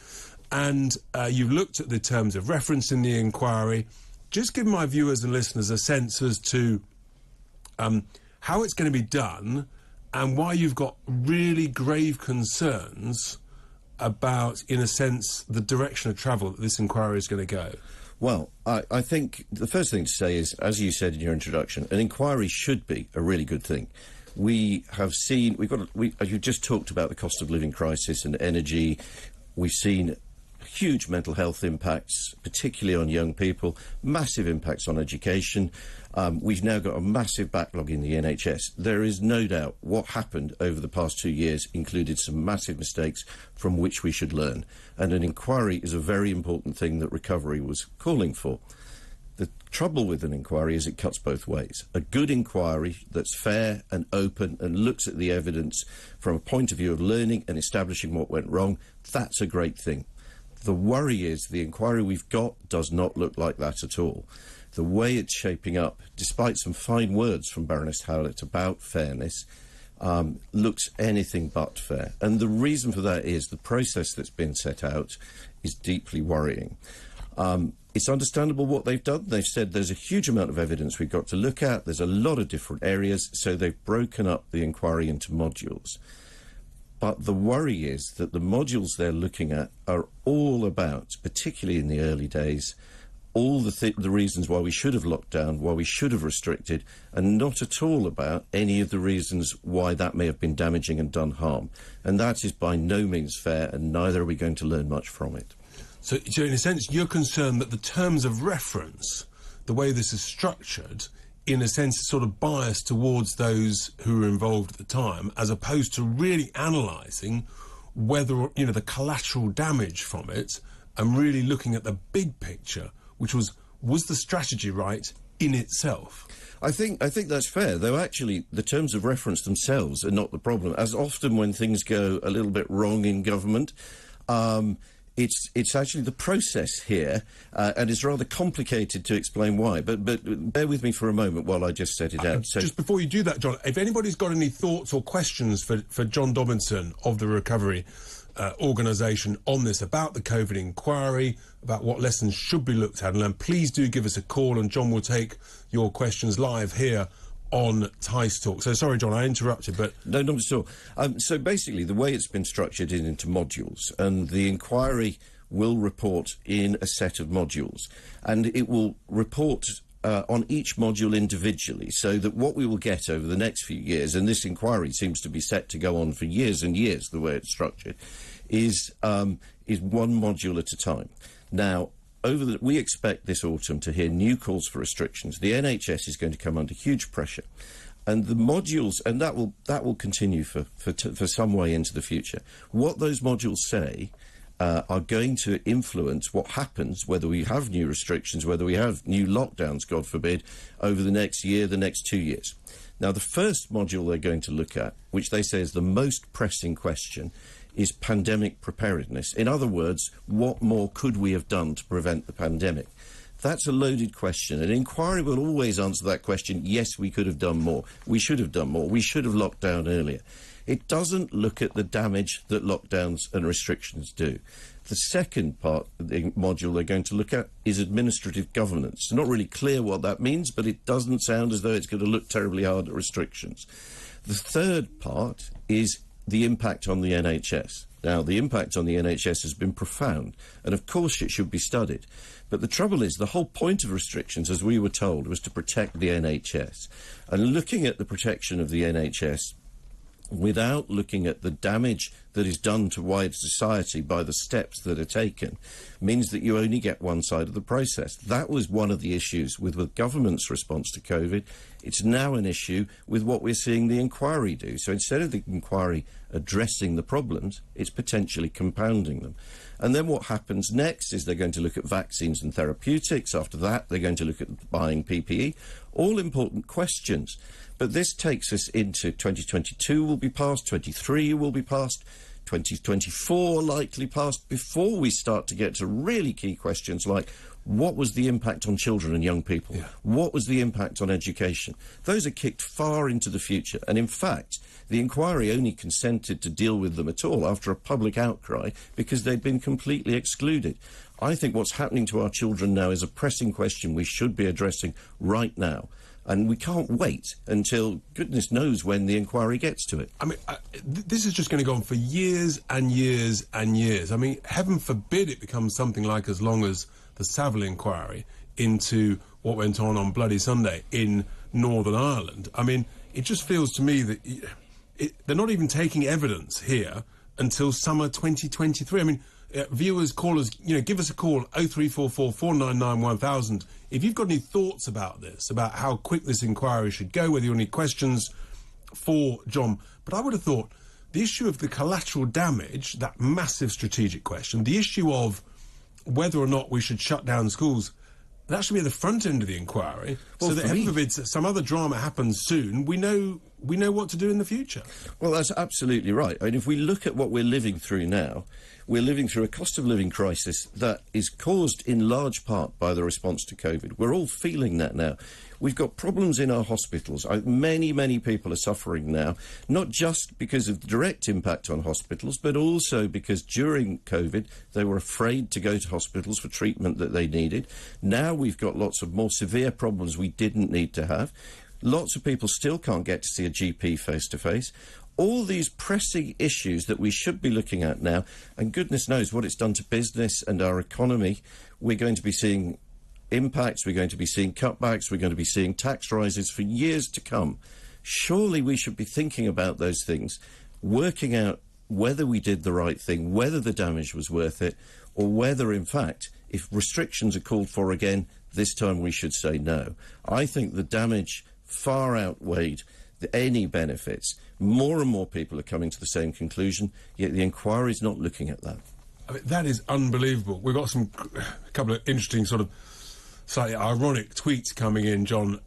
And you've looked at the terms of reference in the inquiry. Just give my viewers and listeners a sense as to how it's going to be done and why you've got really grave concerns about, in a sense, the direction of travel that this inquiry is going to go. Well, I think the first thing to say is, as you said in your introduction, an inquiry should be a really good thing. We have seen, you just talked about the cost of living crisis and energy. We've seen huge mental health impacts, particularly on young people, massive impacts on education. We've now got a massive backlog in the NHS. There is no doubt what happened over the past 2 years included some massive mistakes from which we should learn. And an inquiry is a very important thing that Recovery was calling for. The trouble with an inquiry is it cuts both ways. A good inquiry that's fair and open and looks at the evidence from a point of view of learning and establishing what went wrong, that's a great thing. The worry is the inquiry we've got does not look like that at all. The way it's shaping up, despite some fine words from Baroness Howlett about fairness, looks anything but fair. And the reason for that is the process that's been set out is deeply worrying. It's understandable what they've done. They've said there's a huge amount of evidence we've got to look at. There's a lot of different areas, so they've broken up the inquiry into modules. But the worry is that the modules they're looking at are all about, particularly in the early days, all the reasons why we should have locked down, why we should have restricted, and not at all about any of the reasons why that may have been damaging and done harm. And that is by no means fair, and neither are we going to learn much from it. So in a sense, you're concerned that the terms of reference, the way this is structured, in a sense, sort of biased towards those who were involved at the time, as opposed to really analysing whether, you know, the collateral damage from it, and really looking at the big picture, which was the strategy right in itself? I think that's fair, though actually the terms of reference themselves are not the problem. As often when things go a little bit wrong in government, it's actually the process here, and it's rather complicated to explain why. But bear with me for a moment while I just set it out. So, just before you do that, John, if anybody's got any thoughts or questions for John Dobinson of the Recovery organisation on this, about the COVID inquiry, about what lessons should be looked at, and learned, please do give us a call, and John will take your questions live here on Tice Talk. So sorry, John, I interrupted, but... No, not at all. So basically, the way it's been structured is into modules, and the inquiry will report in a set of modules, and it will report on each module individually, so that what we will get over the next few years, and this inquiry seems to be set to go on for years and years, the way it's structured, is one module at a time. Now, we expect this autumn to hear new calls for restrictions. The NHS is going to come under huge pressure, and the modules, and that will continue for some way into the future. What those modules say are going to influence what happens, whether we have new restrictions, whether we have new lockdowns, God forbid, over the next year, the next 2 years. Now, the first module they're going to look at, which they say is the most pressing question, is pandemic preparedness. In other words, what more could we have done to prevent the pandemic? That's a loaded question. An inquiry will always answer that question, yes, we could have done more. We should have done more. We should have locked down earlier. It doesn't look at the damage that lockdowns and restrictions do. The second part of the module they're going to look at is administrative governance. It's not really clear what that means, but it doesn't sound as though it's going to look terribly hard at restrictions. The third part is the impact on the NHS. Now, the impact on the NHS has been profound, and of course it should be studied. But the trouble is, the whole point of restrictions, as we were told, was to protect the NHS. And looking at the protection of the NHS without looking at the damage that is done to wider society by the steps that are taken means that you only get one side of the process. That was one of the issues with the government's response to COVID. It's now an issue with what we're seeing the inquiry do. So instead of the inquiry addressing the problems, it's potentially compounding them. And then what happens next is they're going to look at vaccines and therapeutics. After that, they're going to look at buying PPE. All important questions. But this takes us into 2022 will be passed, 23 will be passed, 2024 likely passed, before we start to get to really key questions like, what was the impact on children and young people? Yeah. What was the impact on education? Those are kicked far into the future. And in fact, the inquiry only consented to deal with them at all after a public outcry because they'd been completely excluded. I think what's happening to our children now is a pressing question we should be addressing right now. And we can't wait until goodness knows when the inquiry gets to it. I mean, this is just going to go on for years and years and years. I mean, heaven forbid it becomes something like as long as the Savile inquiry into what went on Bloody Sunday in Northern Ireland. I mean, it just feels to me that they're not even taking evidence here until summer 2023. I mean, viewers, callers, give us a call, 0344 499 1000. If you've got any thoughts about this, about how quick this inquiry should go, whether you have any questions for John. But I would have thought the issue of the collateral damage, that massive strategic question, the issue of whether or not we should shut down schools, that should be at the front end of the inquiry, well, so that heaven forbid some other drama happens soon, we know what to do in the future. Well, that's absolutely right. I mean, if we look at what we're living through now, we're living through a cost of living crisis that is caused in large part by the response to COVID. We're all feeling that now. We've got problems in our hospitals. Many people are suffering now, not just because of the direct impact on hospitals, but also because during COVID they were afraid to go to hospitals for treatment that they needed. Now we've got lots of more severe problems we didn't need to have. Lots of people still can't get to see a GP face-to-face. All these pressing issues that we should be looking at now, and goodness knows what it's done to business and our economy. We're going to be seeing impacts, we're going to be seeing cutbacks, we're going to be seeing tax rises for years to come. Surely we should be thinking about those things, working out whether we did the right thing, whether the damage was worth it, or whether, in fact, if restrictions are called for again, This time we should say no. I think the damage far outweighed any benefits. More and more people are coming to the same conclusion, yet the inquiry's not looking at that. I mean, that is unbelievable. We've got a couple of interesting sort of slightly ironic tweets coming in, John.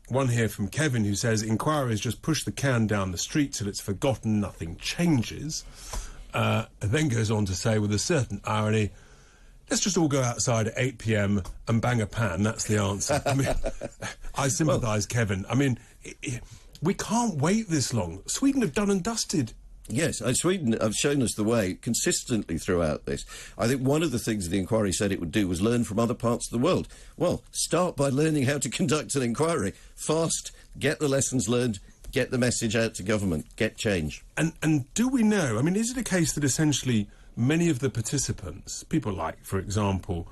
One here from Kevin who says, inquiries just push the can down the street till it's forgotten, nothing changes. And then goes on to say, with a certain irony, let's just all go outside at 8 p.m. and bang a pan, that's the answer. I mean, I sympathise, Kevin. I mean, we can't wait this long. Sweden have done and dusted. Yes, Sweden have shown us the way consistently throughout this. I think one of the things the inquiry said it would do was learn from other parts of the world. Well, start by learning how to conduct an inquiry. Fast, get the lessons learned, get the message out to government, get change. And do we know, I mean, is it a case that essentially many of the participants, people like, for example,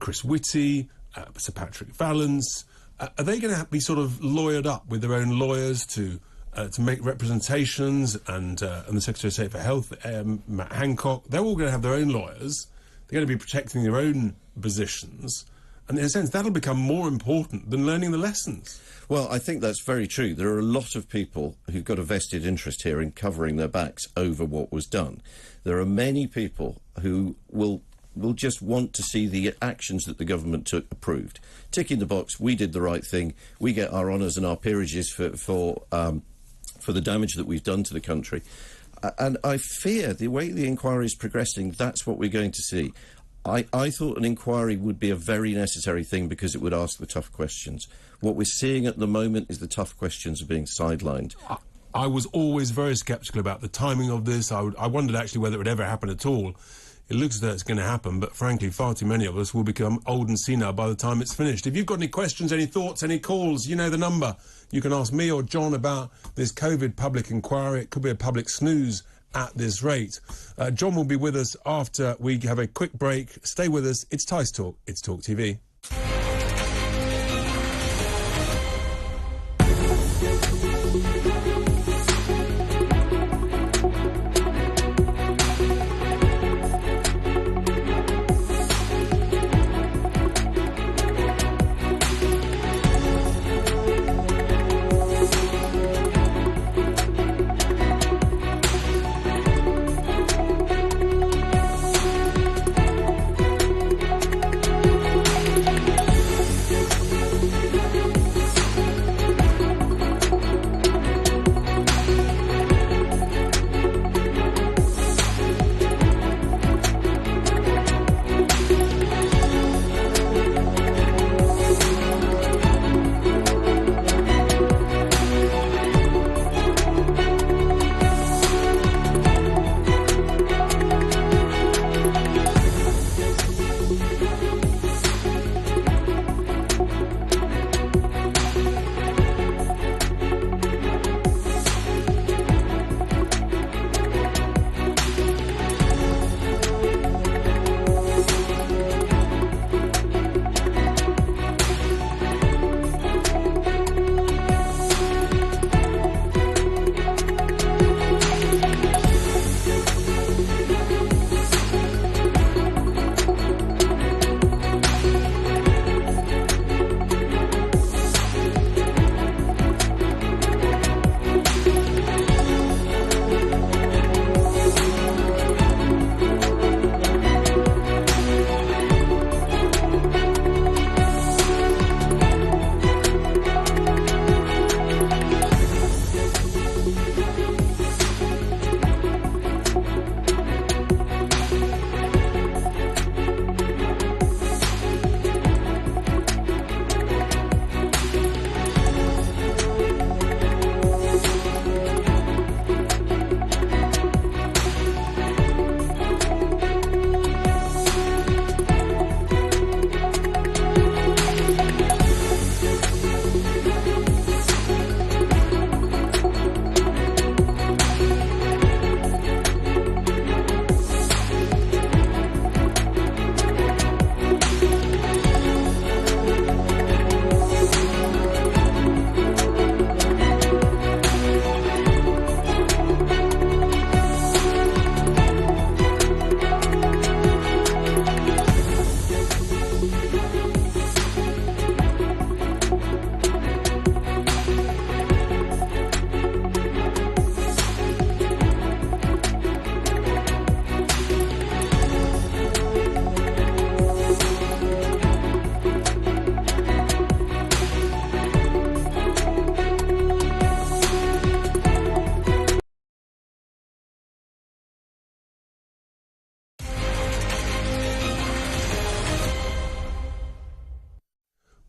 Chris Whitty, Sir Patrick Vallance, are they going to be sort of lawyered up with their own lawyers to make representations, and the Secretary of State for Health, Matt Hancock, they're all going to have their own lawyers. They're going to be protecting their own positions. And in a sense, that'll become more important than learning the lessons. Well, I think that's very true. There are a lot of people who've got a vested interest here in covering their backs over what was done. There are many people who will just want to see the actions that the government took approved. Ticking the box, we did the right thing. We get our honours and our peerages for the damage that we've done to the country. And I fear the way the inquiry is progressing, that's what we're going to see. I thought an inquiry would be a very necessary thing because it would ask the tough questions. What we're seeing at the moment is the tough questions are being sidelined. I was always very sceptical about the timing of this. I wondered actually whether it would ever happen at all. It looks as though it's going to happen, but frankly, far too many of us will become old and senile by the time it's finished. If you've got any questions, any thoughts, any calls, you know the number. You can ask me or John about this COVID public inquiry. It could be a public snooze at this rate. John will be with us after we have a quick break. Stay with us. It's Tice Talk. It's Talk TV.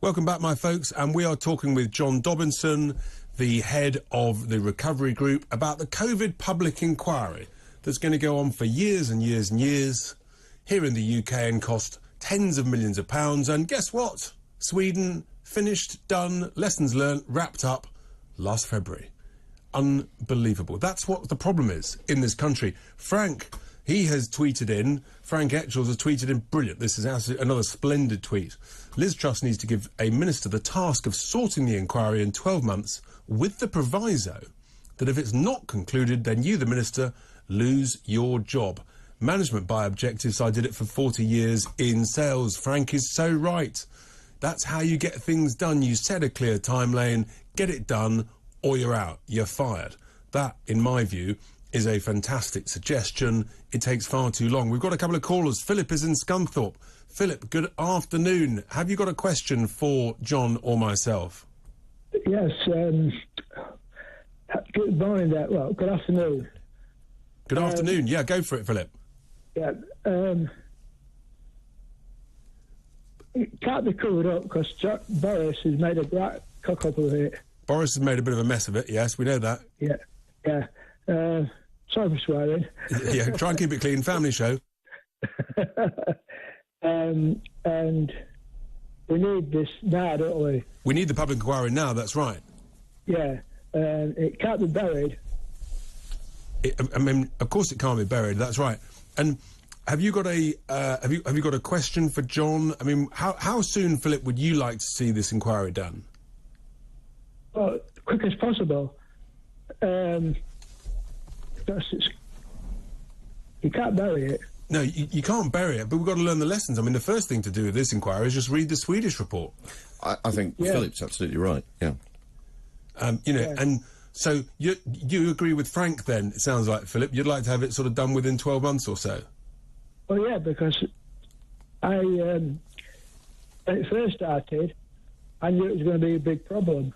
Welcome back, my folks, and we are talking with John Dobinson, the head of the Recovery Group, about the COVID public inquiry that's going to go on for years and years and years here in the UK and cost tens of millions of pounds. And guess what? Sweden finished, done, lessons learned, wrapped up last February. Unbelievable. That's what the problem is in this country. Frank, he has tweeted in, Frank Etchells has tweeted in, brilliant, this is another splendid tweet. Liz Truss needs to give a minister the task of sorting the inquiry in 12 months with the proviso that if it's not concluded, then you, the minister, lose your job. Management by objectives, I did it for 40 years in sales. Frank is so right. That's how you get things done. You set a clear time lane, get it done, or you're out, you're fired. That, in my view, is a fantastic suggestion. It takes far too long. We've got a couple of callers. Philip is in Scunthorpe. Philip, good afternoon. Have you got a question for John or myself? Yes, good morning, well, good afternoon. Good afternoon. Yeah, go for it, Philip. Yeah, it can't be covered up because Boris has made a great cock-up of it. Boris has made a bit of a mess of it, yes, we know that. Yeah. Sorry for swearing. Yeah, try and keep it clean. Family show. And we need this now, don't we? We need the public inquiry now, that's right. Yeah, it can't be buried. I mean, of course it can't be buried, that's right. And have you got a have you got a question for John? I mean, how soon, Philip, would you like to see this inquiry done? Well, quick as possible. You can't bury it. No, you can't bury it, but we've got to learn the lessons. I mean, the first thing to do with this inquiry is just read the Swedish report. I think Philip's absolutely right, yeah. You know, and so you agree with Frank then, it sounds like, Philip. You'd like to have it sort of done within 12 months or so? Well, yeah, because when it first started, I knew it was going to be a big problem.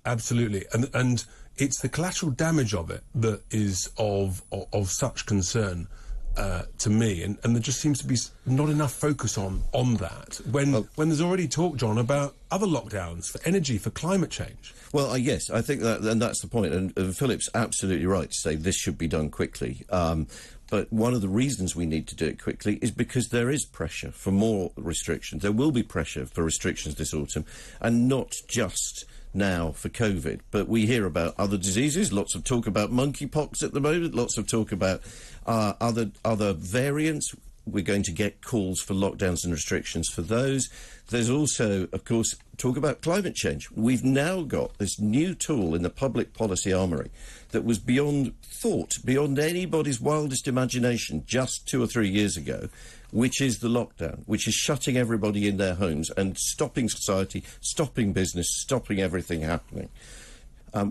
Absolutely, and it's the collateral damage of it that is of such concern to me, and there just seems to be not enough focus on that when there's already talk, John, about other lockdowns for energy, for climate change. Well, yes, I think that's the point, and Philip's absolutely right to say this should be done quickly. But one of the reasons we need to do it quickly is because there is pressure for more restrictions. There will be pressure for restrictions this autumn, and not just now for COVID, but we hear about other diseases, lots of talk about monkeypox at the moment, lots of talk about other variants. We're going to get calls for lockdowns and restrictions for those. There's also, of course, talk about climate change. We've now got this new tool in the public policy armoury that was beyond thought, beyond anybody's wildest imagination just 2 or 3 years ago, which is the lockdown, which is shutting everybody in their homes and stopping society, stopping business, stopping everything happening.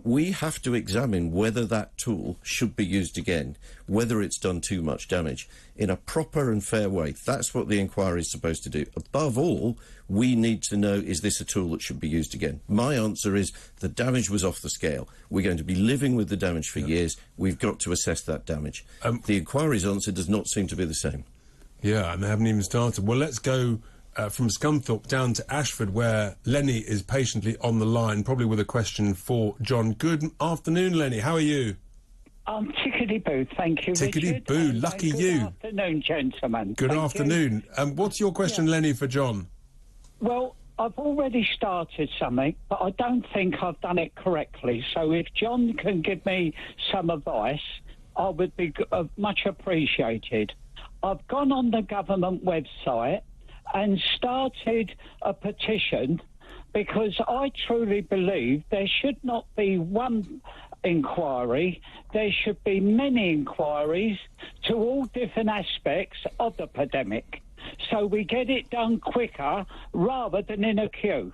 We have to examine whether that tool should be used again, whether it's done too much damage, in a proper and fair way. That's what the inquiry is supposed to do. Above all, we need to know, is this a tool that should be used again? My answer is the damage was off the scale. We're going to be living with the damage for years. We've got to assess that damage. The inquiry's answer does not seem to be the same. Yeah, and they haven't even started. Well, let's go from Scunthorpe down to Ashford, where Lenny is patiently on the line, probably with a question for John. Good afternoon, Lenny. How are you? Tickety-boo, thank you, Tickety-boo, lucky you. Good afternoon, gentlemen. Good afternoon. What's your question, Lenny, for John? Well, I've already started something, but I don't think I've done it correctly. So if John can give me some advice, I would be much appreciated. I've gone on the government website and started a petition because I truly believe there should not be one inquiry, there should be many inquiries to all different aspects of the pandemic, so we get it done quicker rather than in a queue.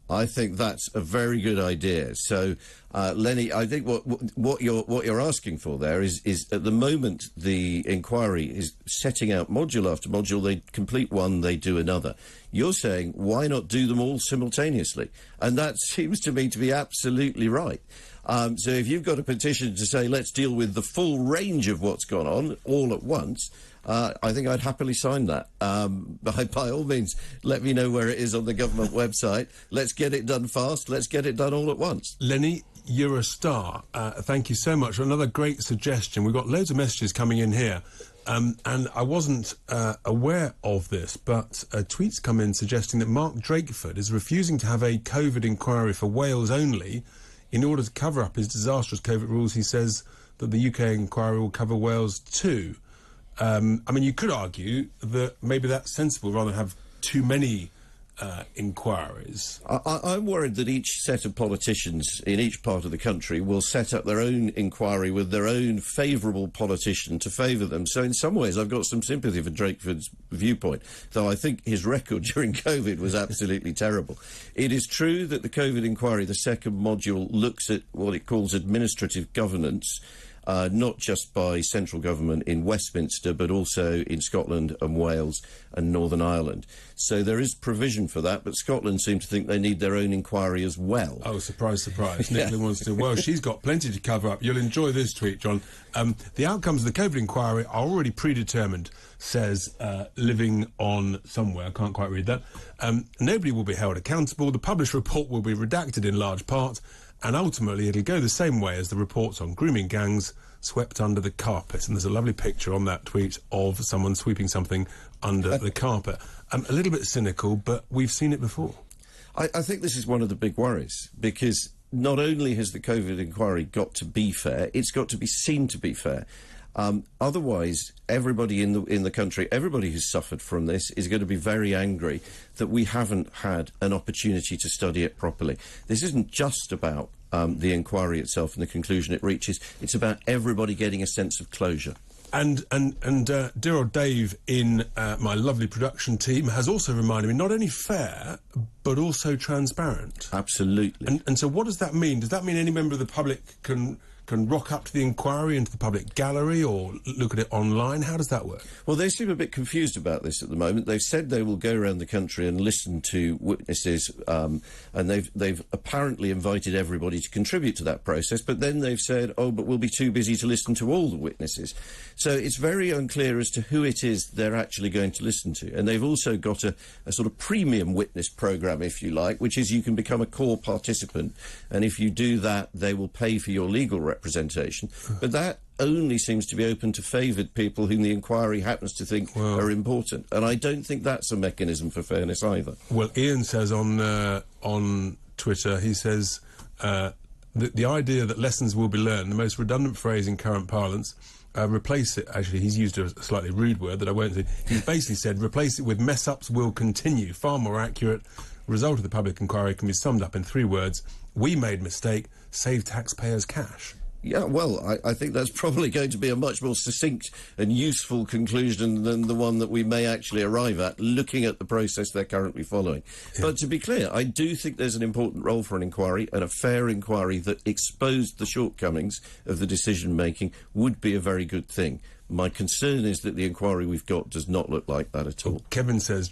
I think that's a very good idea. So, Lenny, I think what you're asking for there is at the moment the inquiry is setting out module after module. They complete one, they do another. You're saying why not do them all simultaneously? And that seems to me to be absolutely right. So if you've got a petition to say let's deal with the full range of what's gone on all at once, I think I'd happily sign that. By all means, let me know where it is on the government website. Let's get it done fast. Let's get it done all at once. Lenny, you're a star. Thank you so much. Another great suggestion. We've got loads of messages coming in here. And I wasn't aware of this, but tweets come in suggesting that Mark Drakeford is refusing to have a COVID inquiry for Wales only in order to cover up his disastrous COVID rules. He says that the UK inquiry will cover Wales too. I mean, you could argue that maybe that's sensible rather than have too many inquiries. I'm worried that each set of politicians in each part of the country will set up their own inquiry with their own favourable politician to favour them. So in some ways I've got some sympathy for Drakeford's viewpoint, though I think his record during COVID was absolutely terrible. It is true that the COVID inquiry, the second module, looks at what it calls administrative governance, not just by central government in Westminster, but also in Scotland and Wales and Northern Ireland. So there is provision for that, but Scotland seem to think they need their own inquiry as well. Oh, surprise, surprise. Nicola wants to... Well, she's got plenty to cover up. You'll enjoy this tweet, John. The outcomes of the COVID inquiry are already predetermined, says Living On Somewhere. I can't quite read that. Nobody will be held accountable. The published report will be redacted in large part, and ultimately it'll go the same way as the reports on grooming gangs swept under the carpet. And there's a lovely picture on that tweet of someone sweeping something under the carpet. A little bit cynical, but we've seen it before. I think this is one of the big worries, because not only has the COVID inquiry got to be fair, it's got to be seen to be fair. Otherwise, everybody in the country, everybody who's suffered from this, is going to be very angry that we haven't had an opportunity to study it properly. This isn't just about the inquiry itself and the conclusion it reaches. It's about everybody getting a sense of closure. And dear old Dave in my lovely production team has also reminded me, not only fair, but also transparent. Absolutely. And so what does that mean? Does that mean any member of the public can rock up to the inquiry into the public gallery or look at it online? How does that work? Well, they seem a bit confused about this at the moment. They've said they will go around the country and listen to witnesses, and they've apparently invited everybody to contribute to that process, but then they've said, oh, but we'll be too busy to listen to all the witnesses. So it's very unclear as to who it is they're actually going to listen to. And they've also got a sort of premium witness programme, if you like, which is you can become a core participant, and if you do that, they will pay for your legal representation. But that only seems to be open to favoured people whom the inquiry happens to think are important. And I don't think that's a mechanism for fairness either. Well, Ian says on Twitter, he says the idea that lessons will be learned, the most redundant phrase in current parlance, replace it, actually, he's used a slightly rude word that I won't say. He's basically said, replace it with mess-ups will continue. Far more accurate. Result of the public inquiry can be summed up in 3 words. We made mistake, save taxpayers cash. Yeah, well, I think that's probably going to be a much more succinct and useful conclusion than the one that we may actually arrive at, looking at the process they're currently following. Yeah. But to be clear, I do think there's an important role for an inquiry, and a fair inquiry that exposed the shortcomings of the decision-making would be a very good thing. My concern is that the inquiry we've got does not look like that at all. Kevin says,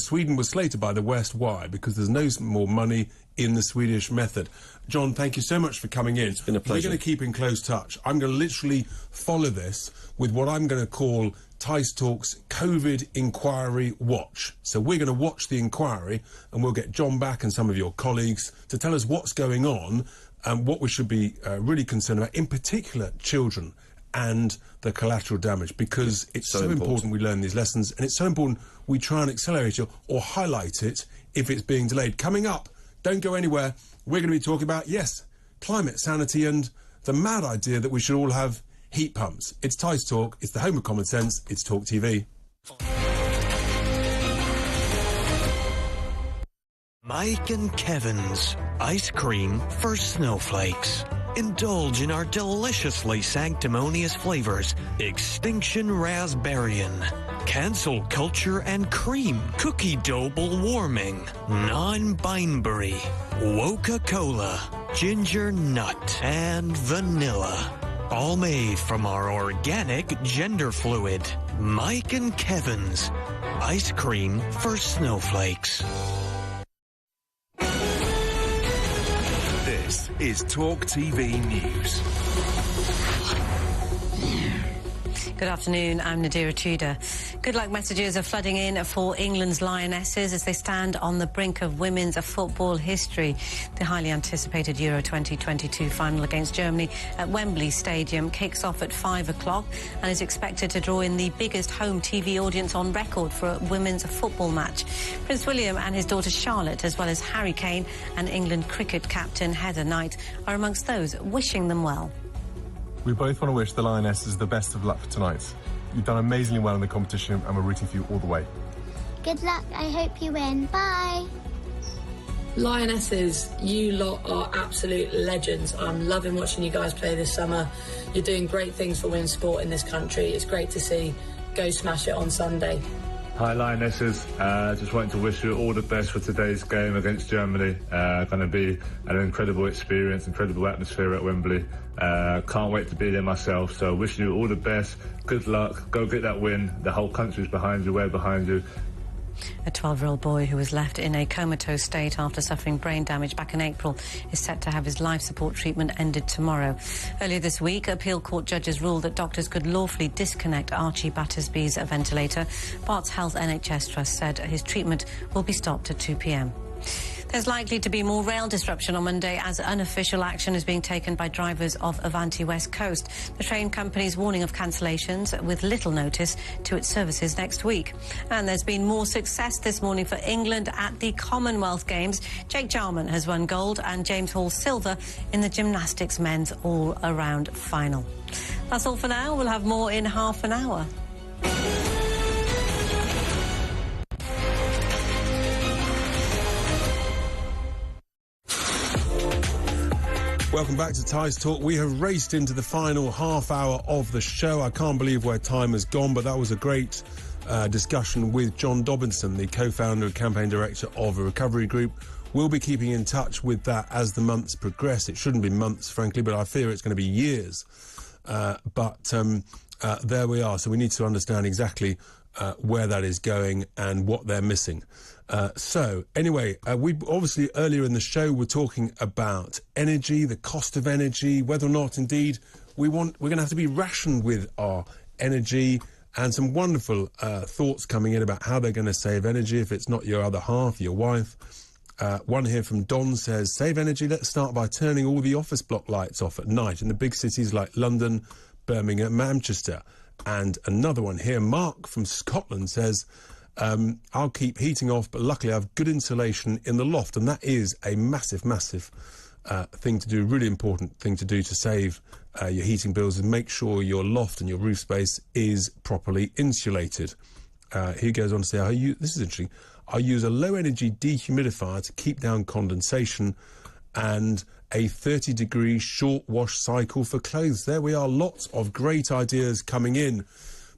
Sweden was slated by the West. Why? Because there's no more money in the Swedish method. John, thank you so much for coming in. It's been a pleasure. We're going to keep in close touch. I'm going to literally follow this with what I'm going to call Tice Talk's COVID Inquiry Watch. So we're going to watch the inquiry, and we'll get John back and some of your colleagues to tell us what's going on and what we should be really concerned about, in particular children and the collateral damage, because it's so important we learn these lessons, and it's so important we try and accelerate it or highlight it if it's being delayed. Coming up, don't go anywhere, we're going to be talking about, yes, climate sanity and the mad idea that we should all have heat pumps. It's Tice Talk, it's the home of common sense, it's Talk TV. Mike and Kevin's ice cream for snowflakes. Indulge in our deliciously sanctimonious flavors. Extinction Raspberryan, Cancel Culture and Cream, Cookie Double Warming, Non-Bineberry, Woca-Cola, Ginger Nut, and Vanilla. All made from our organic gender fluid. Mike and Kevin's ice cream for snowflakes. This is Talk TV News. Good afternoon, I'm Nadira Tudor. Good luck messages are flooding in for England's Lionesses as they stand on the brink of women's football history. The highly anticipated Euro 2022 final against Germany at Wembley Stadium kicks off at 5 o'clock and is expected to draw in the biggest home TV audience on record for a women's football match. Prince William and his daughter Charlotte, as well as Harry Kane and England cricket captain Heather Knight, are amongst those wishing them well. We both want to wish the Lionesses the best of luck for tonight. You've done amazingly well in the competition and we're rooting for you all the way. Good luck, I hope you win. Bye. Lionesses, you lot are absolute legends. I'm loving watching you guys play this summer. You're doing great things for women's sport in this country. It's great to see. Go smash it on Sunday. Hi Lionesses, just wanting to wish you all the best for today's game against Germany. Going to be an incredible experience, incredible atmosphere at Wembley. Can't wait to be there myself, so wishing you all the best, good luck, go get that win. The whole country's behind you, we're behind you. A 12-year-old boy who was left in a comatose state after suffering brain damage back in April is set to have his life support treatment ended tomorrow. Earlier this week, appeal court judges ruled that doctors could lawfully disconnect Archie Battersby's ventilator. Bart's Health NHS Trust said his treatment will be stopped at 2 p.m. There's likely to be more rail disruption on Monday as unofficial action is being taken by drivers of Avanti West Coast. The train company's warning of cancellations with little notice to its services next week. And there's been more success this morning for England at the Commonwealth Games. Jake Jarman has won gold and James Hall silver in the gymnastics men's all-around final. That's all for now. We'll have more in half an hour. Welcome back to Tice Talk. We have raced into the final half hour of the show. I can't believe where time has gone, but that was a great discussion with John Dobinson, the co-founder and campaign director of a recovery group. We'll be keeping in touch with that as the months progress. It shouldn't be months, frankly, but I fear it's going to be years. There we are. So we need to understand exactly where that is going and what they're missing. Anyway, we obviously earlier in the show were talking about energy, the cost of energy, whether or not indeed we're going to have to be rationed with our energy, and some wonderful thoughts coming in about how they're going to save energy if it's not your other half, your wife. One here from Don says, save energy, let's start by turning all the office block lights off at night in the big cities like London, Birmingham, Manchester. And another one here, Mark from Scotland says, I'll keep heating off, but luckily I have good insulation in the loft, and that is a massive, massive thing to do, really important thing to do to save your heating bills, and make sure your loft and your roof space is properly insulated. He goes on to say, this is interesting, I use a low-energy dehumidifier to keep down condensation and a 30-degree short wash cycle for clothes. There we are, lots of great ideas coming in.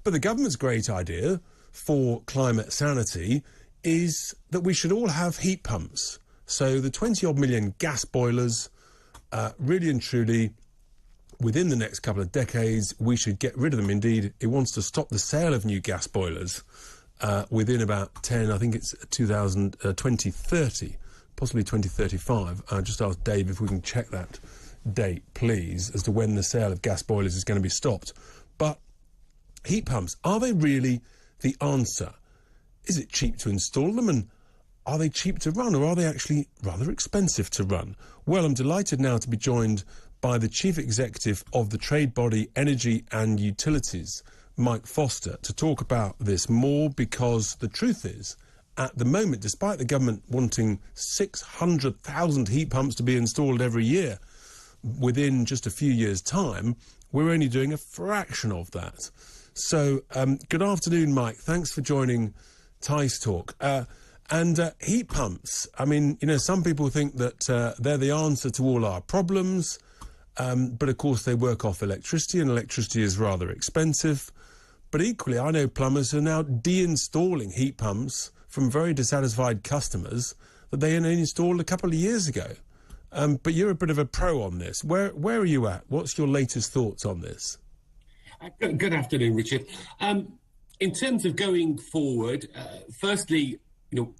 But the government's great idea for climate sanity is that we should all have heat pumps. So the 20-odd million gas boilers, really and truly, within the next couple of decades, we should get rid of them. Indeed, it wants to stop the sale of new gas boilers within about 2030, possibly 2035. Just ask Dave if we can check that date, please, as to when the sale of gas boilers is going to be stopped. But heat pumps, are they really the answer? Is it cheap to install them, and are they cheap to run, or are they actually rather expensive to run? Well, I'm delighted now to be joined by the Chief Executive of the trade body Energy and Utilities, Mike Foster, to talk about this more, because the truth is, at the moment, despite the government wanting 600,000 heat pumps to be installed every year within just a few years' time, we're only doing a fraction of that. So, good afternoon, Mike. Thanks for joining Tice Talk. Heat pumps, I mean, you know, some people think that they're the answer to all our problems, but of course they work off electricity, and electricity is rather expensive. But equally, I know plumbers who are now de-installing heat pumps from very dissatisfied customers that they only installed a couple of years ago. But you're a bit of a pro on this. Where are you at? What's your latest thoughts on this? Good afternoon, Richard. In terms of going forward, firstly, you know,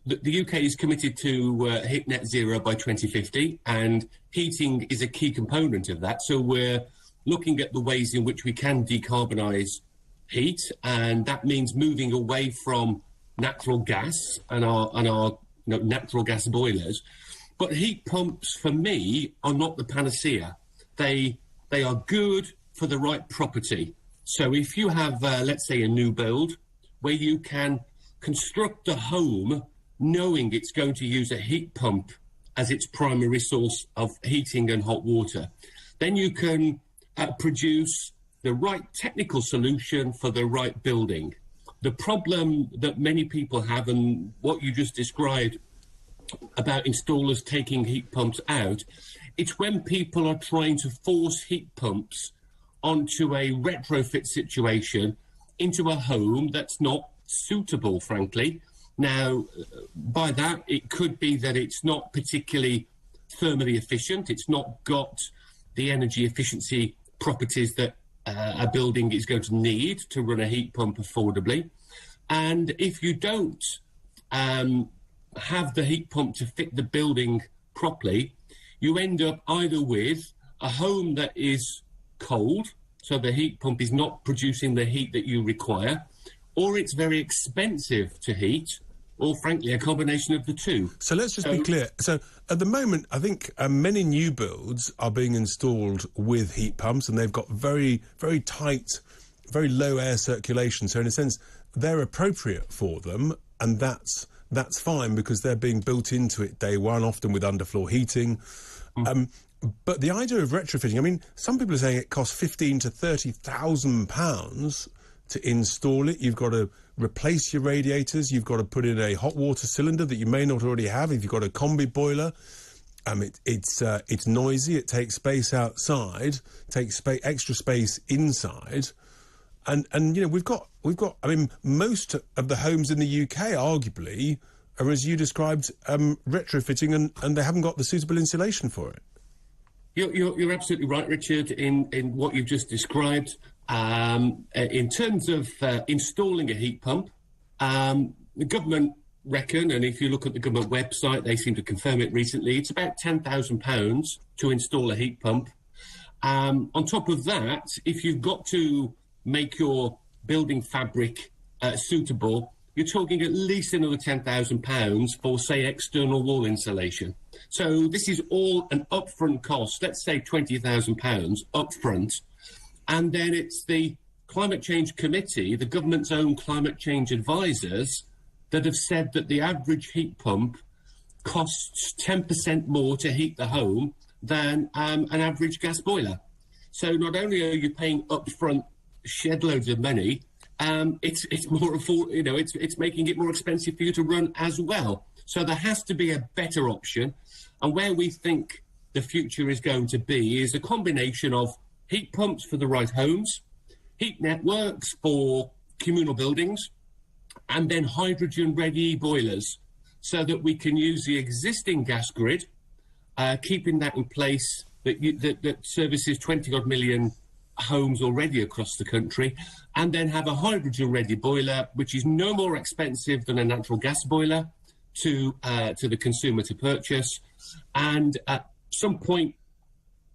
the UK is committed to hit net zero by 2050, and heating is a key component of that. So we're looking at the ways in which we can decarbonise heat, and that means moving away from natural gas and our natural gas boilers. But heat pumps, for me, are not the panacea. They are good for the right property. So if you have, let's say, a new build where you can construct a home knowing it's going to use a heat pump as its primary source of heating and hot water, then you can produce the right technical solution for the right building. The problem that many people have, and what you just described about installers taking heat pumps out, it's when people are trying to force heat pumps onto a retrofit situation into a home that's not suitable, frankly. Now, by that, it could be that it's not particularly thermally efficient. It's not got the energy efficiency properties that a building is going to need to run a heat pump affordably. And if you don't have the heat pump to fit the building properly, you end up either with a home that is cold, so the heat pump is not producing the heat that you require, or it's very expensive to heat, or frankly a combination of the two. So let's just be clear. So at the moment, I think many new builds are being installed with heat pumps, and they've got very, very tight, very low air circulation. So in a sense, they're appropriate for them, and that's fine because they're being built into it day one, often with underfloor heating. But the idea of retrofitting, I mean, some people are saying it costs £15,000 to £30,000 to install it. You've got to replace your radiators. You've got to put in a hot water cylinder that you may not already have. If you've got a combi boiler, it's noisy. It takes space outside, takes extra space inside. And you know, we've got. I mean, most of the homes in the UK, arguably, are, as you described, retrofitting, and they haven't got the suitable insulation for it. You're absolutely right, Richard, in what you've just described. In terms of installing a heat pump, the government reckon, and if you look at the government website, they seem to confirm it recently, it's about £10,000 to install a heat pump. On top of that, if you've got to make your building fabric suitable, you're talking at least another £10,000 for, say, external wall insulation. So this is all an upfront cost, let's say £20,000 upfront, and then it's the Climate Change Committee, the government's own climate change advisors, that have said that the average heat pump costs 10% more to heat the home than an average gas boiler. So not only are you paying upfront shed loads of money, it's more it's making it more expensive for you to run as well. So there has to be a better option, and where we think the future is going to be is a combination of heat pumps for the right homes, heat networks for communal buildings, and then hydrogen-ready boilers, so that we can use the existing gas grid, keeping that in place, that services 20-odd million homes already across the country, and then have a hydrogen-ready boiler, which is no more expensive than a natural gas boiler to the consumer to purchase. And at some point,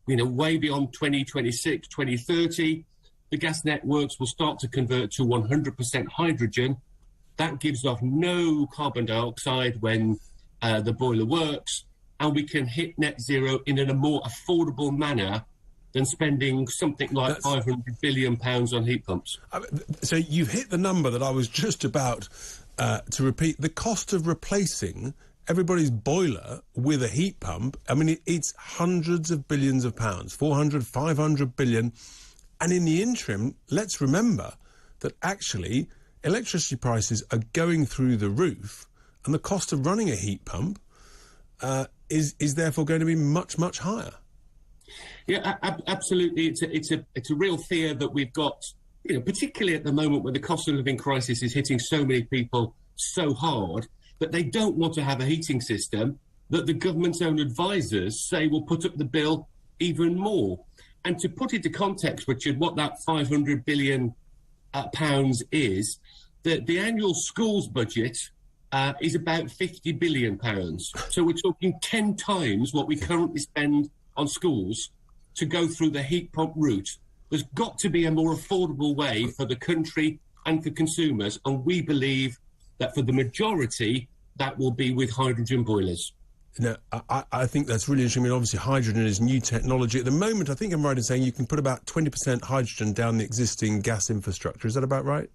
way beyond 2026, 2030, the gas networks will start to convert to 100% hydrogen. That gives off no carbon dioxide when the boiler works, and we can hit net zero in a more affordable manner than spending something like £500 billion on heat pumps. So you've hit the number that I was just about to repeat. The cost of replacing everybody's boiler with a heat pump, I mean, it's hundreds of billions of pounds, 400, 500 billion. And in the interim, let's remember that actually electricity prices are going through the roof, and the cost of running a heat pump is therefore going to be much, much higher. Yeah, absolutely. It's a real fear that we've got, particularly at the moment when the cost of living crisis is hitting so many people so hard that they don't want to have a heating system that the government's own advisors say will put up the bill even more. And to put into context, Richard, what that £500 billion pounds is, the annual schools budget is about £50 billion. So we're talking 10 times what we currently spend on schools to go through the heat pump route. There's got to be a more affordable way for the country and for consumers, and we believe that for the majority, that will be with hydrogen boilers. No, I think that's really interesting. I mean, obviously, hydrogen is new technology. At the moment, I think I'm right in saying you can put about 20% hydrogen down the existing gas infrastructure. Is that about right?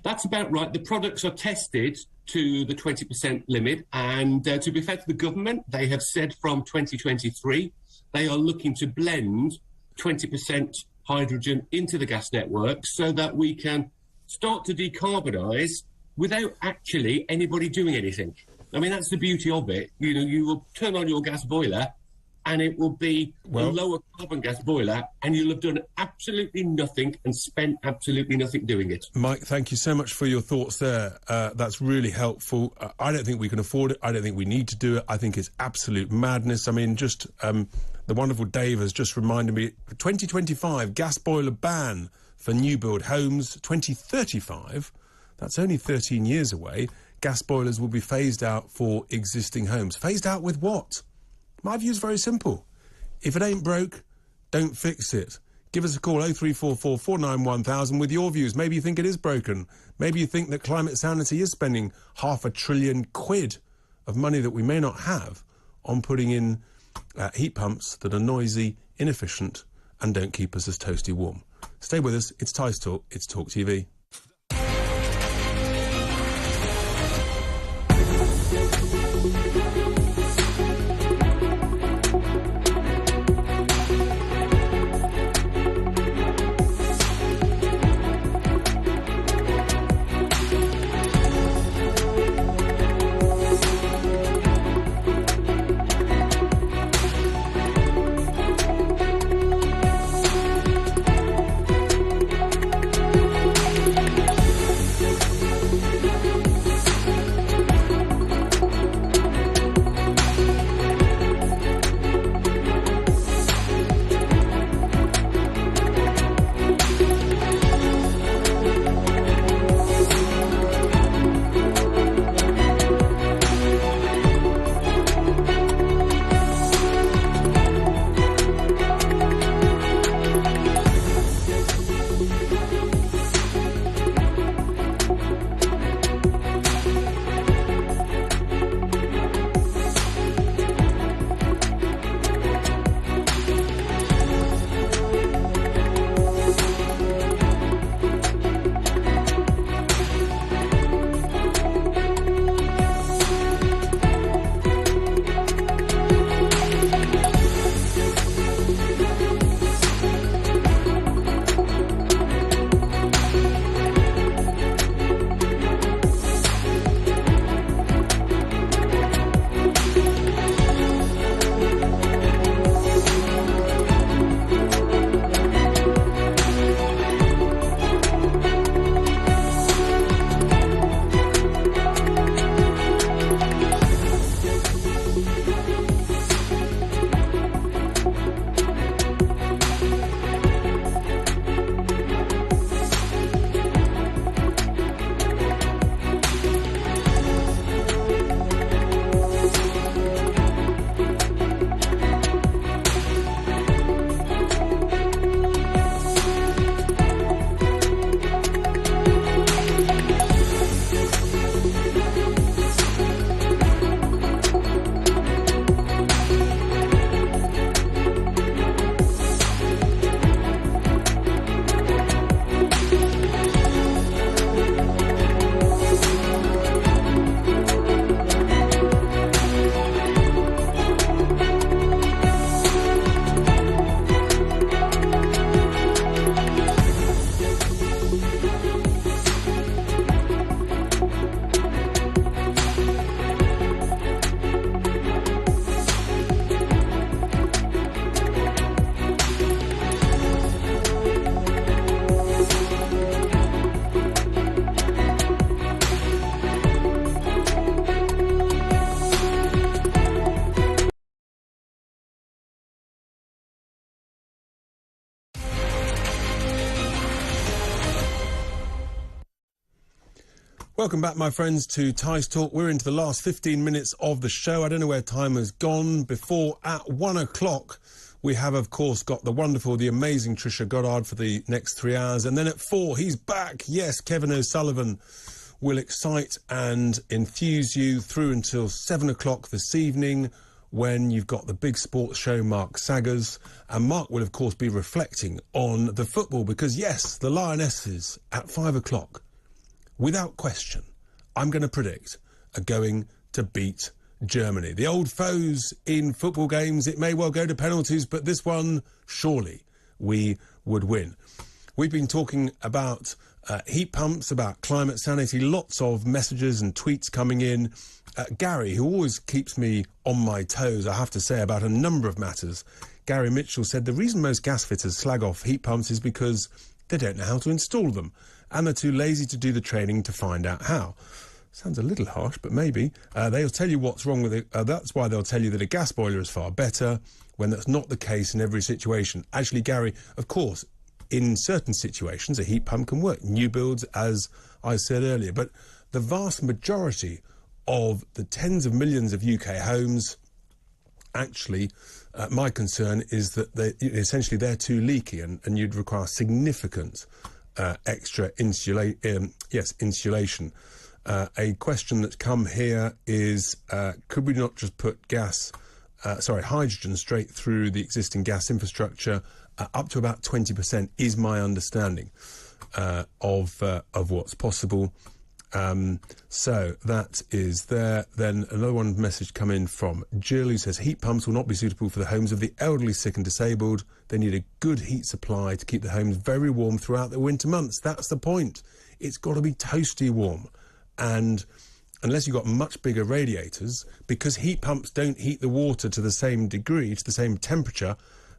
That's about right. The products are tested to the 20% limit, and to be fair to the government, they have said from 2023 they are looking to blend 20% hydrogen into the gas network so that we can start to decarbonise without actually anybody doing anything. I mean, that's the beauty of it. You know, you will turn on your gas boiler and it will be a lower carbon gas boiler, and you'll have done absolutely nothing and spent absolutely nothing doing it. Mike, thank you so much for your thoughts there. That's really helpful. I don't think we can afford it. I don't think we need to do it. I think it's absolute madness. I mean, just the wonderful Dave has just reminded me, 2025, gas boiler ban for new build homes. 2035, that's only 13 years away. Gas boilers will be phased out for existing homes. Phased out with what? My view is very simple. If it ain't broke, don't fix it. Give us a call, 0344 491 1000 with your views. Maybe you think it is broken. Maybe you think that Climate Sanity is spending £500 billion of money that we may not have on putting in heat pumps that are noisy, inefficient, and don't keep us as toasty warm. Stay with us. It's Tice Talk. It's Talk TV. Welcome back, my friends, to Tice Talk. We're into the last 15 minutes of the show. I don't know where time has gone. Before, at 1 o'clock, We have, of course, got the wonderful, the amazing Trisha Goddard for the next 3 hours. And then at 4, he's back. Yes, Kevin O'Sullivan will excite and enthuse you through until 7 o'clock this evening, when you've got the big sports show, Mark Saggers. And Mark will, of course, be reflecting on the football, because, yes, the Lionesses at 5 o'clock, without question, I'm going to predict, are going to beat Germany. The old foes in football games, it may well go to penalties, but this one, surely we would win. We've been talking about heat pumps, about climate sanity, lots of messages and tweets coming in. Gary, who always keeps me on my toes, I have to say, about a number of matters. Gary Mitchell said the reason most gas fitters slag off heat pumps is because they don't know how to install them, and they're too lazy to do the training to find out how. Sounds a little harsh, but maybe. They'll tell you what's wrong with it. That's why they'll tell you that a gas boiler is far better, when that's not the case in every situation. Actually, Gary, of course, in certain situations, a heat pump can work. New builds, as I said earlier. But the vast majority of the tens of millions of UK homes, actually, my concern is that essentially they're too leaky, and you'd require significant extra insulation. A question that's come here is, could we not just put hydrogen straight through the existing gas infrastructure? Up to about 20% is my understanding of what's possible. So that is there. Then another one message come in from Jill, who says heat pumps will not be suitable for the homes of the elderly, sick and disabled. They need a good heat supply to keep the homes very warm throughout the winter months. That's the point. It's got to be toasty warm. And unless you've got much bigger radiators, because heat pumps don't heat the water to the same degree, to the same temperature,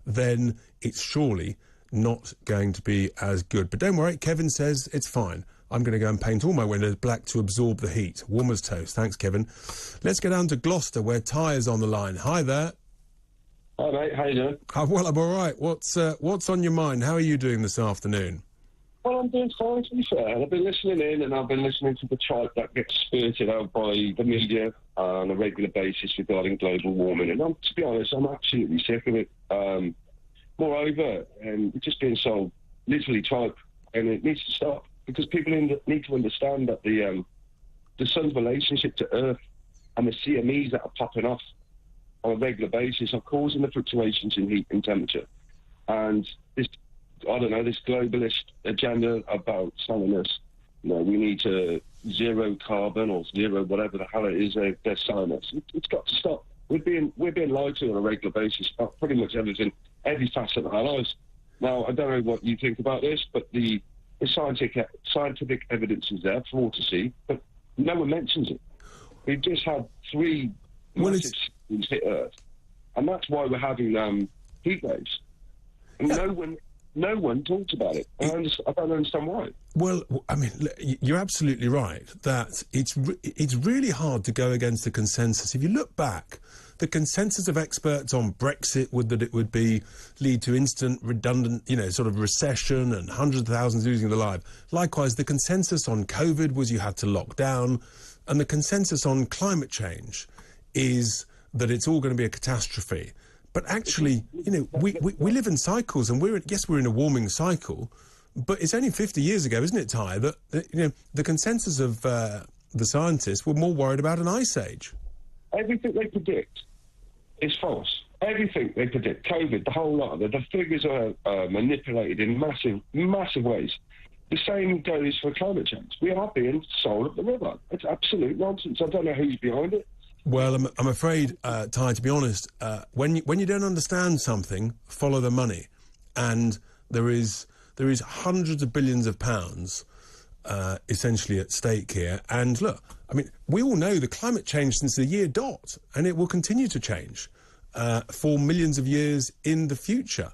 then it's surely not going to be as good. But don't worry, Kevin says it's fine. I'm going to go and paint all my windows black to absorb the heat. Warm as toast. Thanks, Kevin. Let's go down to Gloucester, where Ty is on the line. Hi there. Hi, mate. How you doing? Well, I'm all right. What's on your mind? How are you doing this afternoon? Well, I'm doing fine, to be fair. I've been listening in, and I've been listening to the tripe that gets spurted out by the media on a regular basis regarding global warming. And to be honest, I'm absolutely sick of it. Moreover, it's just being sold literally tripe, and it needs to stop, because people need to understand that the sun's relationship to Earth and the CMEs that are popping off on a regular basis are causing the fluctuations in heat and temperature. And this globalist agenda about selling us, we need to zero carbon or zero whatever the hell it is they're selling us. It's got to stop. We're being lied to on a regular basis about pretty much everything, every facet of our lives. Now, I don't know what you think about this, but the scientific evidence is there for all to see, but no one mentions it. We've just had 3 massive systems hit Earth, and that's why we're having heat waves. And no one talks about it. I don't understand why. Well, I mean, you're absolutely right that it's really hard to go against the consensus. If you look back, the consensus of experts on Brexit would that it would lead to instant, redundant, sort of recession and hundreds of thousands losing their lives. Likewise, the consensus on COVID was you had to lock down, and the consensus on climate change is that it's all going to be a catastrophe. But actually, we live in cycles, and we're in a warming cycle, but it's only 50 years ago, isn't it, Ty, that the consensus of the scientists were more worried about an ice age. Everything they predict is false. Everything they predict, COVID, the whole lot, the figures are manipulated in massive ways. The same goes for climate change. We are being sold up the river. It's absolute nonsense. I don't know who's behind it. Well, I'm afraid, Ty, to be honest, when you don't understand something, follow the money. And there is hundreds of billions of pounds essentially at stake here. And look, I mean, we all know the climate changed since the year dot, and it will continue to change for millions of years in the future.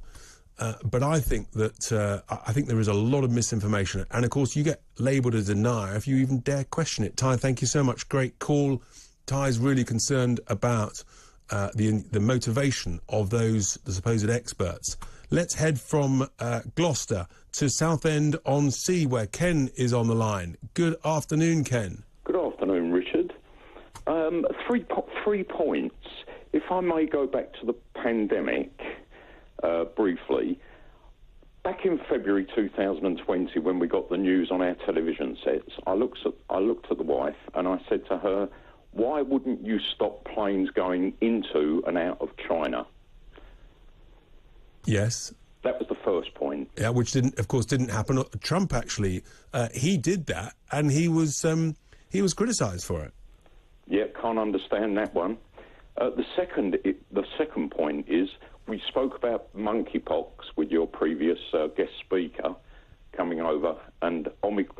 But I think that there is a lot of misinformation. And, of course, you get labelled as a denier if you even dare question it. Ty, thank you so much. Great call. Ty's really concerned about the motivation of the supposed experts. Let's head from Gloucester to Southend-on-Sea, where Ken is on the line. Good afternoon, Ken. Good afternoon, Richard. 3 points. If I may go back to the pandemic, briefly. Back in February 2020, when we got the news on our television sets, I looked at the wife and I said to her, why wouldn't you stop planes going into and out of China? Yes. That was the first point. Yeah, which of course didn't happen. Trump actually, he did that, and he was criticised for it. Yeah, can't understand that one. The second point is, we spoke about monkeypox with your previous guest speaker coming over, and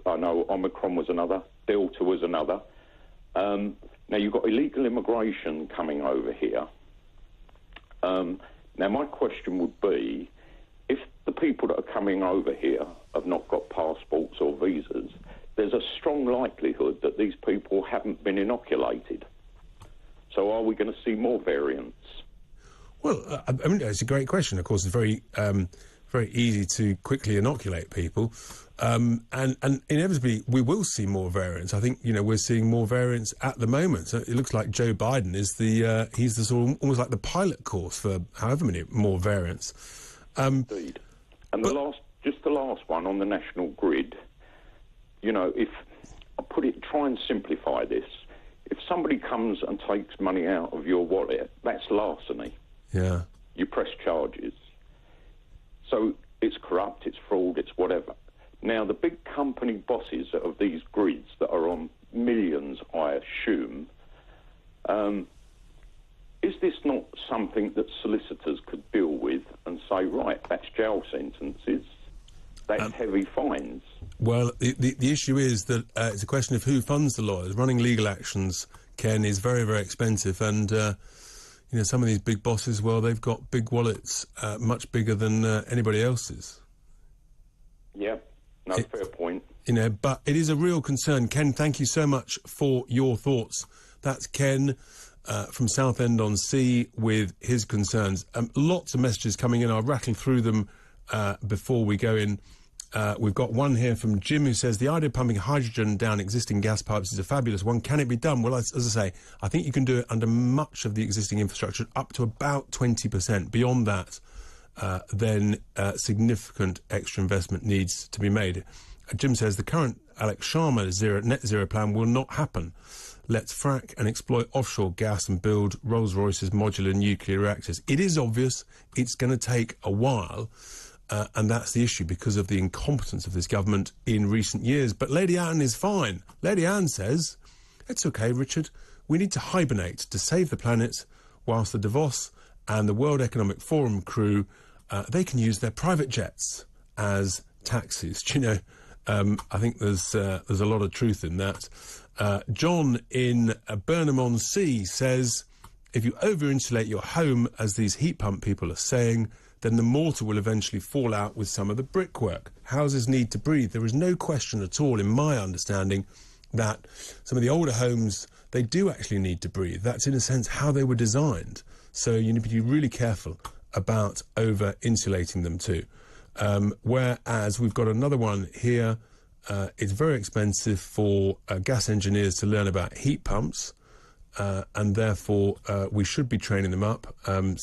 I know Omicron was another, Delta was another. Now, you've got illegal immigration coming over here. Now, my question would be, if the people that are coming over here have not got passports or visas, there's a strong likelihood that these people haven't been inoculated. So are we going to see more variants? Well, I mean, it's a great question. Of course, it's very easy to quickly inoculate people. And inevitably, we will see more variants. I think, we're seeing more variants at the moment. So it looks like Joe Biden is he's the sort of, almost like the pilot course for however many more variants. Indeed. And the last one on the national grid, if I try and simplify this, if somebody comes and takes money out of your wallet, that's larceny. Yeah. You press charges. So it's corrupt, it's fraud, it's whatever. Now, the big company bosses of these grids that are on millions, I assume, is this not something that solicitors could deal with and say, right, that's jail sentences, that's heavy fines? Well, the issue is that it's a question of who funds the lawyers. Running legal actions, Ken, is very, very expensive, and some of these big bosses, well, they've got big wallets, much bigger than anybody else's. Yeah, fair point. But it is a real concern. Ken, thank you so much for your thoughts. That's Ken from Southend-on-Sea with his concerns. Lots of messages coming in. I'll rattle through them before we go in. We've got one here from Jim who says, the idea of pumping hydrogen down existing gas pipes is a fabulous one. Can it be done? Well, as I say, I think you can do it under much of the existing infrastructure, up to about 20%. Beyond that, then significant extra investment needs to be made. Jim says, the current Alex Sharma net zero plan will not happen. Let's frack and exploit offshore gas and build Rolls-Royce's modular nuclear reactors. It is obvious it's going to take a while. And that's the issue because of the incompetence of this government in recent years. But Lady Anne is fine. Lady Anne says, it's OK, Richard. We need to hibernate to save the planet whilst the Davos and the World Economic Forum crew, they can use their private jets as taxis. Do you know, I think there's a lot of truth in that. John in Burnham-on-Sea says, if you over-insulate your home, as these heat pump people are saying, then the mortar will eventually fall out with some of the brickwork. Houses need to breathe. There is no question at all, in my understanding, that some of the older homes, they do actually need to breathe. That's, in a sense, how they were designed. So you need to be really careful about over-insulating them too. Whereas we've got another one here. It's very expensive for gas engineers to learn about heat pumps, and therefore we should be training them up. And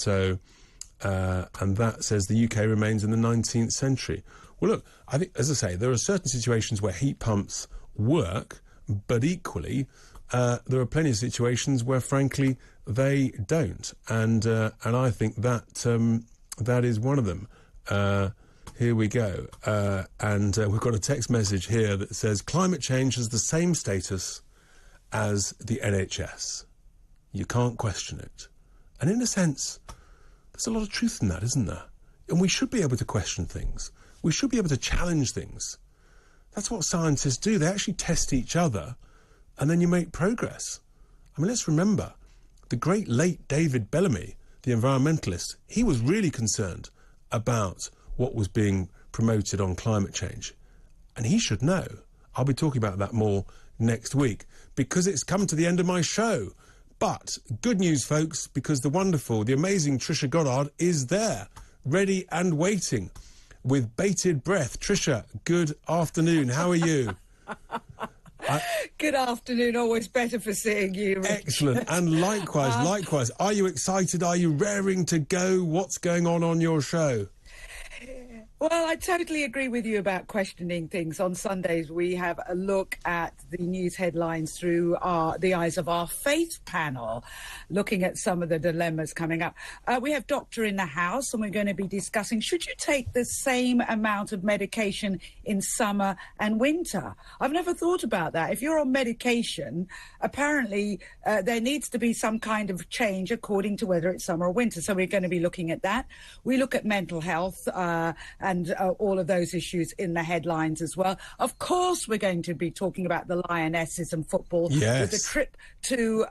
that says the UK remains in the 19th century. Well, look, I think, as I say, there are certain situations where heat pumps work, but equally, there are plenty of situations where, frankly, they don't. And I think that that is one of them. Here we go. And we've got a text message here that says, climate change has the same status as the NHS. You can't question it. And in a sense, there's a lot of truth in that, isn't there? And we should be able to question things. We should be able to challenge things. That's what scientists do. They actually test each other, and then you make progress. I mean, let's remember, the great late David Bellamy, the environmentalist, he was really concerned about what was being promoted on climate change. And he should know. I'll be talking about that more next week, because it's come to the end of my show. But good news, folks, because the wonderful, the amazing Trisha Goddard is there, ready and waiting, with bated breath. Trisha, good afternoon. How are you? Good afternoon. Always better for seeing you, Richard. Excellent. And likewise. Are you excited? Are you raring to go? What's going on your show? Well, I totally agree with you about questioning things. On Sundays, we have a look at the news headlines through the eyes of our faith panel, looking at some of the dilemmas coming up. We have Doctor in the House, and we're going to be discussing, should you take the same amount of medication in summer and winter? I've never thought about that. If you're on medication, apparently there needs to be some kind of change according to whether it's summer or winter. So we're going to be looking at that. We look at mental health and all of those issues in the headlines as well. Of course, we're going to be talking about the Lionesses and football. Yes. With the trip to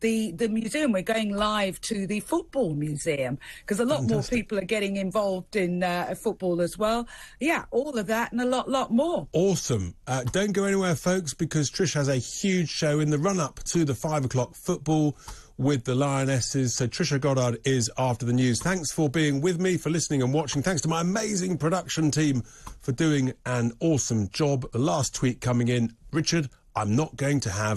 the museum. We're going live to the Football Museum because a lot more people are getting involved in football as well. Yeah, all of that and a lot more. Awesome. Don't go anywhere, folks, because Trish has a huge show in the run-up to the 5 o'clock football with the Lionesses. So Trisha Goddard is after the news. Thanks for being with me, for listening and watching. Thanks to my amazing production team for doing an awesome job. The last tweet coming in, Richard, I'm not going to have